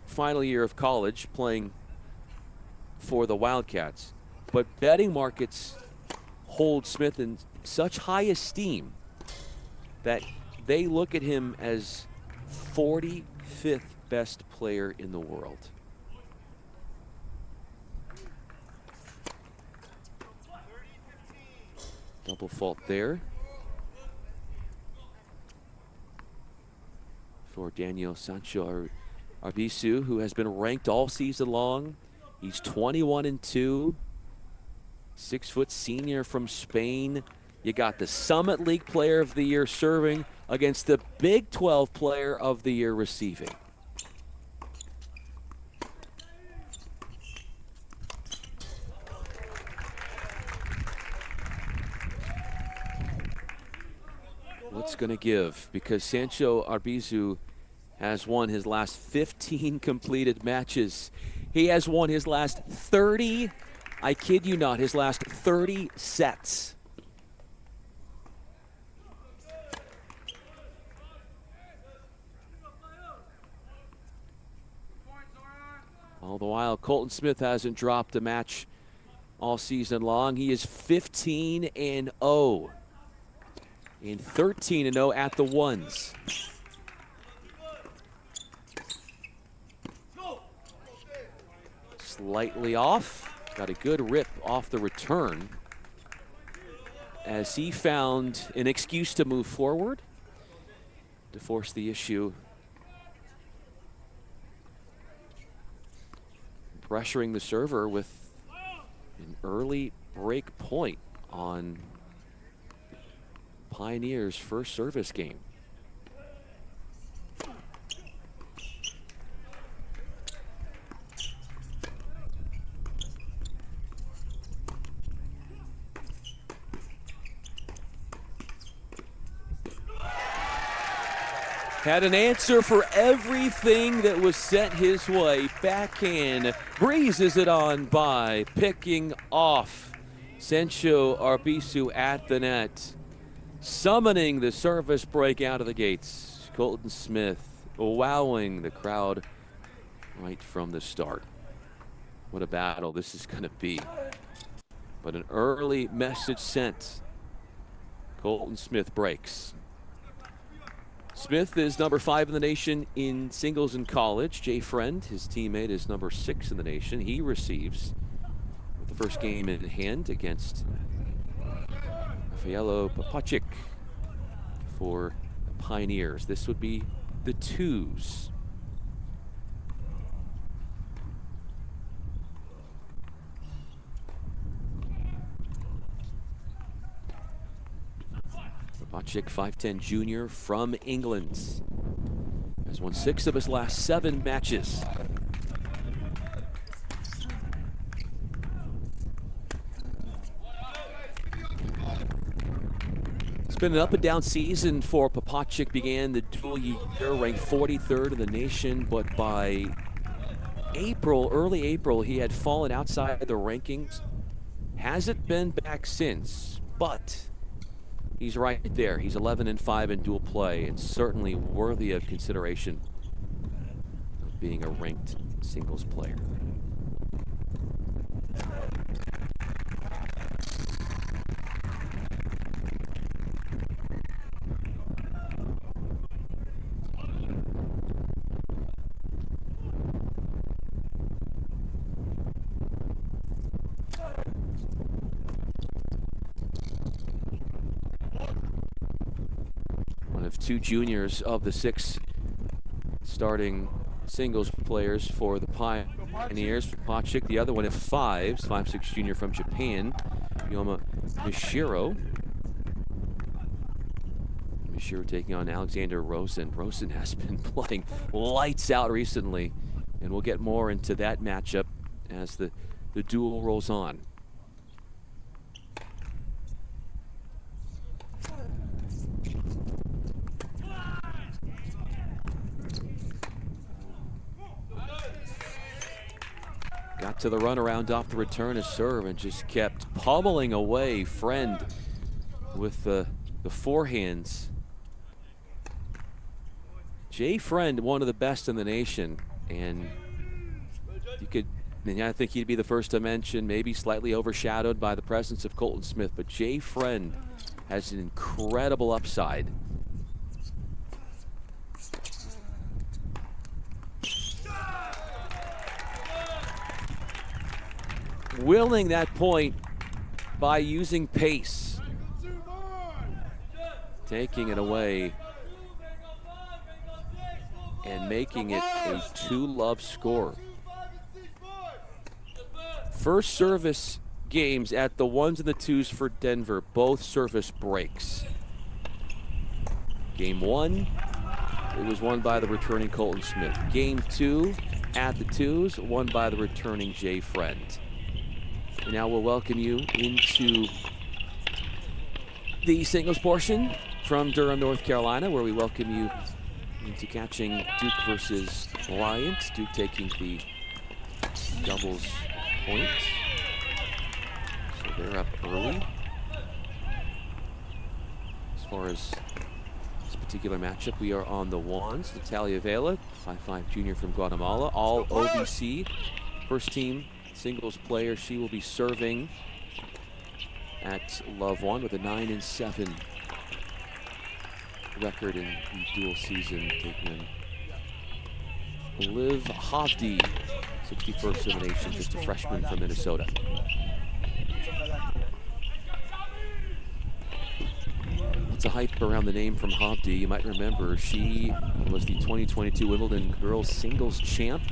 Speaker 1: final year of college, playing for the Wildcats. But betting markets hold Smith in such high esteem that they look at him as 45th best player in the world. Double fault there for Daniel Sancho Abisu, who has been ranked all season long. He's 21-2, 6-foot senior from Spain. You got the Summit League Player of the Year serving against the Big 12 Player of the Year receiving. What's going to give? Because Sancho Abisu has won his last 15 completed matches. He has won his last 30, I kid you not, his last 30 sets. All the while, Colton Smith hasn't dropped a match all season long. He is 15-0 and 13-0 at the ones. Slightly off. Got a good rip off the return as he found an excuse to move forward to force the issue. Pressuring the server with an early break point on Pioneer's first service game. Had an answer for everything that was sent his way. Backhand breezes it on by, picking off Sencho Arbisu at the net. Summoning the service break out of the gates. Colton Smith wowing the crowd right from the start. What a battle this is going to be. But an early message sent. Colton Smith breaks. Smith is number 5 in the nation in singles in college. Jay Friend, his teammate, is number 6 in the nation. He receives with the first game in hand against Rafaelo Papacic for the Pioneers. This would be the twos. Papacic, 5'10" junior from England. Has won 6 of his last 7 matches. It's been an up and down season for Papacic. Began the dual year ranked 43rd in the nation, but by April, early April, he had fallen outside the rankings. Hasn't been back since, but he's right there. He's 11-5 in dual play and certainly worthy of consideration of being a ranked singles player. One of 2 juniors of the 6 starting singles players for the Pioneers. Papacic, the other one at 5'6" junior from Japan, Yoma Mishiro. Mishiro taking on Alexander Rosen. Rosen has been playing lights out recently, and we'll get more into that matchup as the duel rolls on. Got to the runaround off the return of serve and just kept pummeling away Friend with the forehands. Jay Friend, one of the best in the nation, and I think he'd be the first to mention, maybe slightly overshadowed by the presence of Colton Smith, but Jay Friend has an incredible upside. Willing that point by using pace. Taking it away and making it a 2-love score. First service games at the 1s and the 2s for Denver, both service breaks. Game 1, it was won by the returning Colton Smith. Game 2, at the 2s, won by the returning Jay Friend. And now we'll welcome you into the singles portion from Durham, North Carolina, where we welcome you into catching Duke versus Bryant. Duke taking the doubles point. So they're up early. As far as this particular matchup, we are on the wands. Natalia Vela, 5'5" junior from Guatemala, all OVC, first team singles player. She will be serving at Love 1 with a 9-7 record in the dual season, taking Liv Hovde, 61st in the nation, just a freshman from Minnesota. Lots of hype around the name from Hovde. You might remember she was the 2022 Wimbledon girls singles champ.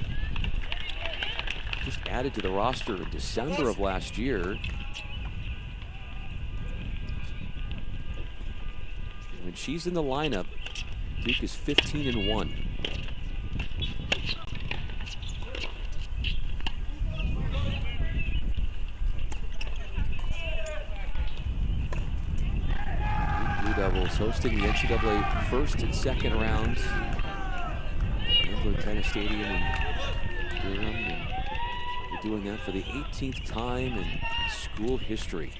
Speaker 1: Just added to the roster in December of last year. And when she's in the lineup, Duke is 15-1. Blue Devils hosting the NCAA first and second rounds. Anglo Tennis Stadium in Durham. And they're doing that for the 18th time in school history.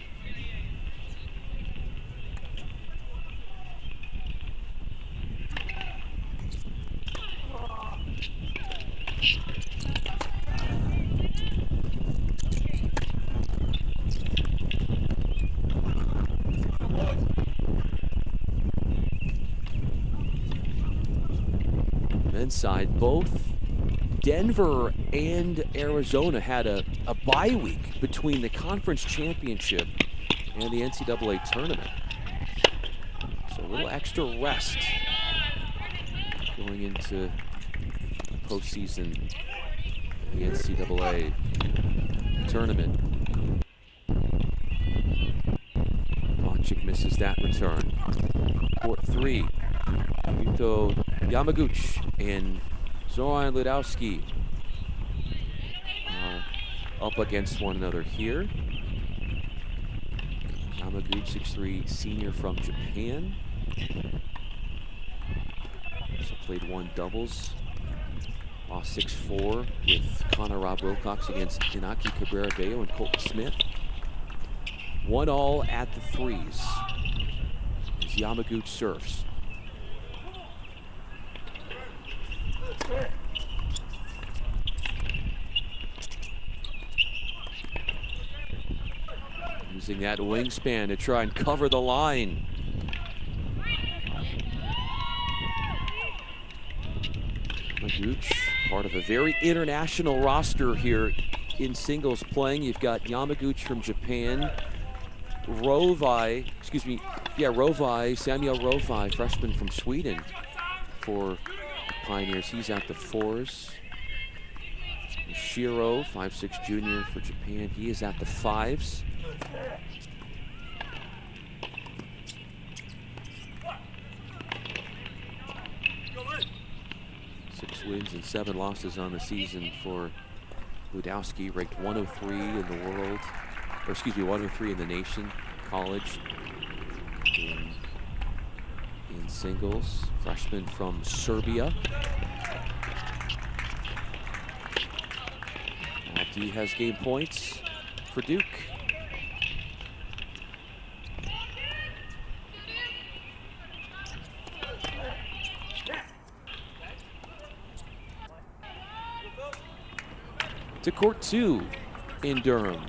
Speaker 1: Men's side, both Denver and Arizona had a bye week between the conference championship and the NCAA tournament. So a little extra rest going into postseason in the NCAA tournament. Bonchik misses that return. Court 3. Yuto Yamaguchi and Zoran Ludowski are up against one another here. Yamaguchi, 6'3", senior from Japan. Also played one doubles. Lost 6-4 with Connor Rob Wilcox against Inaki Cabrera-Bello and Colton Smith. 1-1 at the threes as Yamaguchi serves. Using that wingspan to try and cover the line. Yamaguchi, part of a very international roster here in singles playing. You've got Yamaguchi from Japan, Samuel Rovai, freshman from Sweden for Pioneers. He's at the fours. Shiro, 5'6" junior for Japan. He is at the fives. Six wins and 7 losses on the season for Ludowski, ranked 103 in the world, or excuse me, 103 in the nation, college, in singles. Freshman from Serbia. Hovde has game points for Duke. To court 2 in Durham.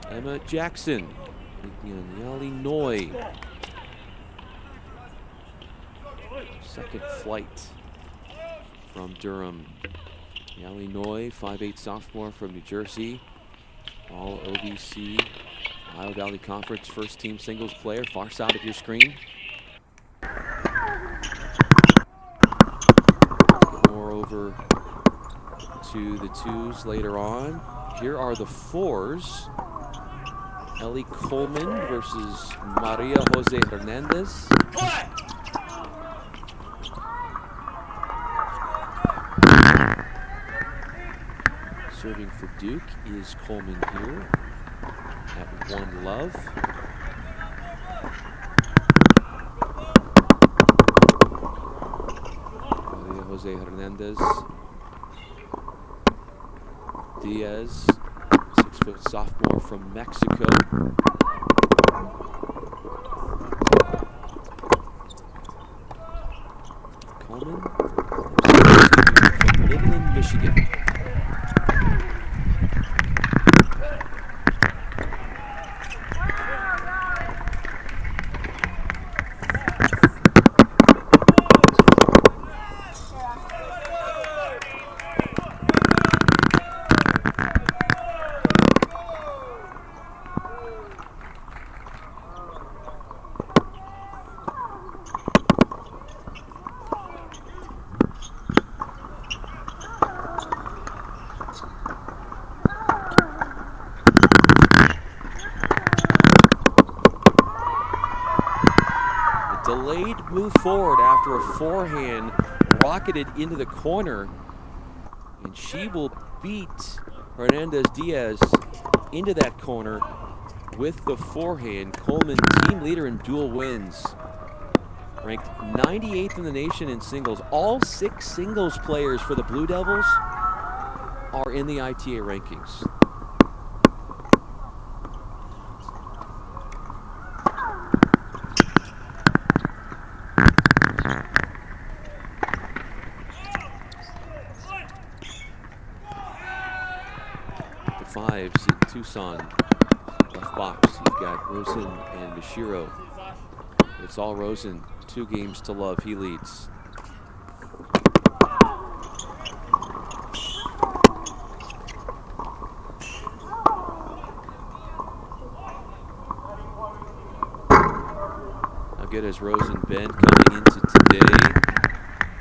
Speaker 1: Emma Jackson, Illinois. Second flight from Durham. Illinois, 5'8" sophomore from New Jersey. All OVC, Ohio Valley Conference first team singles player. Far side of your screen. More over to the twos later on. Here are the fours. Ellie Coleman versus Maria Jose Hernandez. Serving for Duke is Coleman here at 1-love. Maria Jose Hernandez. Diaz, 6' sophomore from Mexico. Coleman, from Midland, Michigan. delayed move forward after a forehand rocketed into the corner. And she will beat Hernandez-Diaz into that corner with the forehand. Coleman, team leader in dual wins, ranked 98th in the nation in singles. All 6 singles players for the Blue Devils are in the ITA rankings. The fives in Tucson, left box, you've got Rosen and Mishiro. It's all Rosen, 2 games to love, he leads. How good has Rosen been coming into today?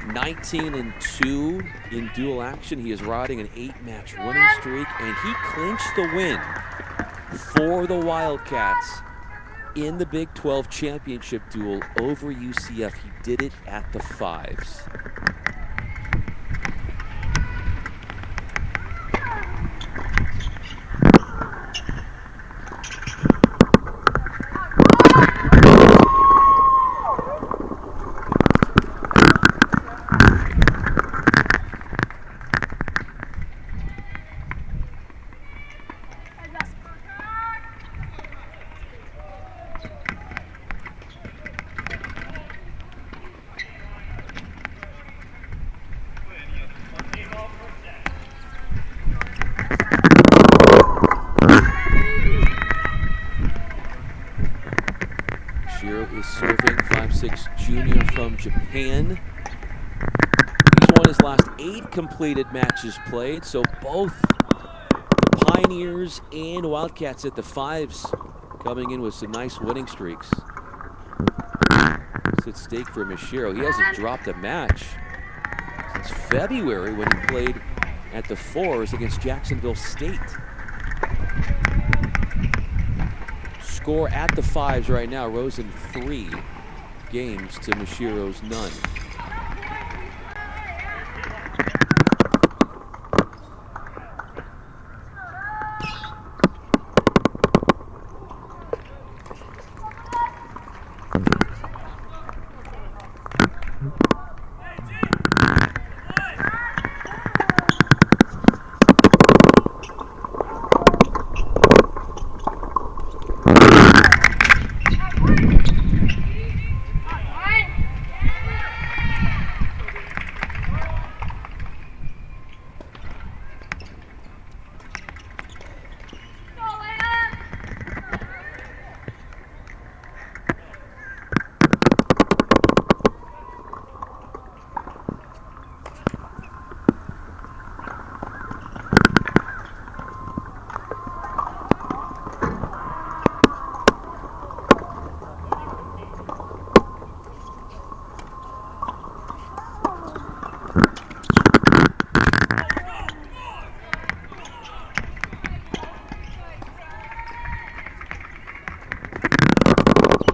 Speaker 1: 19-2 in dual action. He is riding an 8-match winning streak, and he clinched the win for the Wildcats in the Big 12 championship duel over UCF. He did it at the fives. Is serving, 5'6" junior from Japan. He's won his last 8 completed matches played, so both the Pioneers and Wildcats at the fives coming in with some nice winning streaks. It's at stake for Mishiro. He hasn't dropped a match since February when he played at the fours against Jacksonville State. Score at the fives right now. Rosen 3 games to Mishiro's none.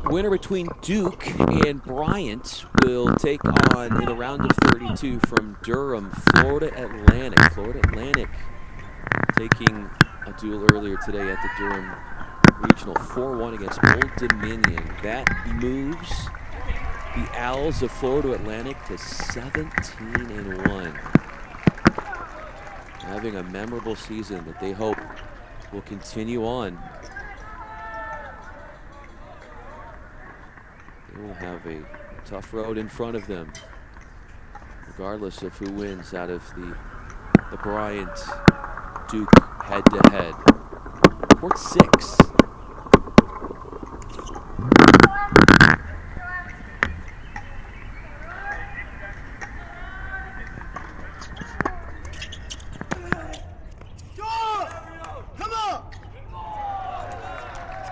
Speaker 1: Winner between Duke and Bryant will take on, in the round of 32 from Durham, Florida Atlantic. Florida Atlantic taking a duel earlier today at the Durham Regional 4-1 against Old Dominion. That moves the Owls of Florida Atlantic to 17-1. Having a memorable season that they hope will continue on. They will have a tough road in front of them, regardless of who wins out of the Bryant-Duke head-to-head. Court 6.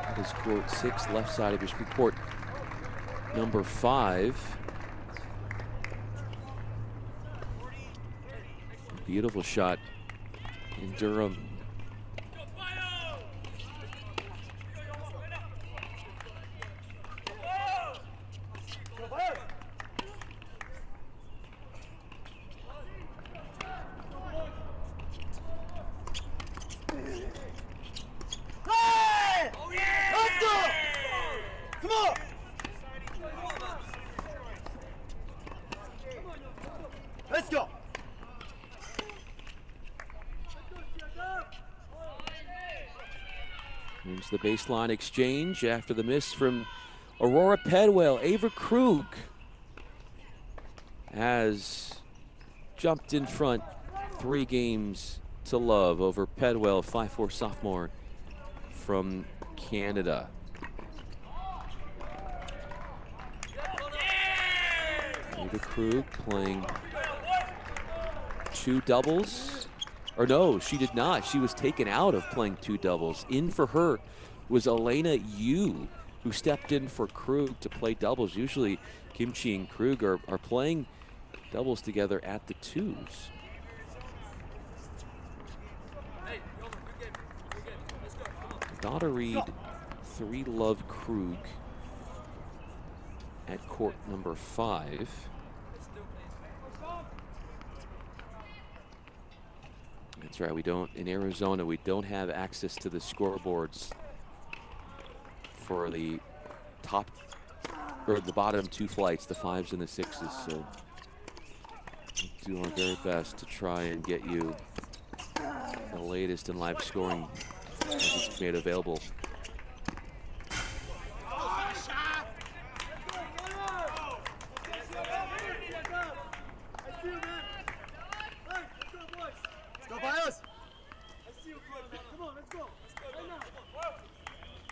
Speaker 1: That is court 6, left side of your screen. Court number 5. Beautiful shot in Durham.
Speaker 3: Come on! Let's go!
Speaker 1: Here's the baseline exchange after the miss from Aurora Pedwell. Ava Krug has jumped in front 3 games to love over Pedwell, 5'4" sophomore from Canada. Ava Krug playing 2 doubles. Or no, she did not. She was taken out of playing 2 doubles. In for her was Elena Yu, who stepped in for Krug to play doubles. Usually Kimchi and Krug are playing doubles together at the 2s. Gotta read 3-love Krug at court number 5. That's right, in Arizona, we don't have access to the scoreboards for the top, or the bottom 2 flights, the 5s and the 6s, so we'll do our very best to try and get you the latest in live scoring as it's made available.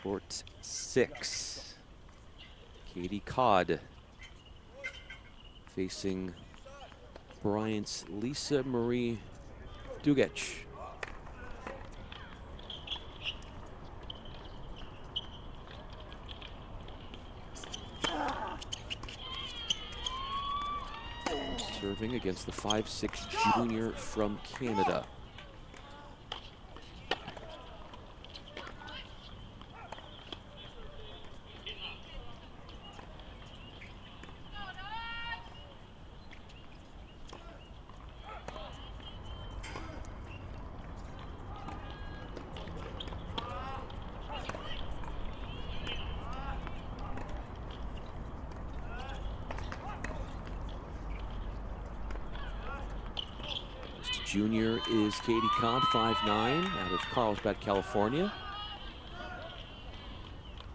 Speaker 1: Court 6. Katie Codd facing Bryant's Lisa Marie Dugetch. Serving against the 5'6" junior from Canada. Junior is Katie Codd, 5'9", out of Carlsbad, California,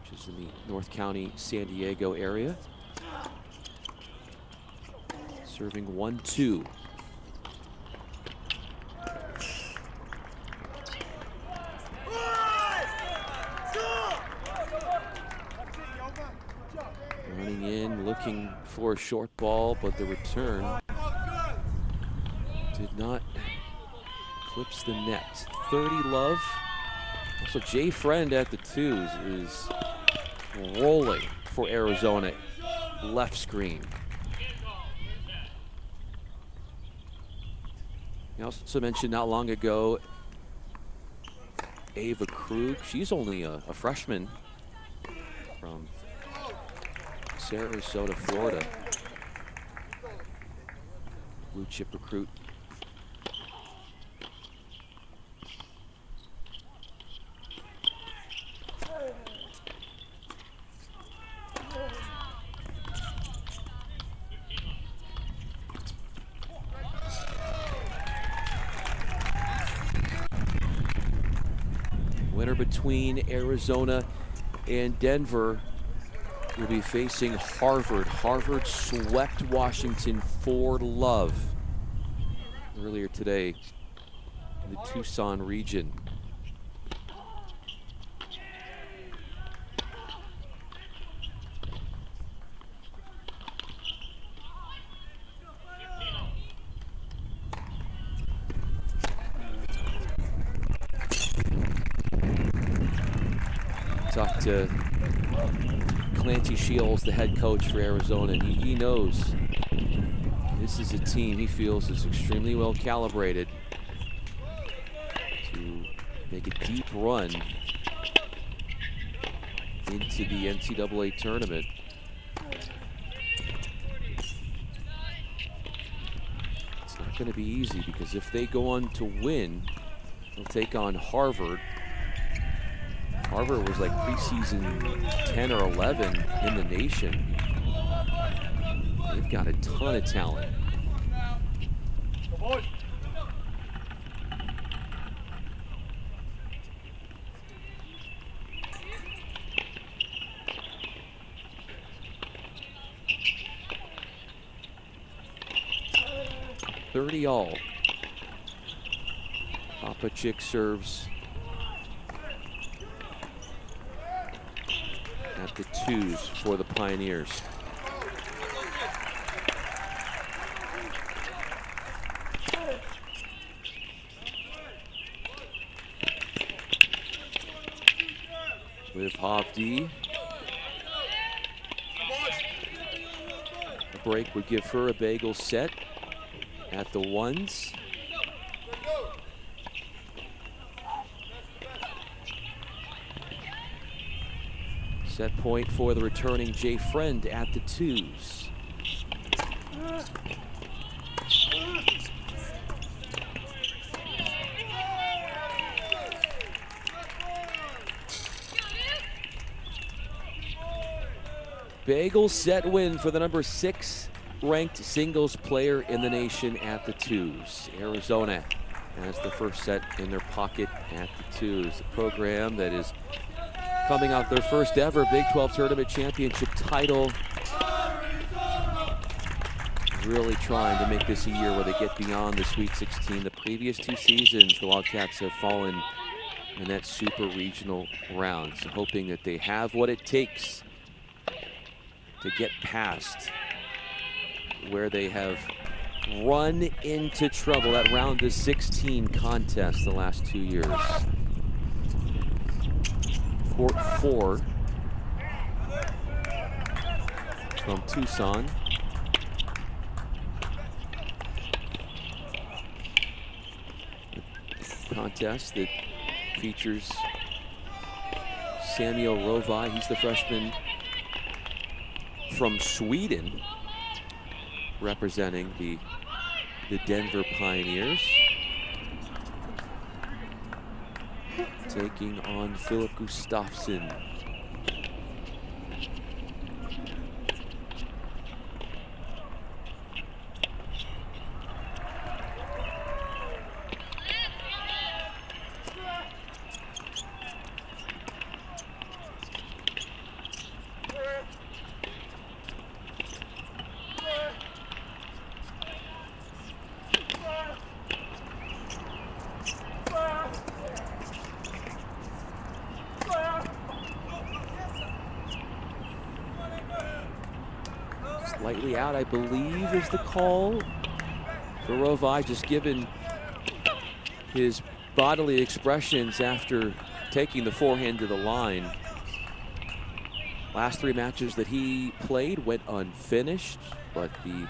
Speaker 1: which is in the North County, San Diego area. Serving 1-2. Running in, looking for a short ball, but the return did not eclipse the net. 30-love. Also, Jay Friend at the 2s is rolling for Arizona. Left screen. I also mentioned not long ago Ava Krug. She's only a freshman from Sarasota, Florida. Blue chip recruit. Winner between Arizona and Denver will be facing Harvard. Harvard swept Washington 4-love earlier today in the Tucson region. Talked to Clancy Shields, the head coach for Arizona, and he knows this is a team he feels is extremely well calibrated to make a deep run into the NCAA tournament. It's not going to be easy because if they go on to win, they'll take on Harvard. Harvard was like preseason 10 or 11 in the nation. They've got a ton of talent.
Speaker 3: Go,
Speaker 1: 30 all. Papa Chick serves at the 2s for the Pioneers. With Havdi. A break would give her a bagel set at the 1s. Set point for the returning Jay Friend at the 2s. Bagel set win for the number 6 ranked singles player in the nation at the 2s. Arizona has the first set in their pocket at the 2s. A program that is coming off their first ever Big 12 Tournament Championship title. Really trying to make this a year where they get beyond the Sweet 16. The previous 2 seasons, the Wildcats have fallen in that super regional round. So hoping that they have what it takes to get past where they have run into trouble. That round of 16 contest the last 2 years. Court 4 from Tucson. A contest that features Samuel Rovai. He's the freshman from Sweden, representing the Denver Pioneers. Taking on Philip Gustafsson. Slightly out, I believe, is the call for Rovai, just given his bodily expressions after taking the forehand to the line. Last 3 matches that he played went unfinished, but the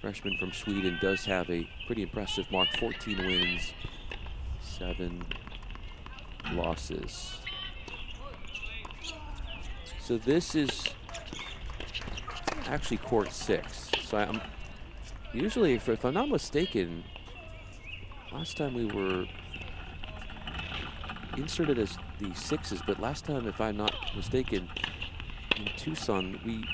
Speaker 1: freshman from Sweden does have a pretty impressive mark. 14 wins, 7 losses. So this is actually court 6. So I'm usually, if I'm not mistaken, last time we were inserted as the 6s, but last time, if I'm not mistaken, in Tucson, we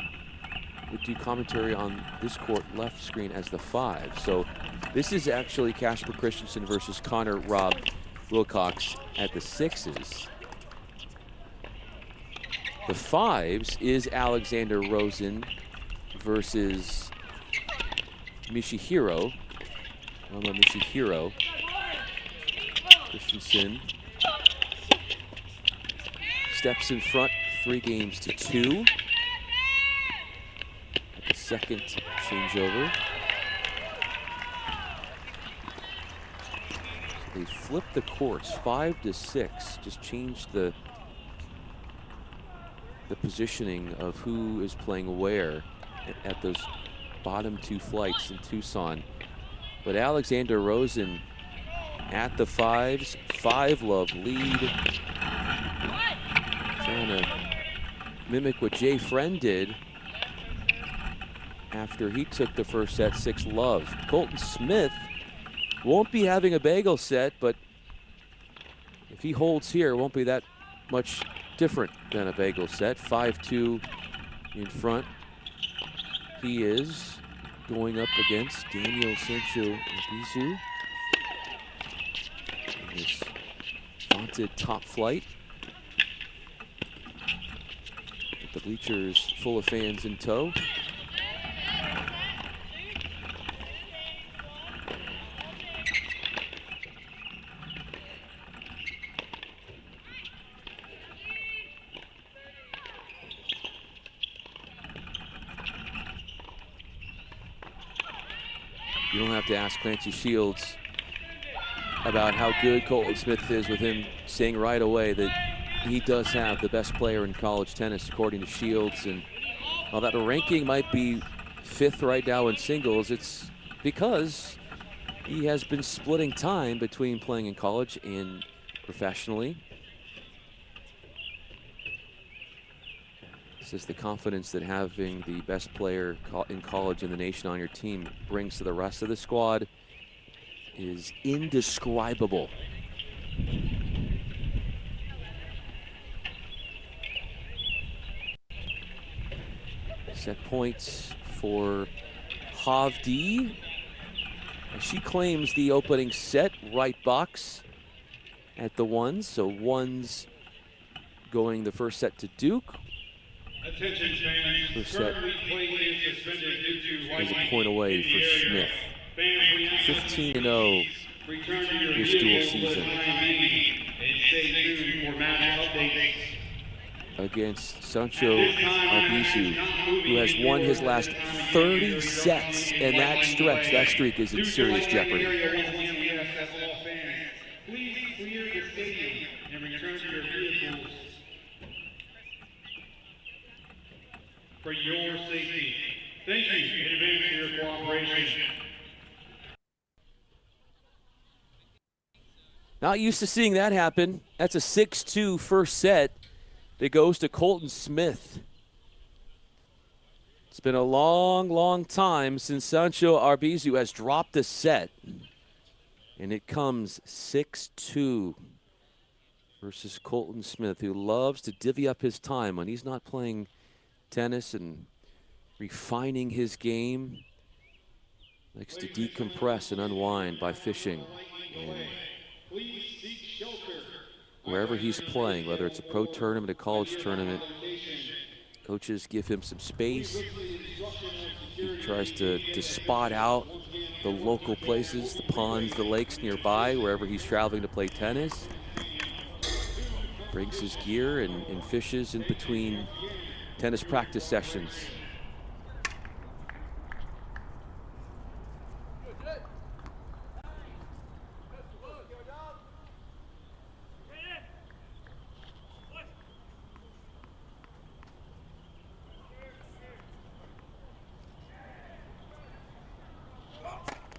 Speaker 1: would do commentary on this court left screen as the 5. So this is actually Casper Christensen versus Connor Rob Wilcox at the 6s. The 5s is Alexander Rosen versus Mishihiro. Mishihiro. Christensen steps in front 3 games to 2. At the second changeover. So they flipped the courts 5 to 6. Just changed the positioning of who is playing where at those bottom 2 flights in Tucson. But Alexander Rosen at the 5s, 5-love lead. Trying to mimic what Jay Friend did after he took the first set, 6-love. Colton Smith won't be having a bagel set, but if he holds here, it won't be that much different than a bagel set. 5-2 in front. He is going up against Daniel Sancho Arbizu in this vaunted top flight. With the bleachers full of fans in tow. You don't have to ask Clancy Shields about how good Colton Smith is with him saying right away that he does have the best player in college tennis according to Shields. And while that ranking might be 5th right now in singles, it's because he has been splitting time between playing in college and professionally. This is the confidence that having the best player in college in the nation on your team brings to the rest of the squad is indescribable. Set points for Havdi. She claims the opening set, right box at the ones. So ones going the first set to Duke.
Speaker 4: Attention fans,
Speaker 1: First set
Speaker 4: currently play is suspended due to
Speaker 1: is a point away for Smith. 15-0
Speaker 4: return to your
Speaker 1: this dual
Speaker 4: vehicles
Speaker 1: season.
Speaker 4: and stay tuned for match updates.
Speaker 1: Against Sancho Arbizu, who has won his last 30 sets, and that streak is in serious jeopardy.
Speaker 4: Please clear the stadium and return to your vehicles for your safety. Thank you in advance for your cooperation.
Speaker 1: Not used to seeing that happen. That's a 6-2 first set that goes to Colton Smith. It's been a long, long time since Sancho Arbizu has dropped a set. And it comes 6-2 versus Colton Smith, who loves to divvy up his time when he's not playing tennis and refining his game. Likes to decompress and unwind by fishing. And wherever he's playing, whether it's a pro tournament, a college tournament, coaches give him some space. He tries to spot out the local places, the ponds, the lakes nearby, wherever he's traveling to play tennis. Brings his gear and fishes in between tennis practice sessions.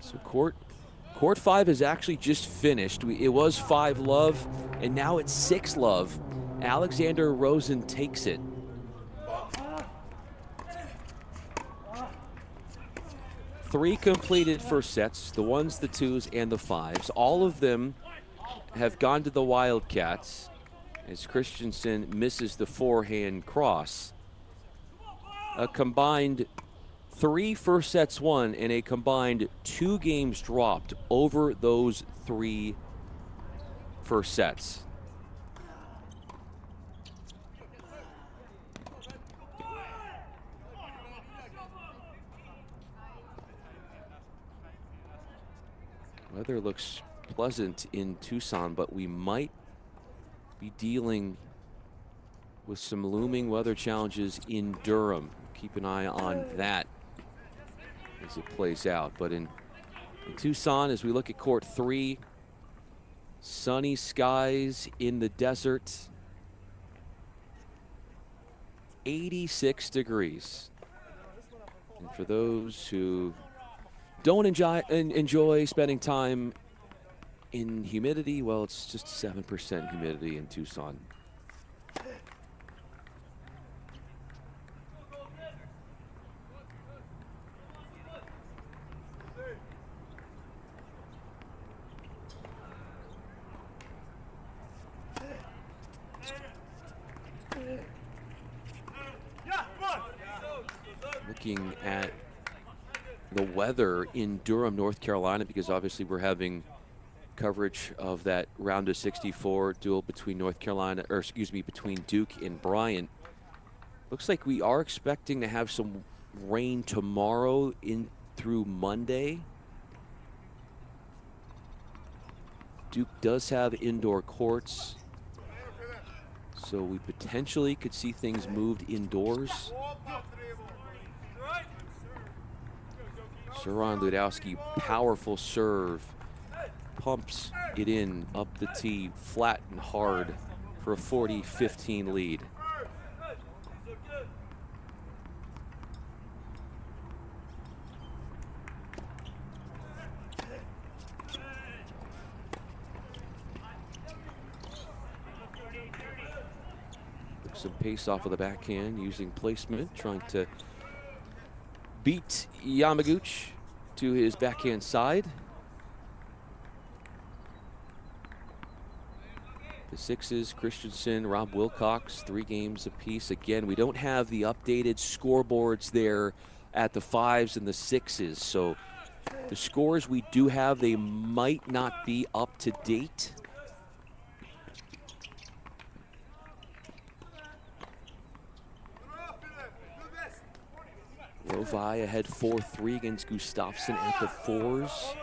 Speaker 1: So court 5 is actually just finished. It was 5-love, and now it's 6-love. Alexander Rosen takes it. Three completed first sets, the ones, the twos, and the fives. All of them have gone to the Wildcats as Christensen misses the forehand cross. A combined 3 first sets won and a combined 2 games dropped over those 3 first sets. Weather looks pleasant in Tucson, but we might be dealing with some looming weather challenges in Durham. Keep an eye on that as it plays out. But in Tucson, as we look at court 3, sunny skies in the desert, 86 degrees. And for those who don't enjoy spending time in humidity, well, it's just 7% humidity in Tucson. looking at the weather in Durham, North Carolina, because obviously we're having coverage of that round of 64 duel between between Duke and Bryant. Looks like we are expecting to have some rain tomorrow in through Monday. Duke does have indoor courts, so we potentially could see things moved indoors. Saron Ludowski, powerful serve, pumps it in up the tee, flat and hard for a 40-15 lead. Some pace off of the backhand, using placement, trying to beat Yamaguchi to his backhand side. The sixes, Christensen, Rob Wilcox, 3 games apiece. Again, we don't have the updated scoreboards there at the 5s and the 6s, so the scores we do have, they might not be up to date. Rovai ahead 4-3 against Gustafsson at the 4s.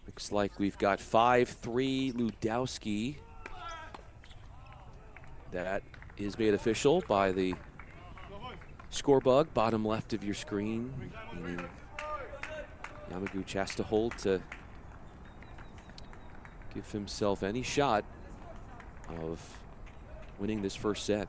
Speaker 1: Looks like we've got 5-3 Ludowski. That is made official by the score bug, bottom left of your screen. Meaning Yamaguchi has to hold to give himself any shot of winning this first set.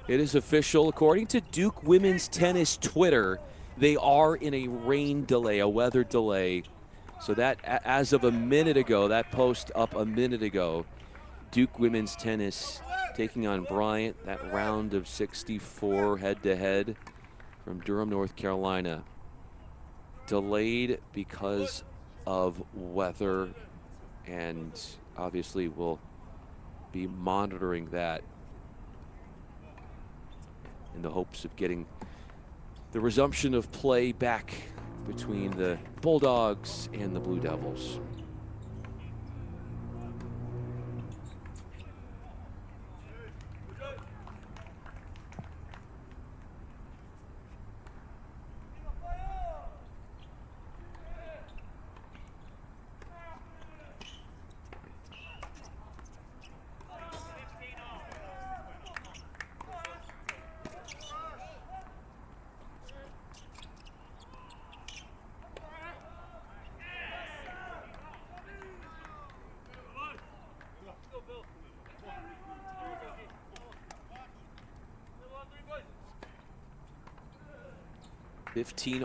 Speaker 1: It is official. According to Duke Women's Tennis Twitter, they are in a rain delay, a weather delay. So that, as of a minute ago, that post up a minute ago, Duke Women's Tennis taking on Bryant, that round of 64 head-to-head from Durham, North Carolina. Delayed because of weather, and obviously we'll be monitoring that in the hopes of getting the resumption of play back between the Bulldogs and the Blue Devils.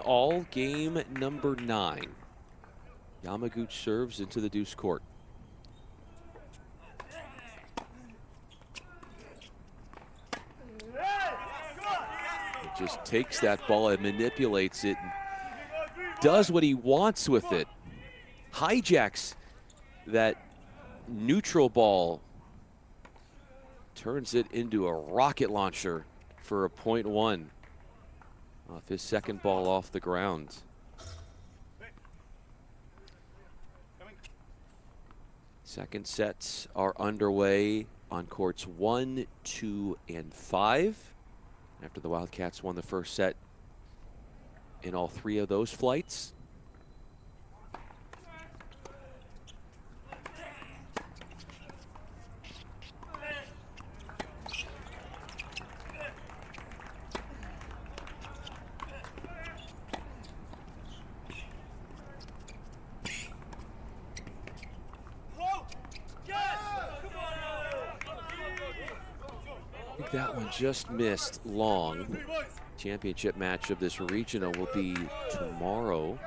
Speaker 1: All, game number 9. Yamaguchi serves into the deuce court. He just takes that ball and manipulates it, and does what he wants with it. Hijacks that neutral ball, turns it into a rocket launcher for a .1. Off his second ball off the ground. Second sets are underway on courts 1, 2, and 5. After the Wildcats won the first set in all 3 of those flights. think that one just missed long. Championship match of this regional will be tomorrow.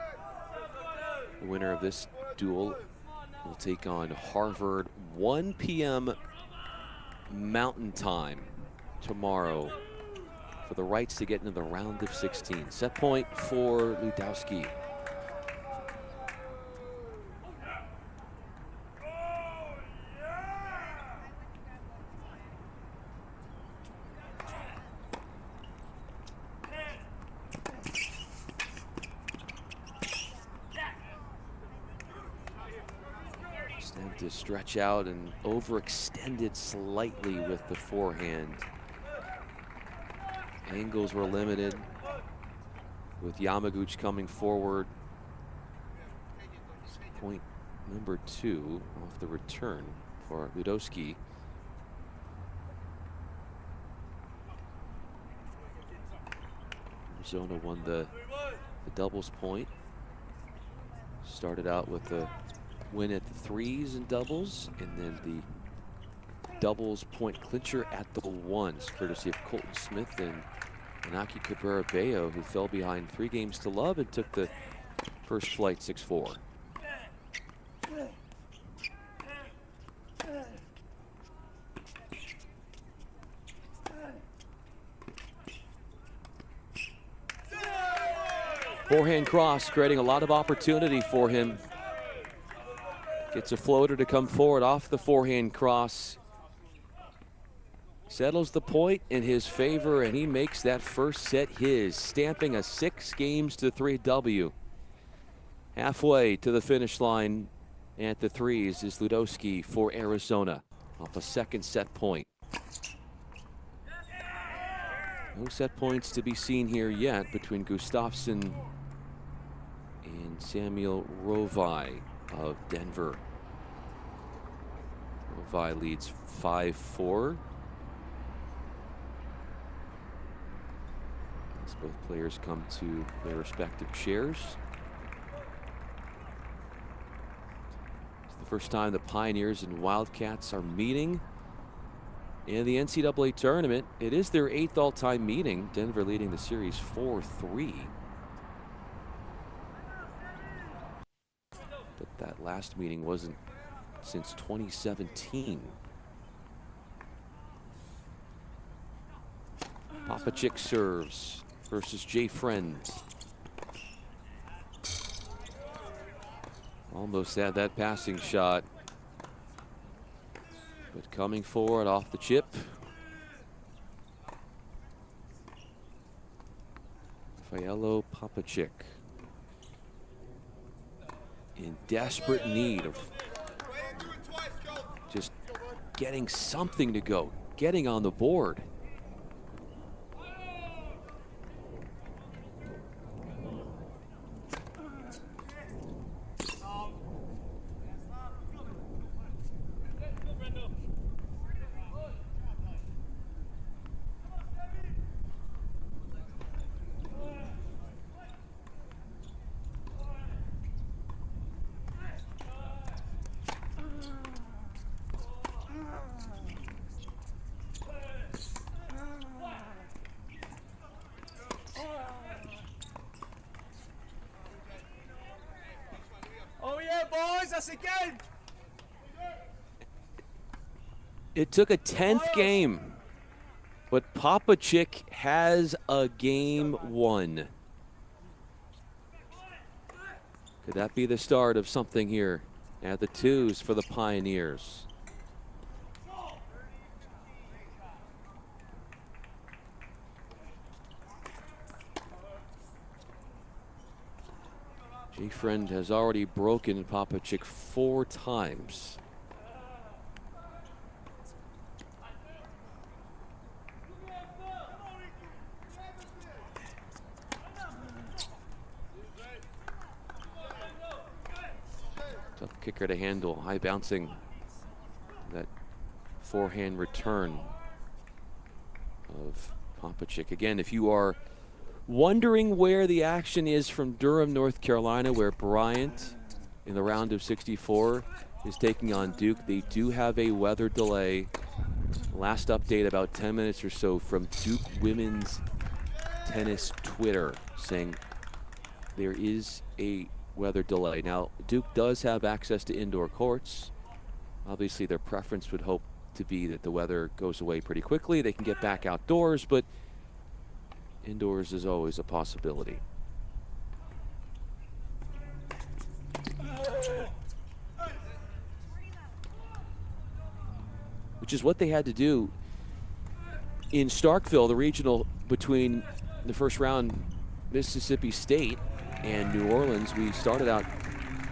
Speaker 1: The winner of this duel will take on Harvard, 1 p.m. Mountain Time tomorrow for the rights to get into the round of 16. Set point for Ludowski. To stretch out and overextended slightly with the forehand. Angles were limited with Yamaguchi coming forward. Point number 2 off the return for Ludowski. Arizona won the doubles point. Started out with the win at the threes and doubles, and then the doubles point clincher at the ones, courtesy of Colton Smith and Inaki Cabrera-Bello, who fell behind 3 games to love and took the first flight 6-4. Forehand cross, creating a lot of opportunity for him. Gets a floater to come forward off the forehand cross. Settles the point in his favor, and he makes that first set his, stamping a 6-3 W. Halfway to the finish line at the threes is Ludowski for Arizona off a second set point. No set points to be seen here yet between Gustafsson and Samuel Rovai of Denver. Rovai leads 5-4. As both players come to their respective chairs. It's the first time the Pioneers and Wildcats are meeting in the NCAA tournament. It is their 8th all-time meeting. Denver leading the series 4-3. But that last meeting wasn't since 2017. Papacik serves versus Jay Friend. Almost had that passing shot, but coming forward off the chip. Rafaelo Papacik, in desperate need of just getting something to go, getting on the board. It took a 10th game, but Papacik has a game won. Could that be the start of something here at the twos for the Pioneers? Jay Friend has already broken Papacik 4 times. Tough kicker to handle, high bouncing. That forehand return of Papacik. Again, if you are wondering where the action is from Durham, North Carolina, where Bryant in the round of 64 is taking on Duke, they do have a weather delay Last update about 10 minutes or so from Duke Women's Tennis Twitter saying there is a weather delay. Now, Duke does have access to indoor courts. Obviously, their preference would hope to be that the weather goes away pretty quickly. They can get back outdoors, but indoors is always a possibility. Which is what they had to do in Starkville, the regional between the first round, Mississippi State and New Orleans. We started out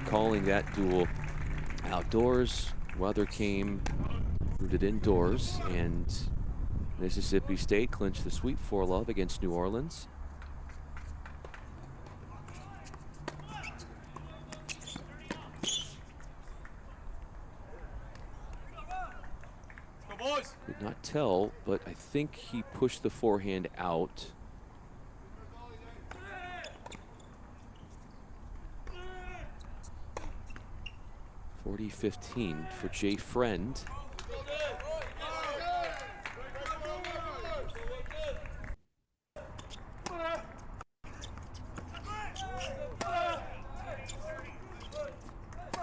Speaker 1: calling that duel outdoors. Weather came, moved it indoors, and Mississippi State clinched the sweep 4-love against New Orleans. Could not tell, but I think he pushed the forehand out. .40-15 for Jay Friend.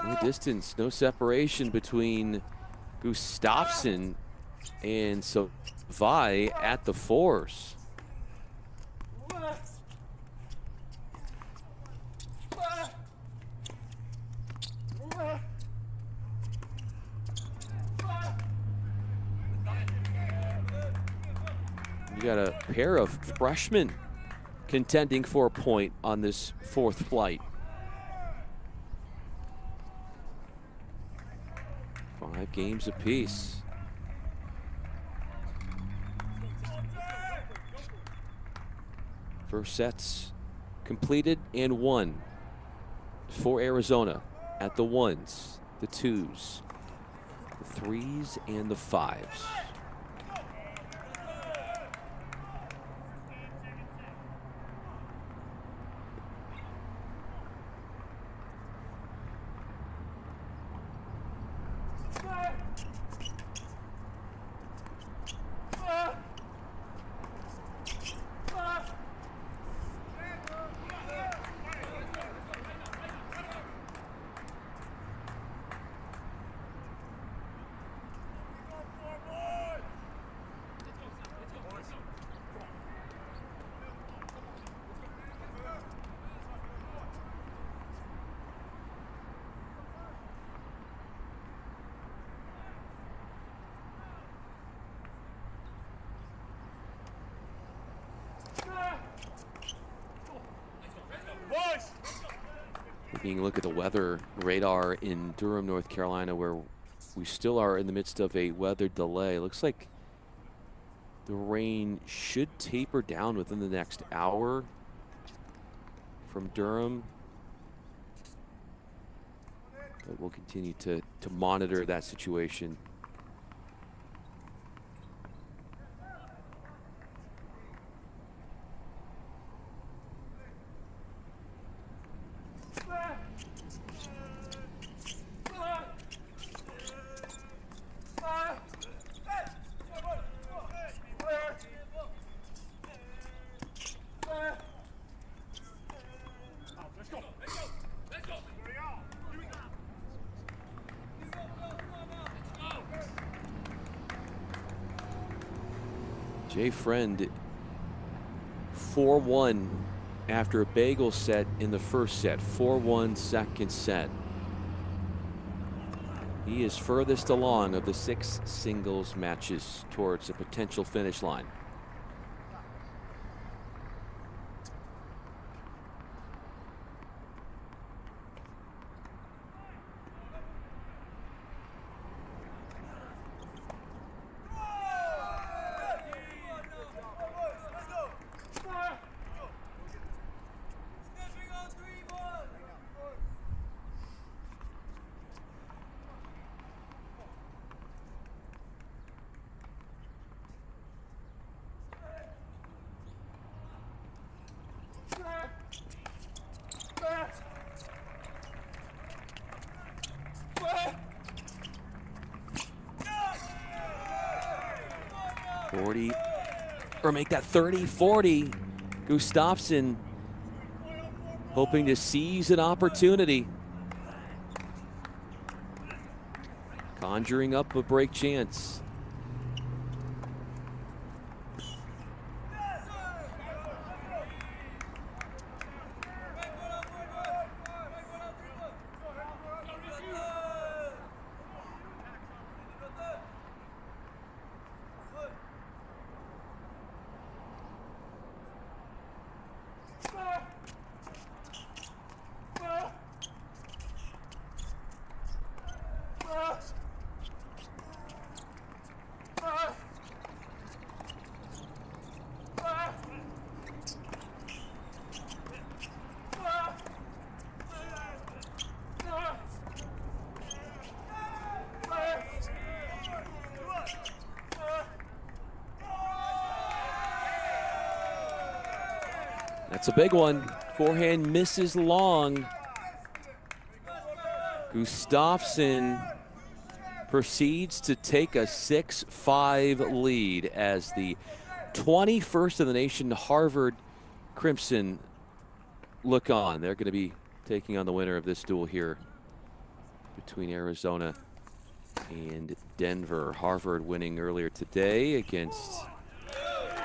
Speaker 1: No distance, no separation between Gustafsson and Savai at the fours. You got a pair of freshmen contending for a point on this fourth flight. 5 games apiece. First sets completed and won for Arizona at the 1s, the 2s, the 3s, and the 5s. Taking a look at the weather radar in Durham, North Carolina, where we still are in the midst of a weather delay. Looks like the rain should taper down within the next hour from Durham. But we'll continue to monitor that situation. Jay Friend 4-1 after a bagel set in the first set. 4-1 second set. He is furthest along of the 6 singles matches towards a potential finish line. 40, or make that 30-40. Gustafsson hoping to seize an opportunity. Conjuring up a break chance. That's a big one. Forehand misses long. Gustafsson proceeds to take a 6-5 lead as the 21st in the nation Harvard Crimson look on. They're going to be taking on the winner of this duel here between Arizona and Denver. Harvard winning earlier today against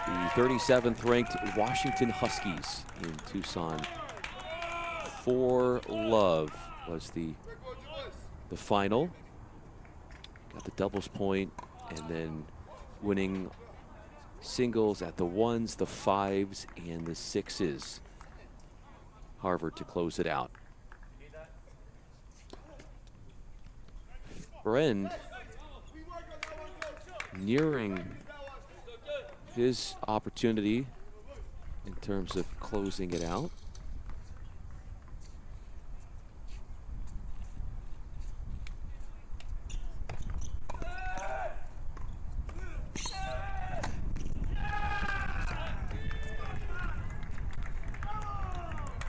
Speaker 1: the 37th ranked Washington Huskies in Tucson. 4-love was the final. Got the doubles point and then winning singles at the 1s, the 5s, and the 6s. Harvard to close it out. Friend nearing his opportunity in terms of closing it out.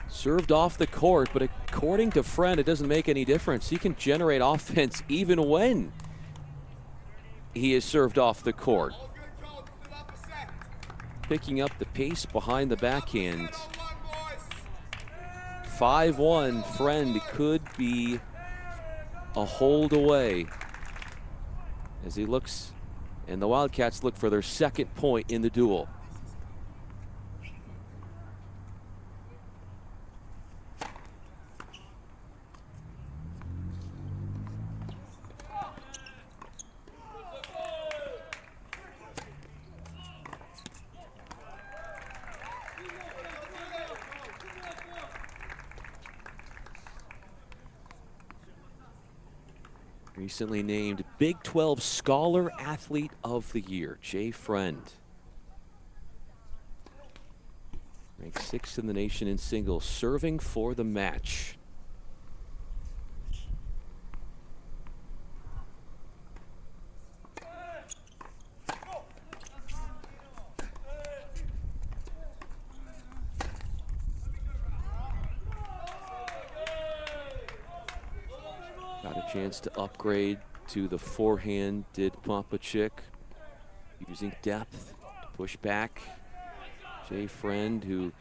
Speaker 1: Served off the court, but according to Friend, it doesn't make any difference. He can generate offense even when he is served off the court. Picking up the pace behind the backhand. 5-1, Friend could be a hold away as he looks, and the Wildcats look for their second point in the duel. Recently named Big 12 Scholar Athlete of the Year, Jay Friend. Ranked 6th in the nation in singles, serving for the match. Got a chance to upgrade to the forehand, did Pompachik, using depth to push back. Jay Friend, who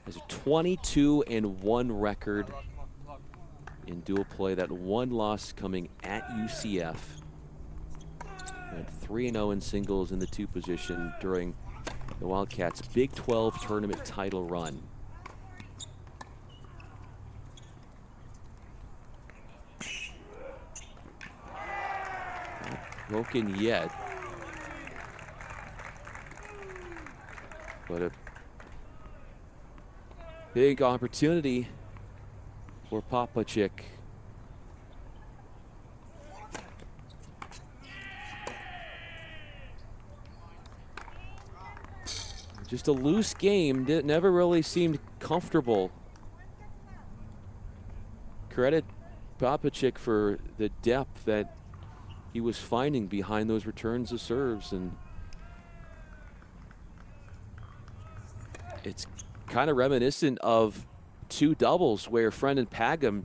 Speaker 1: has a 22-1 record in dual play. That one loss coming at UCF. Went 3-0 in singles in the 2 position during the Wildcats' Big 12 tournament title run. Broken yet, but a big opportunity for Pompachik. Just a loose game, never really seemed comfortable. Credit Pompachik for the depth that he was finding behind those returns of serves, and it's kind of reminiscent of 2 doubles where Friend and Pagum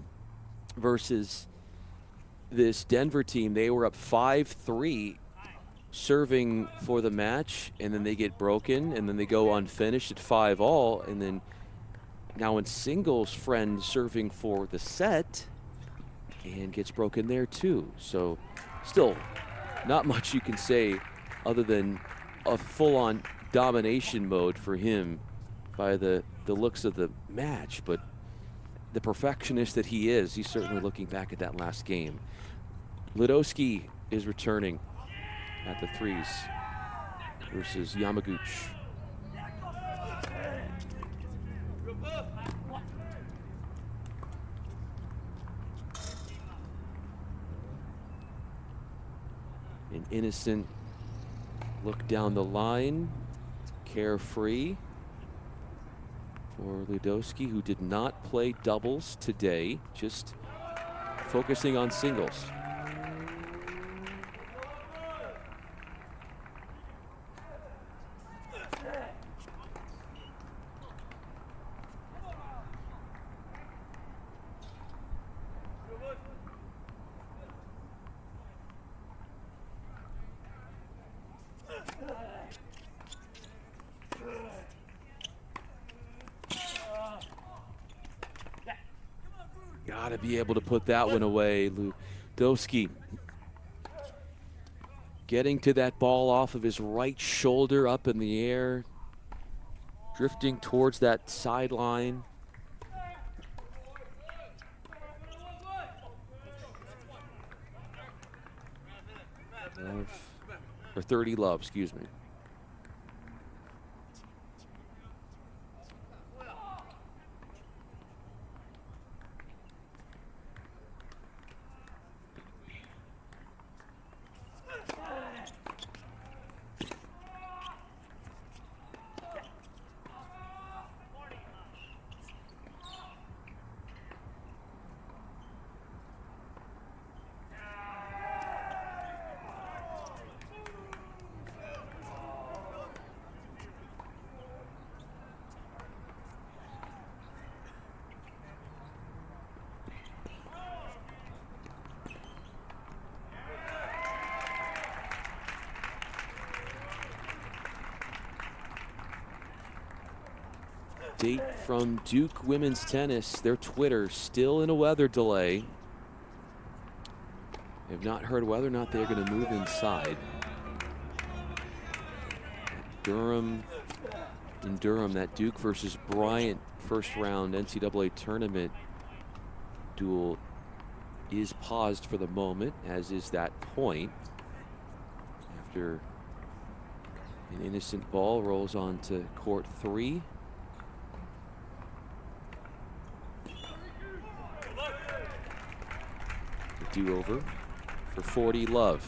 Speaker 1: versus this Denver team, they were up 5-3, serving for the match, and then they get broken, and then they go unfinished at 5-all, and then now in singles, Friend serving for the set and gets broken there too. So still not much you can say other than a full-on domination mode for him by the looks of the match, but the perfectionist that he is, he's certainly looking back at that last game. Ludowski is returning at the threes versus Yamaguchi. An innocent look down the line, carefree for Ludowski, who did not play doubles today, just focusing on singles. Gotta be able to put that one away. Ludowski getting to that ball off of his right shoulder, up in the air, drifting towards that sideline. Or 30 love, excuse me. Date from Duke Women's Tennis, their Twitter still in a weather delay. They've not heard whether or not they're going to move inside. Durham, that Duke versus Bryant first round NCAA tournament duel is paused for the moment, as is that point. After an innocent ball rolls on to court 3. Do-over for 40 love.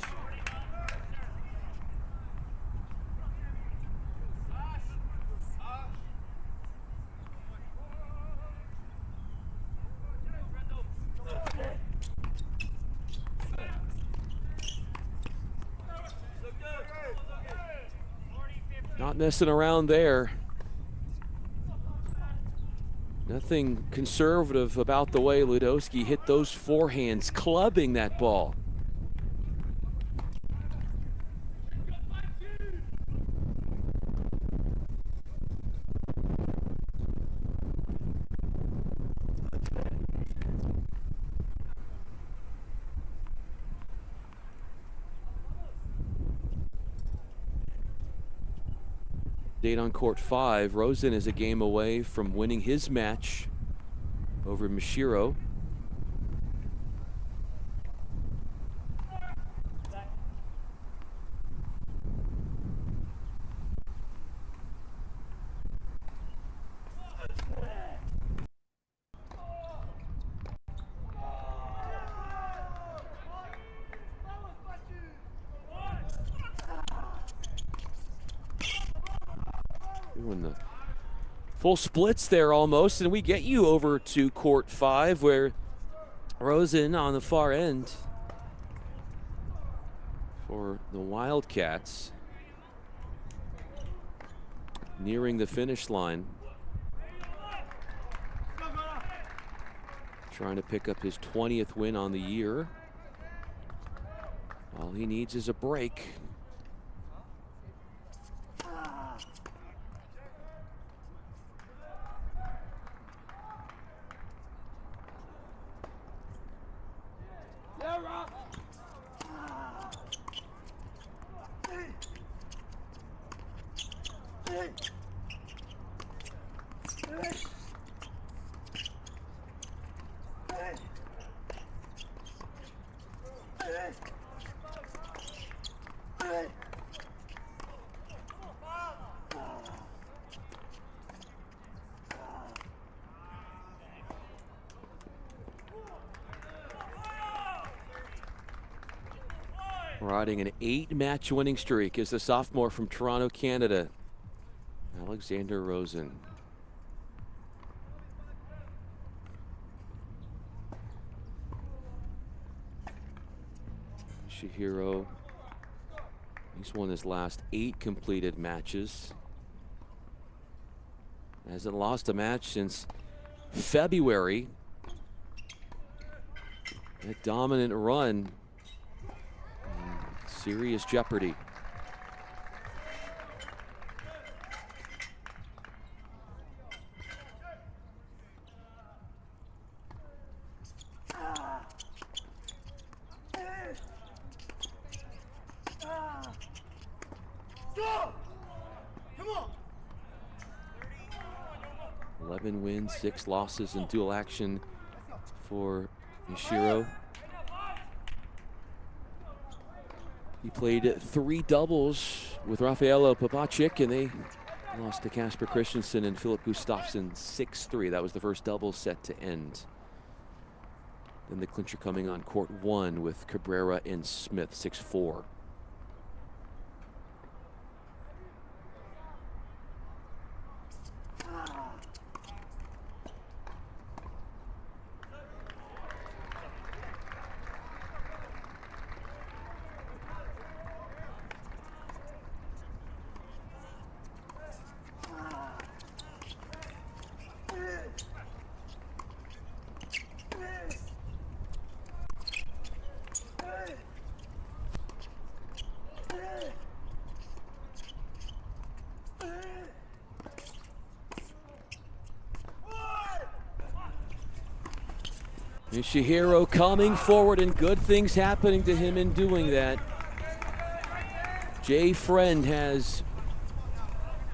Speaker 1: Not messing around there. Nothing conservative about the way Ludowski hit those forehands, clubbing that ball. Date on court 5. Rosen is a game away from winning his match over Mishiro. Doing the full splits there almost, and we get you over to court 5, where Rosen on the far end for the Wildcats, nearing the finish line, trying to pick up his 20th win on the year. All he needs is a break. Riding an 8-match winning streak is the sophomore from Toronto, Canada, Alexander Rosen. Shihiro, he's won his last 8 completed matches. Hasn't lost a match since February. A dominant run. Serious jeopardy.
Speaker 3: Come on.
Speaker 1: 11 wins, 6 losses in dual action for Nishiro. He played 3 doubles with Rafaelo Popacic, and they lost to Casper Christensen and Philip Gustafsson 6-3. That was the first double set to end. Then the clincher coming on court 1 with Cabrera and Smith 6-4. Shihiro coming forward, and good things happening to him in doing that. Jay Friend has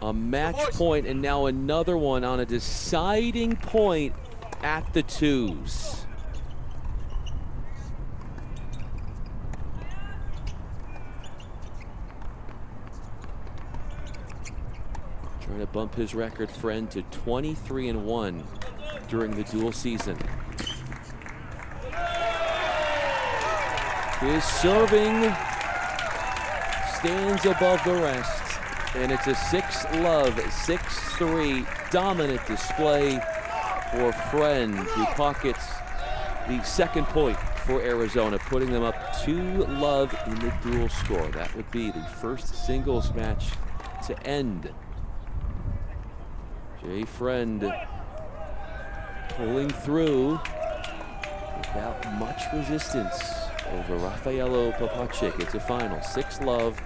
Speaker 1: a match point and now another one on a deciding point at the 2s. Trying to bump his record, Friend, to 23-1 during the dual season. His serving stands above the rest, and it's a 6-love, 6-3 dominant display for Friend, who pockets the second point for Arizona, putting them up 2-love in the dual score. That would be the first singles match to end. Jay Friend pulling through without much resistance over Rafaelo Popacic. It's a final 6-love,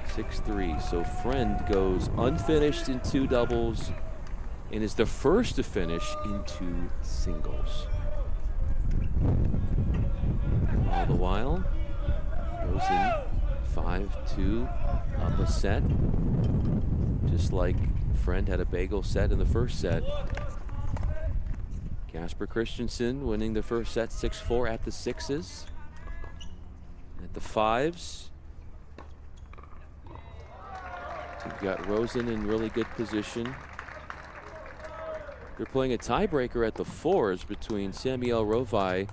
Speaker 1: 6-3. So Friend goes unfinished in 2 doubles and is the first to finish in 2 singles. All the while, Rosen 5-2 up a set, just like Friend had a bagel set in the first set. Casper Christensen winning the first set 6-4 at the 6s. At the 5s, you've got Rosen in really good position. They're playing a tiebreaker at the 4s between Samuel Rovai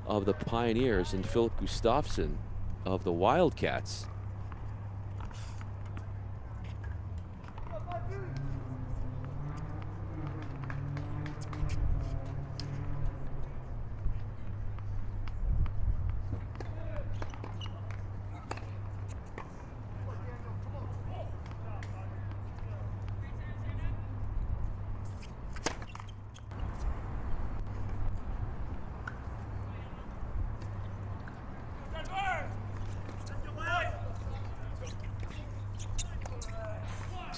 Speaker 1: of the Pioneers and Philip Gustafsson of the Wildcats.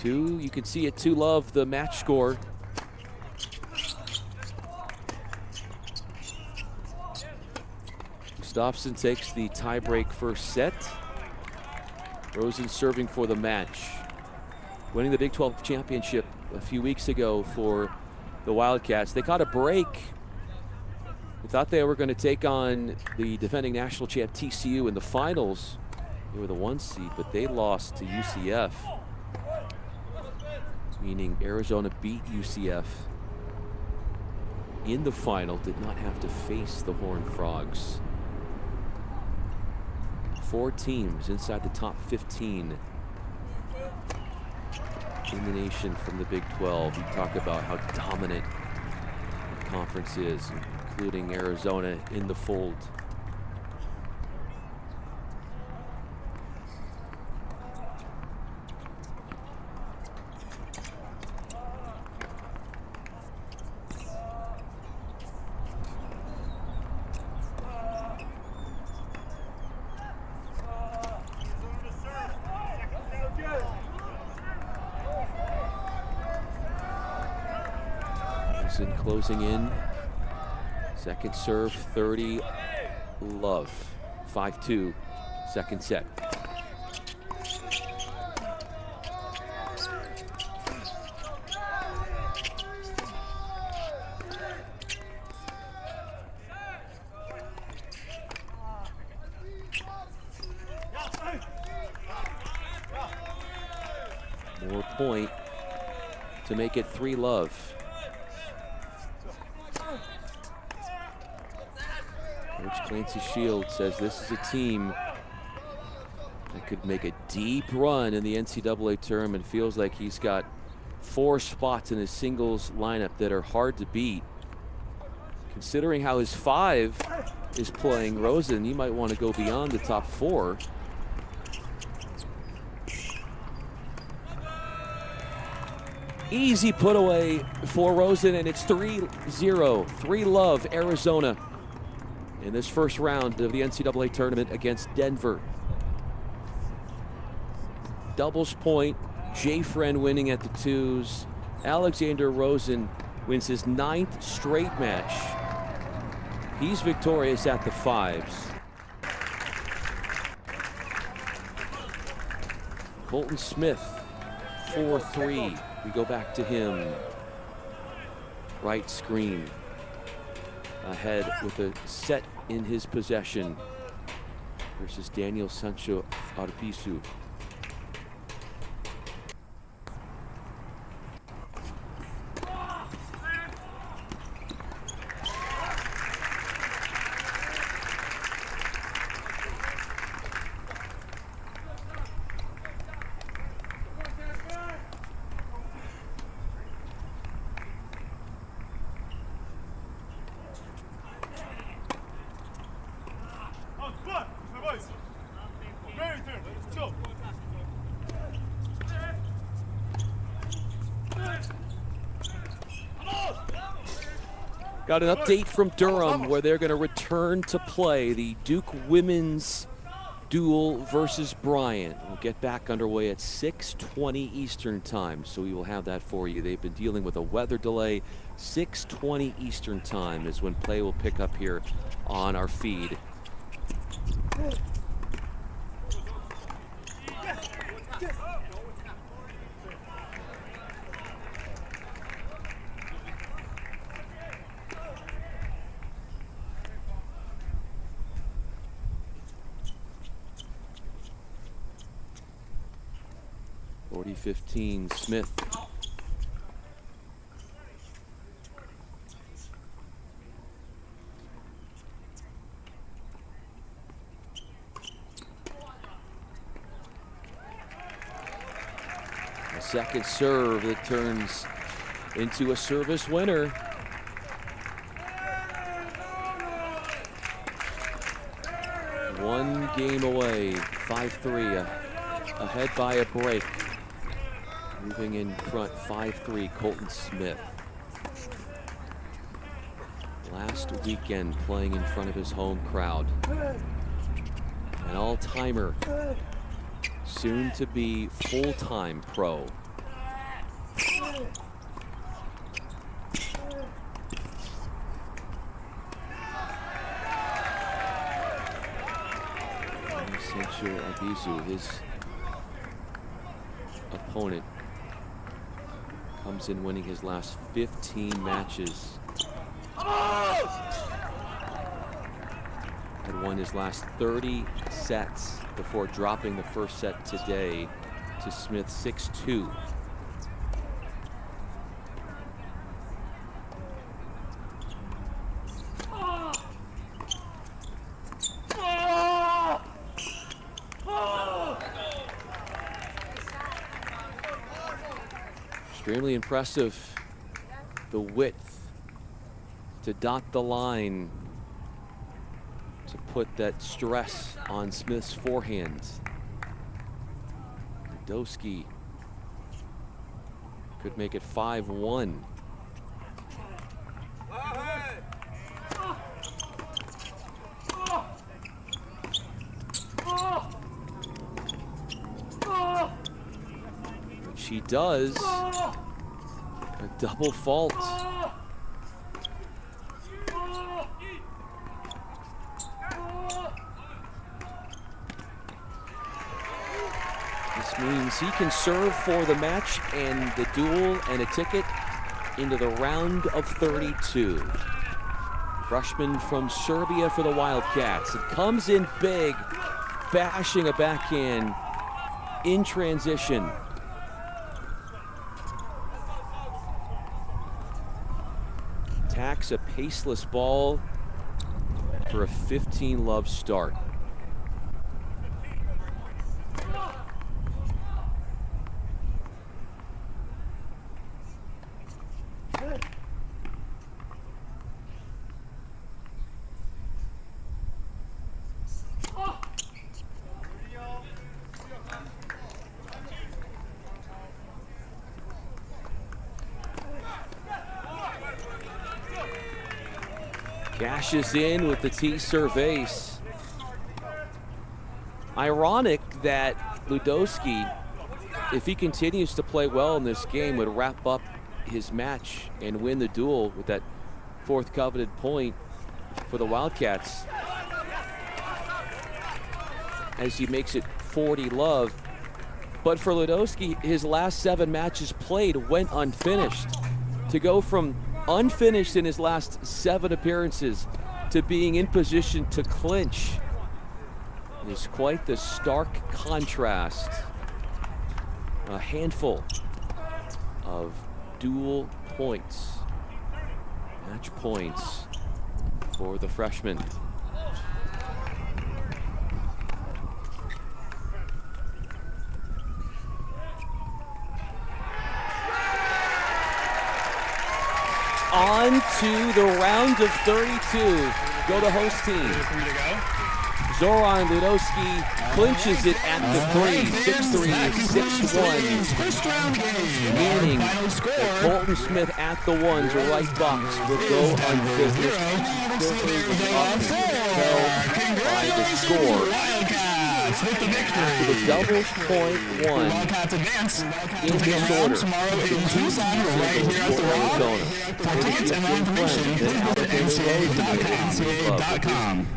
Speaker 1: You can see at 2-love the match score. Gustafsson takes the tiebreak first set. Rosen serving for the match. Winning the Big 12 championship a few weeks ago for the Wildcats. They caught a break. We thought they were going to take on the defending national champ TCU in the finals. They were the 1 seed, but they lost to UCF. Meaning Arizona beat UCF in the final, did not have to face the Horned Frogs. 4 teams inside the top 15 in the nation from the Big 12. We talk about how dominant the conference is, including Arizona in the fold. Closing in. Second serve, 30 love. 5-2, second set. More point to make it 3 love. Coach Clancy Shields says this is a team that could make a deep run in the NCAA tournament. Feels like he's got 4 spots in his singles lineup that are hard to beat. Considering how his 5 is playing, Rosen, you might want to go beyond the top 4. Easy put away for Rosen, and it's 3-0, 3 love Arizona in this first round of the NCAA tournament against Denver. Doubles point, Jay Friend winning at the 2s. Alexander Rosen wins his 9th straight match. He's victorious at the 5s. Colton Smith, 4-3. We go back to him. Right screen. Ahead with a set in his possession versus Daniel Sancho Arbizu. Got an update from Durham where they're going to return to play the Duke women's duel versus Bryant. We'll get back underway at 6:20 Eastern time, so we will have that for you. They've been dealing with a weather delay. 6:20 Eastern time is when play will pick up here on our feed. .40-15 Smith. A second serve that turns into a service winner. One game away, 5-3, ahead by a break. Moving in front, 5-3, Colton Smith. Last weekend playing in front of his home crowd. An all-timer, soon to be full-time pro. Potential Abizu, his opponent, comes in winning his last 15 matches. Had won his last 30 sets before dropping the first set today to Smith 6-2. Extremely impressive, the width to dot the line to put that stress on Smith's forehand. Ludowski could make it 5-1. But she does. A double fault. This means he can serve for the match and the duel and a ticket into the round of 32. Freshman from Serbia for the Wildcats. It comes in big, bashing a backhand in transition. Attacks a paceless ball for a 15-love start. Cashes in with the T-serve ace. Ironic that Ludowski, if he continues to play well in this game, would wrap up his match and win the duel with that fourth coveted point for the Wildcats, as he makes it 40-love. But for Ludowski, his last 7 matches played went unfinished. To go from unfinished in his last 7 appearances to being in position to clinch is quite the stark contrast. A handful of dual points, match points for the freshman. On to the round of 32. Go to host team. Zoran Ludowski clinches it at the 3, 6-3, 6-1. Meaning that Colton Smith at the ones, right box, will go unfinished. Filthy was up, fell by the score. After the doubles point one in this order, the 2 singles for Arizona.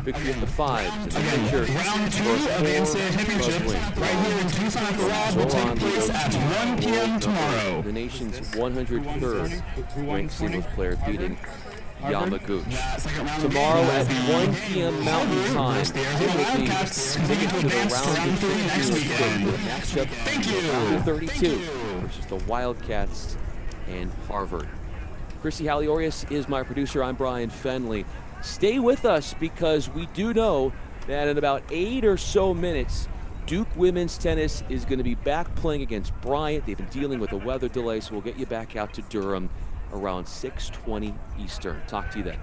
Speaker 1: Victory at the 5s and the picture
Speaker 5: of the NCAA Championship right here in Tucson, Colorado will take place at 1 p.m. tomorrow.
Speaker 1: The nation's 103rd ranked singles player beating Yamaguchi. Tomorrow at 1 p.m. Mountain Time, it will be ticket to the round of 32 matchup round 32 versus the Wildcats and Harvard. Chrissy Haliorius is my producer. I'm Bryan Fenley. Stay with us because we do know that in about 8 or so minutes, Duke women's tennis is going to be back playing against Bryant. They've been dealing with a weather delay, so we'll get you back out to Durham around 6:20 Eastern. Talk to you then.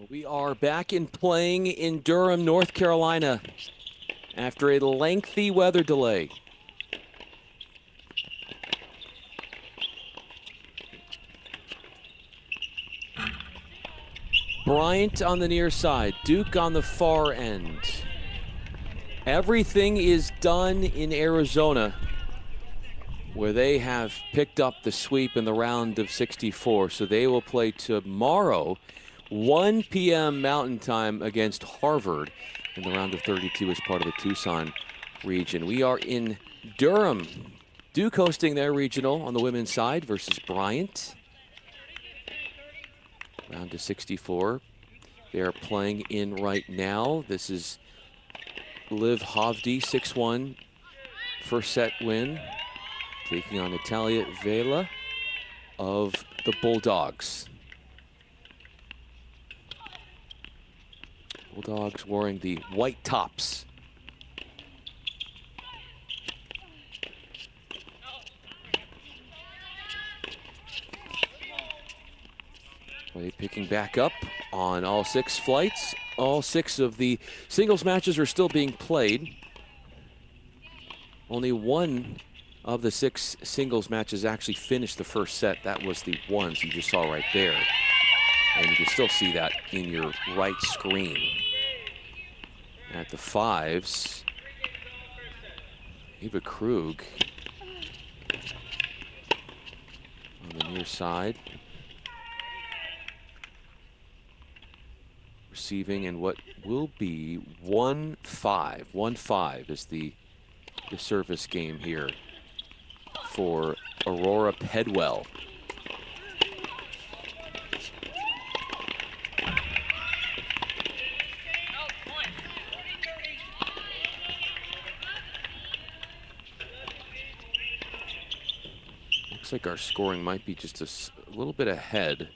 Speaker 1: We are back in playing in Durham, North Carolina, after a lengthy weather delay. Bryant on the near side, Duke on the far end. Everything is done in Arizona, where they have picked up the sweep in the round of 64. So they will play tomorrow, 1 p.m. Mountain Time, against Harvard in the round of 32 as part of the Tucson region. We are in Durham. Duke hosting their regional on the women's side versus Bryant. Round to 64. They are playing in right now. This is Liv Hovde, 6-1, first set win, taking on Natalia Vela of the Bulldogs. Bulldogs wearing the white tops. Play picking back up on all 6 flights. All 6 of the singles matches are still being played. Only 1 of the 6 singles matches actually finished the first set. That was the ones you just saw right there. And you can still see that in your right screen. At the 5s, Eva Krug on the near side. Receiving in what will be 1-5. 1-5 is the service game here for Aurora Pedwell. Looks like our scoring might be just a little bit ahead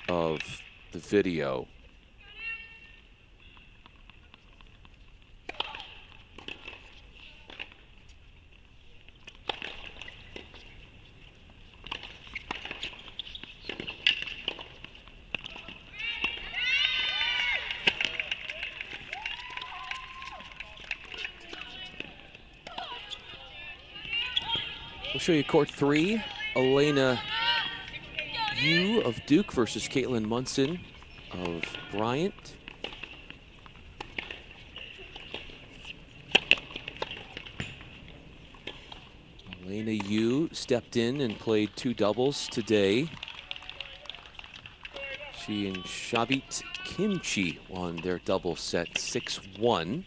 Speaker 1: of the video. We'll show you court 3. Elena Yu of Duke versus Caitlin Munson of Bryant. Elena Yu stepped in and played 2 doubles today. She and Shavit Kimchi won their double set 6-1.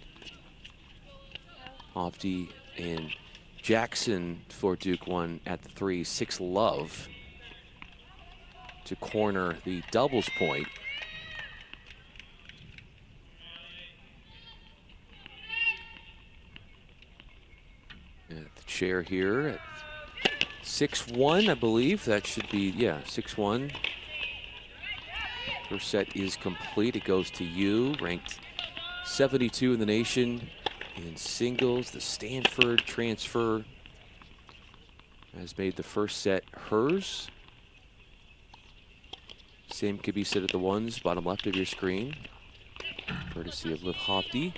Speaker 1: Hovde and Jackson for Duke won at the 3, 6-love to corner the doubles point. And at the chair here at 6-1, I believe. That should be, yeah, 6-1. First set is complete. It goes to Yu, ranked 72 in the nation in singles. The Stanford transfer has made the first set hers. Same could be said at the ones, bottom left of your screen, courtesy of Liv Hovde.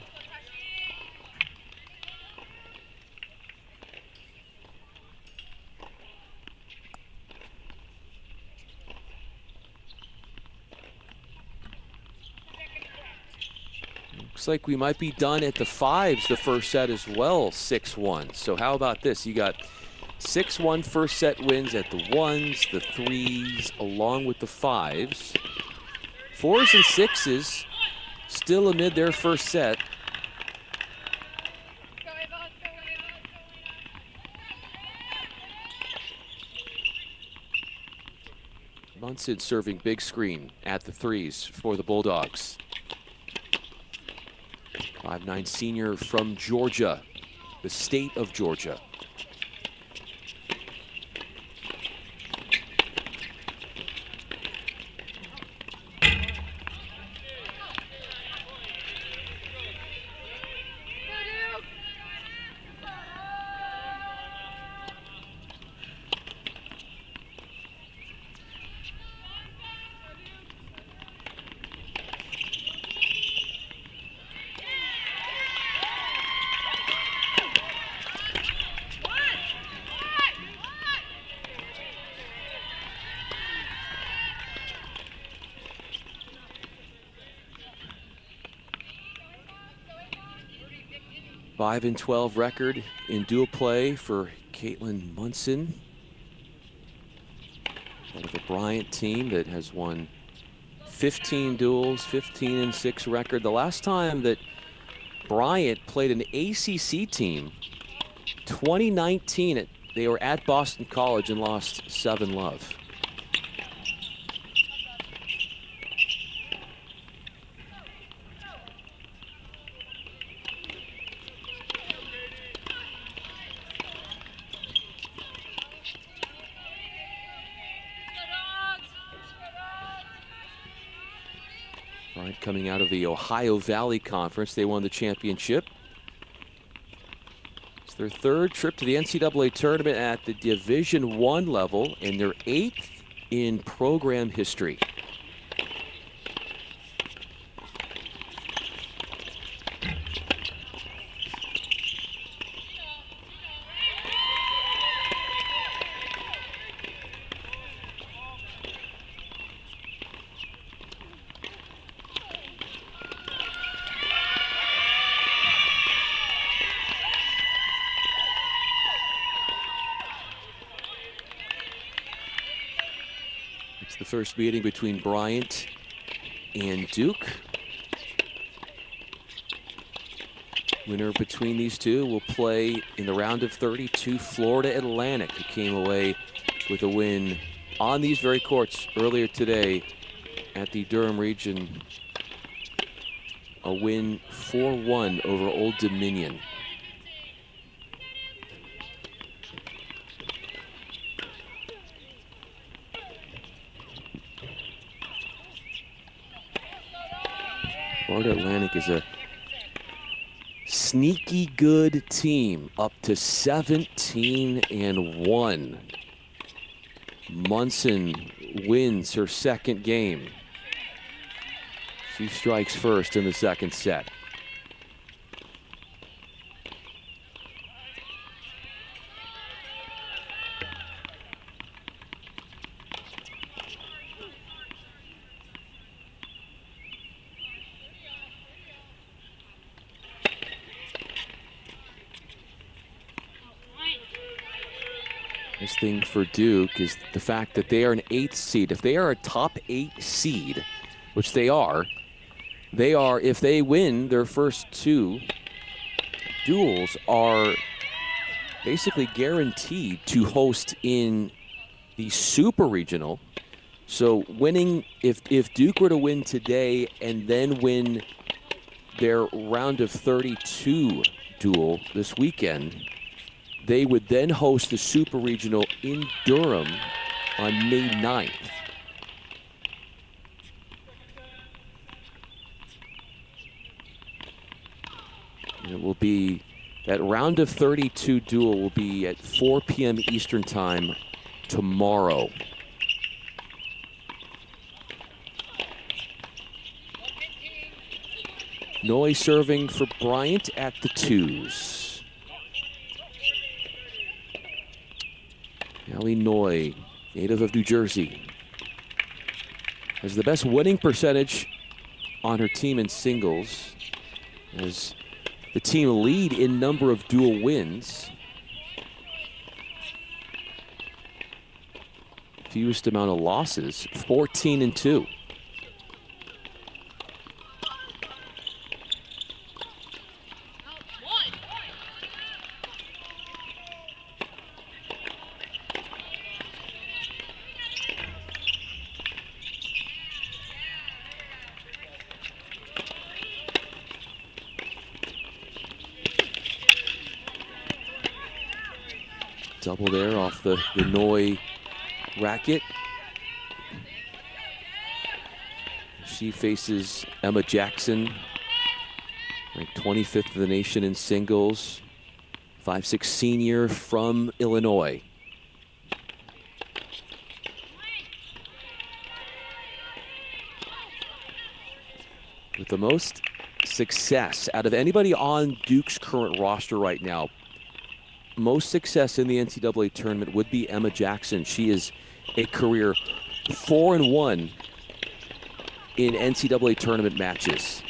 Speaker 1: Looks like we might be done at the 5s the first set as well, 6-1. So how about this? You got 6-1 first set wins at the 1s, the 3s, along with the 5s. 4s and 6s still amid their first set. Munson serving big screen at the 3s for the Bulldogs. 5'9" senior from Georgia, the state of Georgia. Five and 12 record in dual play for Caitlin Munson. Part of the Bryant team that has won 15 duels, 15 and 6 record. The last time that Bryant played an ACC team, 2019, they were at Boston College and lost 7-love. Coming out of the Ohio Valley Conference, they won the championship. It's their third trip to the NCAA tournament at the Division I level and their 8th in program history. The first meeting between Bryant and Duke. Winner between these two will play in the round of 32 Florida Atlantic, who came away with a win on these very courts earlier today at the Durham region. A win 4-1 over Old Dominion. Florida Atlantic is a sneaky good team, up to 17-1. Munson wins her second game. She strikes first in the second set. Nice thing for Duke is the fact that they are an 8th seed. If they are a top 8 seed, which they are, if they win their first 2 duels, are basically guaranteed to host in the Super Regional. So winning, if Duke were to win today and then win their round of 32 duel this weekend, they would then host the Super Regional in Durham on May 9th. And it will be, that round of 32 duel will be at 4 p.m. Eastern Time tomorrow. Noy serving for Bryant at the 2s. Allie Noy, native of New Jersey, has the best winning percentage on her team in singles, as the team lead in number of dual wins. Fewest amount of losses, 14-2. Double there off the Noy racket. She faces Emma Jackson, ranked 25th of the nation in singles, 5'6" senior from Illinois. With the most success out of anybody on Duke's current roster right now, most success in the NCAA tournament would be Emma Jackson. She is a career 4-1 in NCAA tournament matches.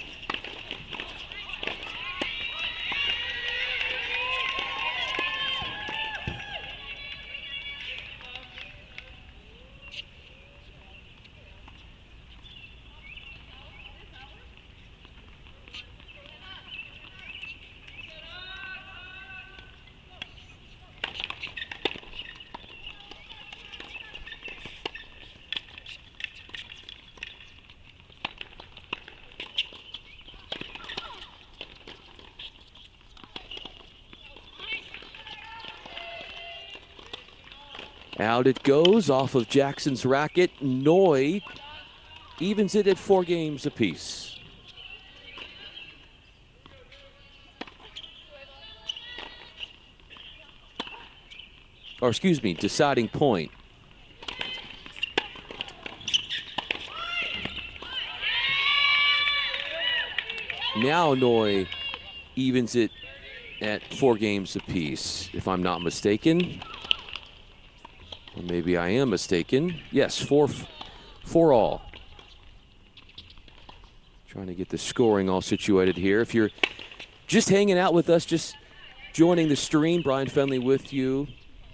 Speaker 1: Out it goes off of Jackson's racket. Noy evens it at 4 games apiece. Or excuse me, deciding point. Now Noy evens it at 4 games apiece, if I'm not mistaken. Or maybe I am mistaken. Yes, 4 all. Trying to get the scoring all situated here. If you're just hanging out with us, just joining the stream, Bryan Fenley with you.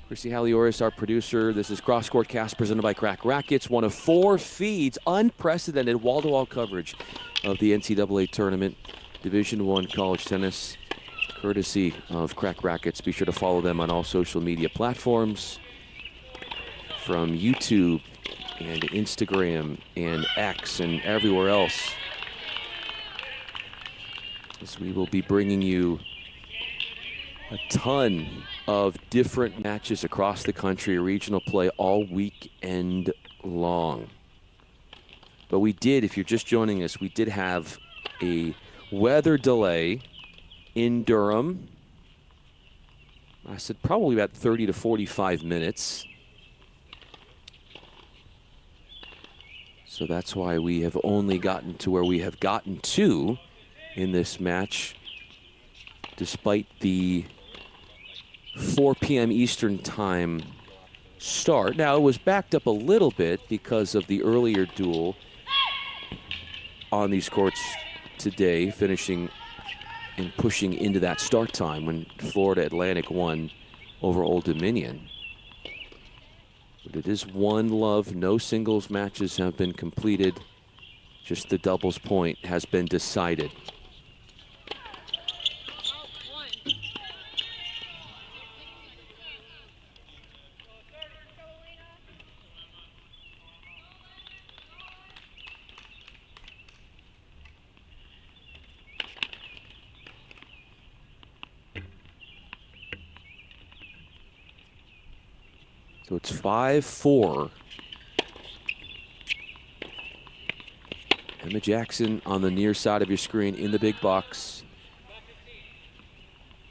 Speaker 1: Chrissy Halioris, our producer. This is Cross Court Cast presented by Crack Rackets. One of 4 feeds, unprecedented wall-to-wall coverage of the NCAA tournament, Division I college tennis, courtesy of Crack Rackets. Be sure to follow them on all social media platforms, from YouTube and Instagram and X and everywhere else, as we will be bringing you a ton of different matches across the country, regional play all weekend long. But we did, if you're just joining us, we did have a weather delay in Durham. I said probably about 30 to 45 minutes. So that's why we have only gotten to where we have gotten to in this match, despite the 4 p.m. Eastern time start. Now, it was backed up a little bit because of the earlier duel on these courts today, finishing and pushing into that start time when Florida Atlantic won over Old Dominion. But it is one love. No singles matches have been completed. Just the doubles point has been decided. So it's 5-4. Emma Jackson on the near side of your screen in the big box.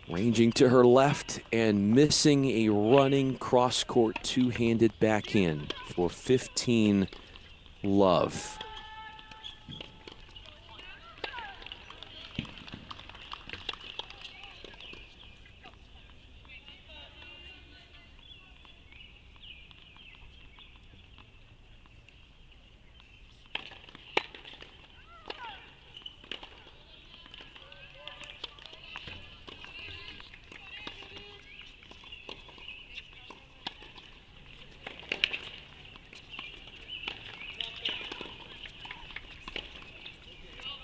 Speaker 1: Ranging to her left and missing a running cross-court two-handed backhand for 15 love.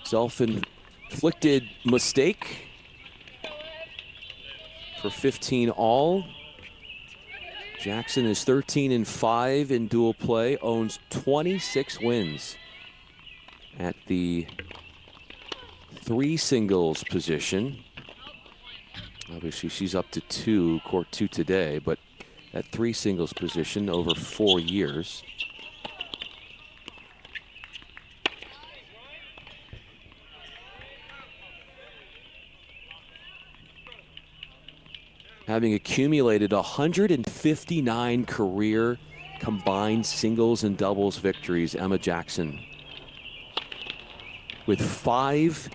Speaker 1: Self-inflicted mistake for 15 all. Jackson is 13-5 in dual play, owns 26 wins at the 3 singles position. Obviously she's up to court 2 today, but at 3 singles position over 4 years. Having accumulated 159 career combined singles and doubles victories, Emma Jackson, with 5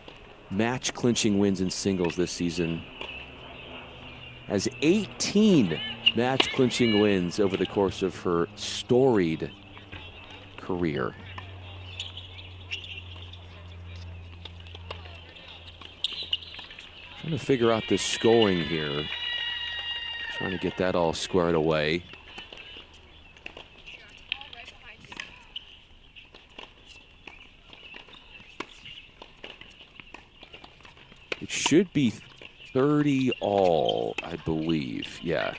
Speaker 1: match-clinching wins in singles this season, has 18 match-clinching wins over the course of her storied career. Trying to figure out the scoring here. Trying to get that all squared away. It should be 30 all, I believe. Yeah.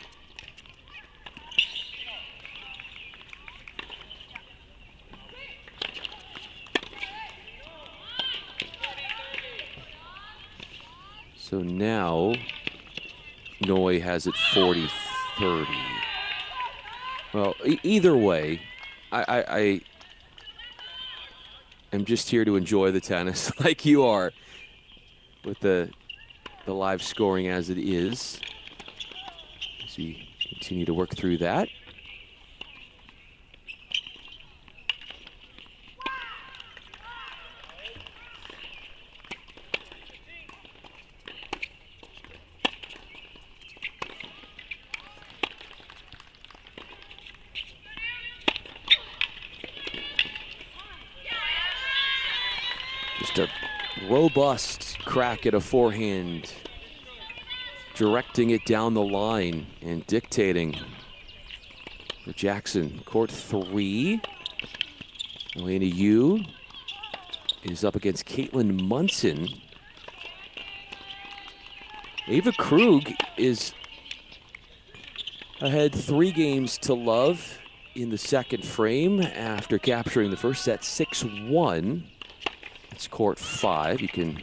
Speaker 1: So now Noy has it 40-30. Well, either way, I am just here to enjoy the tennis like you are with the live scoring as it is. As we continue to work through that. A robust crack at a forehand, directing it down the line and dictating for Jackson. Court 3. Elena Yu is up against Caitlin Munson. Ava Krug is ahead 3 games to love in the second frame after capturing the first set 6-1. It's court 5. You can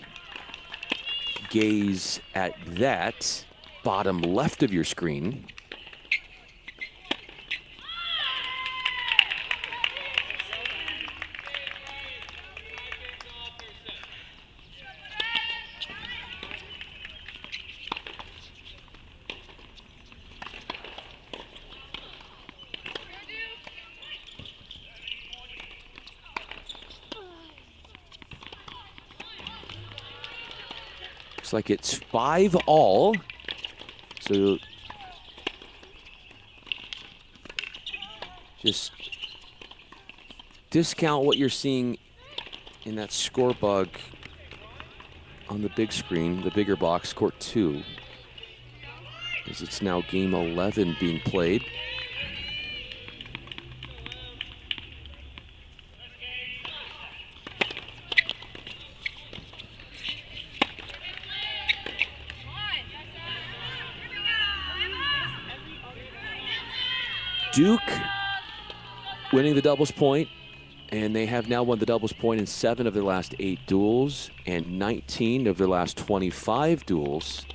Speaker 1: gaze at that bottom left of your screen. Like it's 5 all. So just discount what you're seeing in that score bug on the big screen, the bigger box, court 2, as it's now game 11 being played. Duke winning the doubles point, and they have now won the doubles point in 7 of their last 8 duels and 19 of their last 25 duels.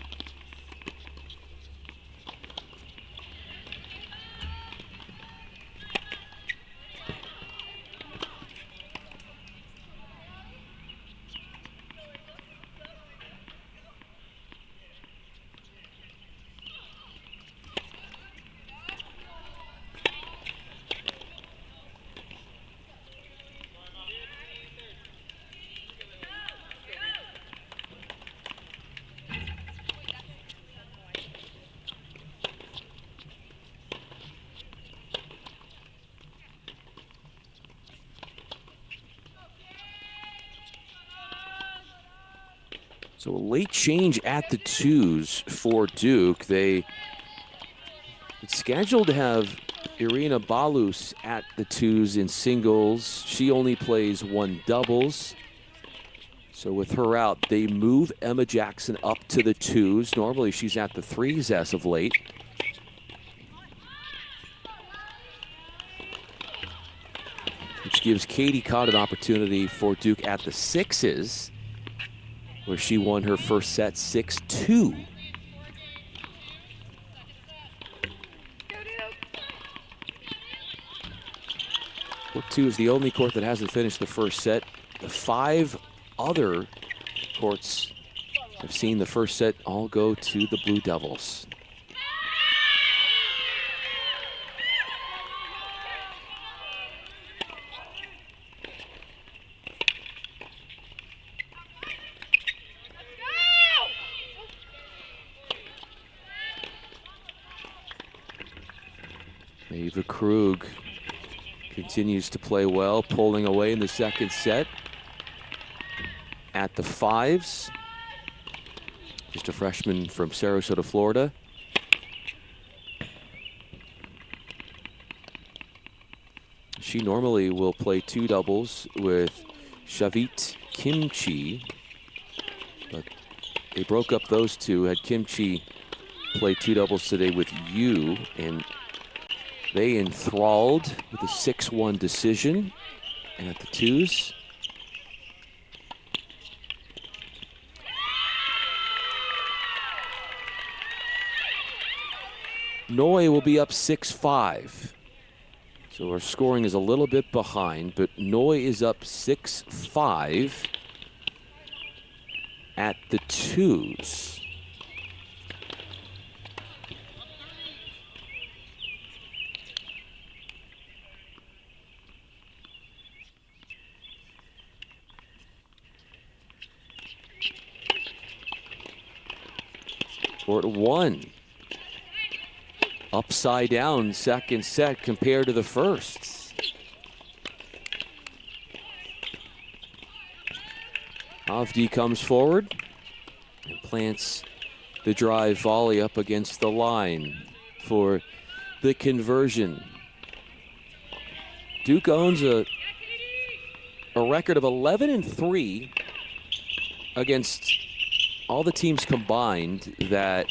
Speaker 1: So a late change at the 2s for Duke. It's scheduled to have Irina Balus at the 2s in singles. She only plays 1 doubles. So with her out, they move Emma Jackson up to the 2s. Normally she's at the 3s as of late. Which gives Katie Cott an opportunity for Duke at the 6s, where she won her first set 6-2. Court 2 is the only court that hasn't finished the first set. The 5 other courts have seen the first set all go to the Blue Devils. Ava Krug continues to play well, pulling away in the second set. At the 5s, just a freshman from Sarasota, Florida. She normally will play 2 doubles with Shavit Kimchi, but they broke up those 2. Had Kimchi play 2 doubles today with Yu, and they enthralled with a 6-1 decision. And at the 2s, Noi will be up 6-5. So our scoring is a little bit behind, but Noi is up 6-5 at the 2s. Court 1. Upside down second set compared to the first. Avdi comes forward and plants the drive volley up against the line for the conversion. Duke owns a record of 11-3 against all the teams combined that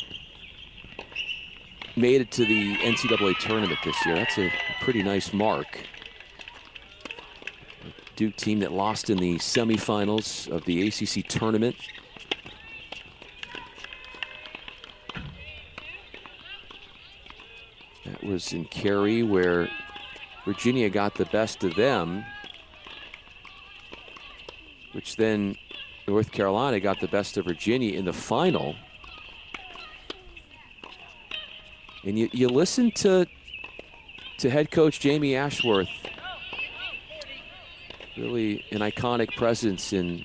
Speaker 1: made it to the NCAA tournament this year. That's a pretty nice mark. A Duke team that lost in the semifinals of the ACC tournament. That was in Cary, where Virginia got the best of them, which then North Carolina got the best of Virginia in the final. And you listen to head coach Jamie Ashworth, really an iconic presence in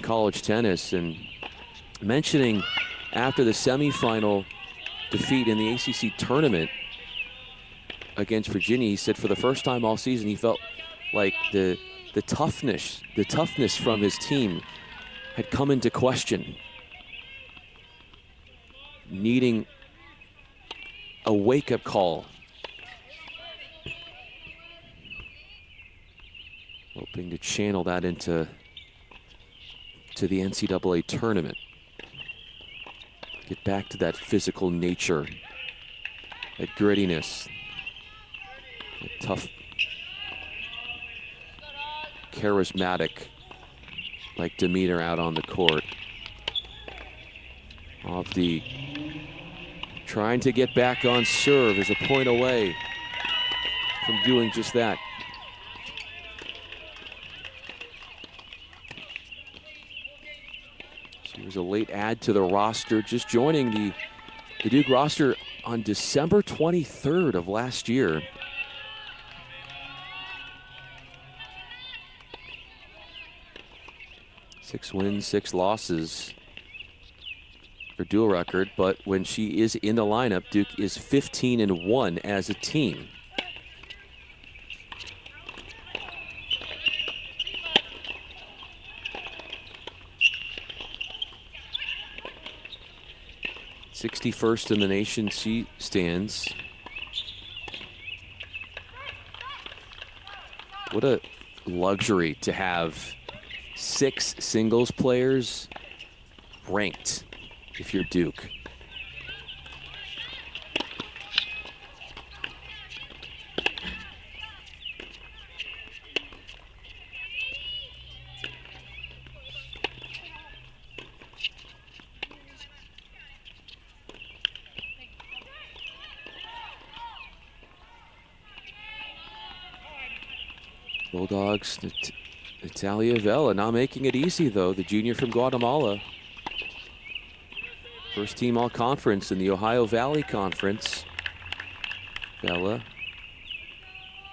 Speaker 1: college tennis, and mentioning after the semifinal defeat in the ACC tournament against Virginia, he said for the first time all season he felt like the toughness from his team had come into question, needing a wake-up call. Hoping to channel that into the NCAA tournament. Get back to that physical nature, that grittiness. A tough, charismatic, like demeanor out on the court. Off the trying to get back on serve is a point away from doing just that. She was a late add to the roster, just joining the Duke roster on December 23rd of last year. Six wins, 6 losses. Her dual record, but when she is in the lineup, Duke is 15-1 as a team. #61 in the nation she stands. What a luxury to have 6 singles players ranked if you're Duke. Bulldogs, Natalia Vela not making it easy though, the junior from Guatemala. First team all-conference in the Ohio Valley Conference. Vela.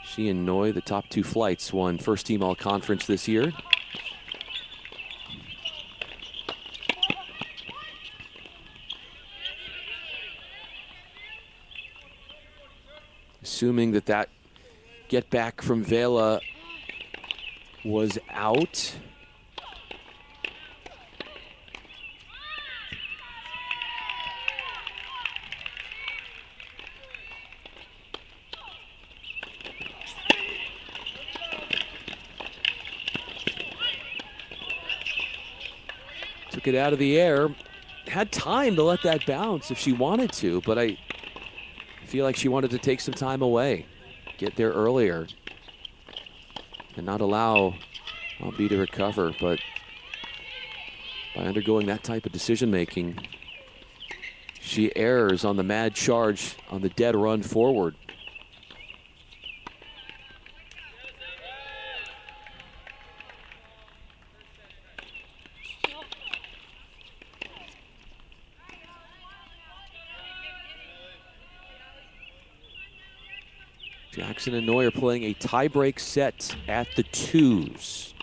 Speaker 1: She and Noy, the top 2 flights, won first team all-conference this year. Assuming that get back from Vela was out. Took it out of the air. Had time to let that bounce if she wanted to, but I feel like she wanted to take some time away. Get there earlier. And not allow B to recover, but by undergoing that type of decision making, she errs on the mad charge on the dead run forward. Jackson and Noy are playing a tie-break set at the 2s.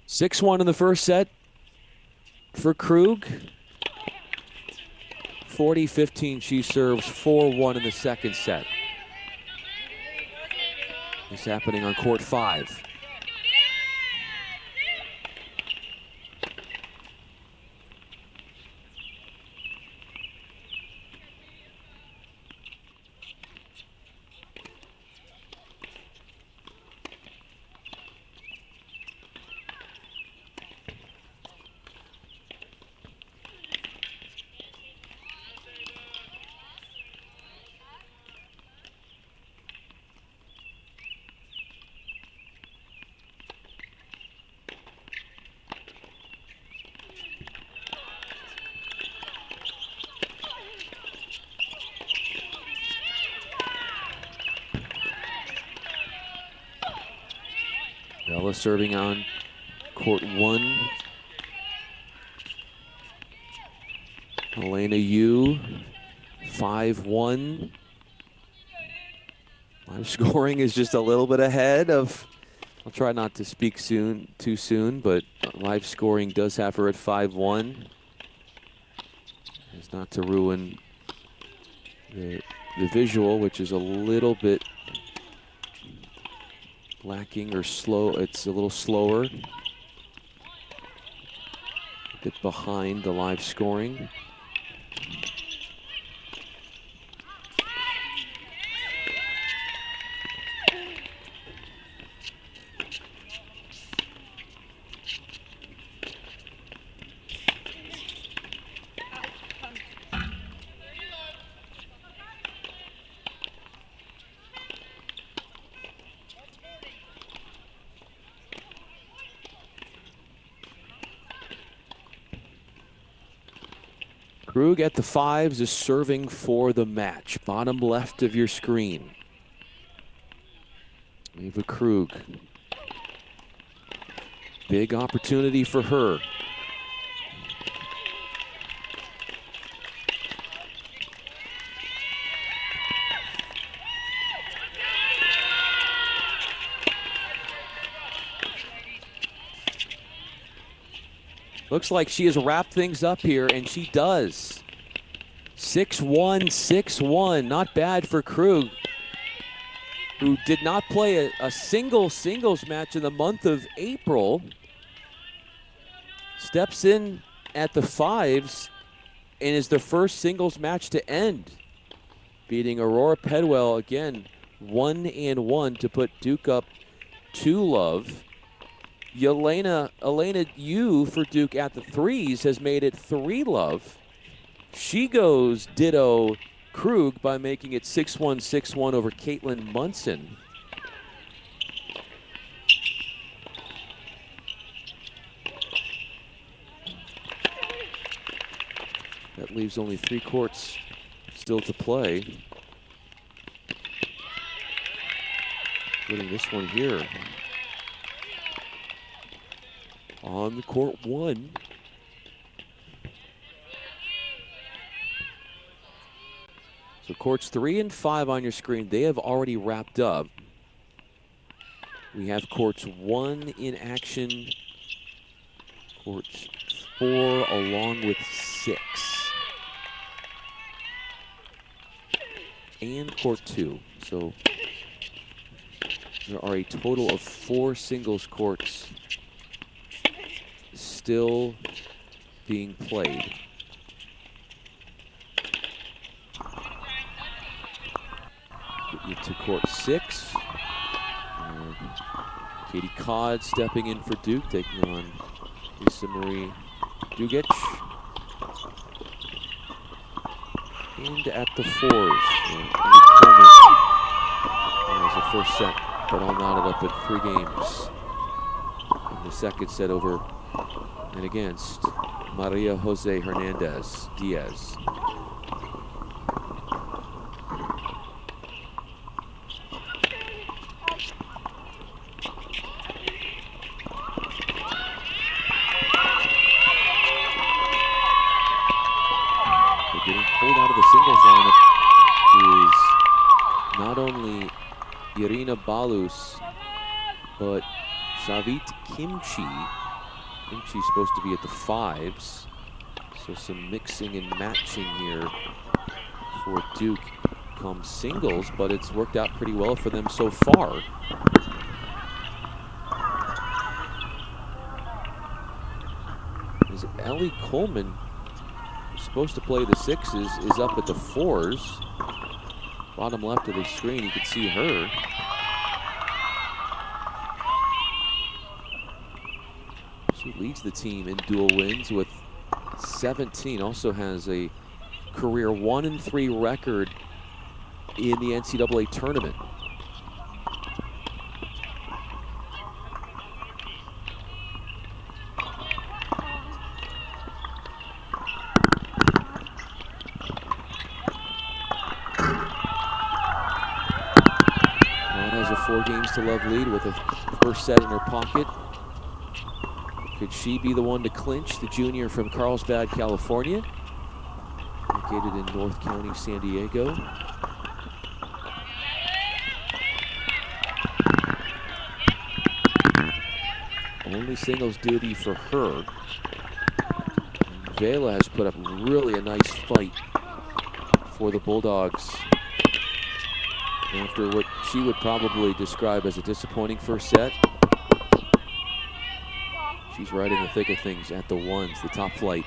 Speaker 1: Six-1 in the first set for Krug. 40-15 she serves, 4-1 in the second set. This happening on court 5. Bella serving on court 1. Elena Yu, 5-1. Live scoring is just a little bit ahead of, I'll try not to speak too soon, but live scoring does have her at 5-1. It's not to ruin The visual, which is a little bit lacking or slow, it's a little slower. A bit behind the live scoring. Krug at the 5s is serving for the match. Bottom left of your screen. Eva Krug. Big opportunity for her. Looks like she has wrapped things up here, and she does. 6-1, 6-1. Not bad for Krug, who did not play a single singles match in the month of April. Steps in at the 5s and is the first singles match to end, beating Aurora Pedwell again 1-1 to put Duke up 2-love. Elena Yu for Duke at the 3s has made it 3-love. She goes ditto Krug by making it 6-1, 6-1 over Caitlin Munson. That leaves only 3 courts still to play, including this one here. On the court 1. So courts 3 and 5 on your screen, they have already wrapped up. We have courts 1 in action, courts 4 along with 6. And court 2. So there are a total of 4 singles courts still being played. Get you to court 6. Katie Codd stepping in for Duke, taking on Lisa Marie Dugic. And at the 4s, Ellie Coleman has the first set, but all knotted up at 3 games. In the second set over and against Maria Jose Hernandez Diaz. So getting pulled out of the singles lineup is not only Irina Balus, but Savit Kimchi. Kimchi's supposed to be at the 5s. So some mixing and matching here for Duke come singles, but it's worked out pretty well for them so far. As Ellie Coleman, who's supposed to play the 6s, is up at the 4s. Bottom left of the screen, you can see her. She leads the team in dual wins with 17. Also has a career 1-3 record in the NCAA tournament. Maud has a 4-games-to-love lead with a first set in her pocket. Could she be the one to clinch? The junior from Carlsbad, California, located in North County, San Diego. Only singles duty for her. And Vela has put up really a nice fight for the Bulldogs after what she would probably describe as a disappointing first set. She's right in the thick of things at the ones, the top flight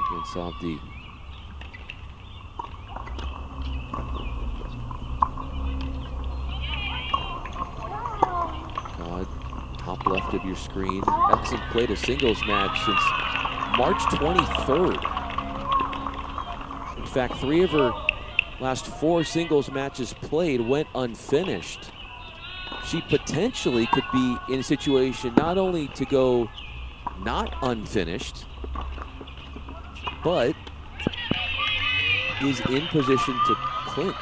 Speaker 1: against Abdi. God, top left of your screen. Hasn't played a singles match since March 23rd. In fact, 3 of her last 4 singles matches played went unfinished. She potentially could be in a situation not only to go not unfinished, but is in position to clinch.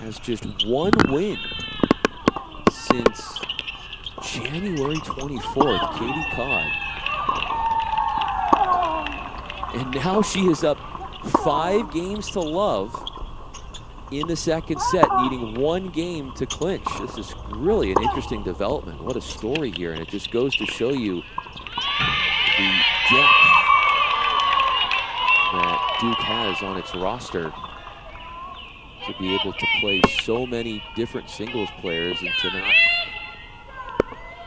Speaker 1: Has just 1 win since January 24th, Katie Codd. And now she is up 5 games to love in the second set, needing 1 game to clinch. This is really an interesting development. What a story here, and it just goes to show you the depth that Duke has on its roster to be able to play so many different singles players and to not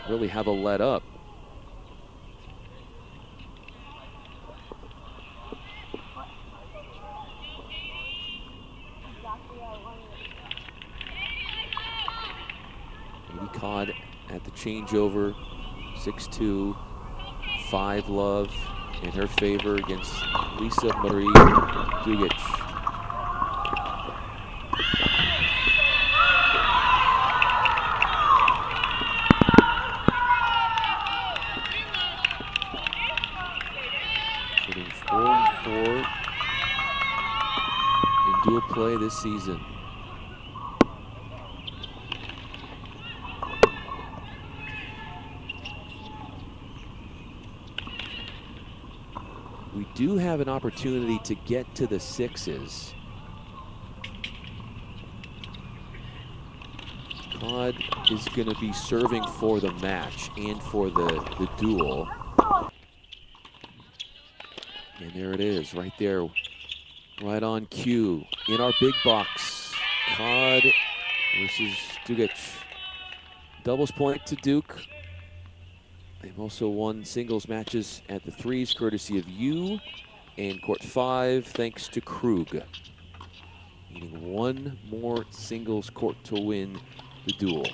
Speaker 1: really have a let up. Katie Codd at the changeover, 6-2, 5 love in her favor against Lisa Marie Dugic. Sitting 4-4 in dual play this season. We do have an opportunity to get to the 6s. Codd is going to be serving for the match and for the duel. And there it is, right there, right on cue, in our big box. Codd versus Dugic. Doubles point to Duke. They've also won singles matches at the 3s, courtesy of you, and court 5, thanks to Krug. Needing 1 more singles court to win the duel.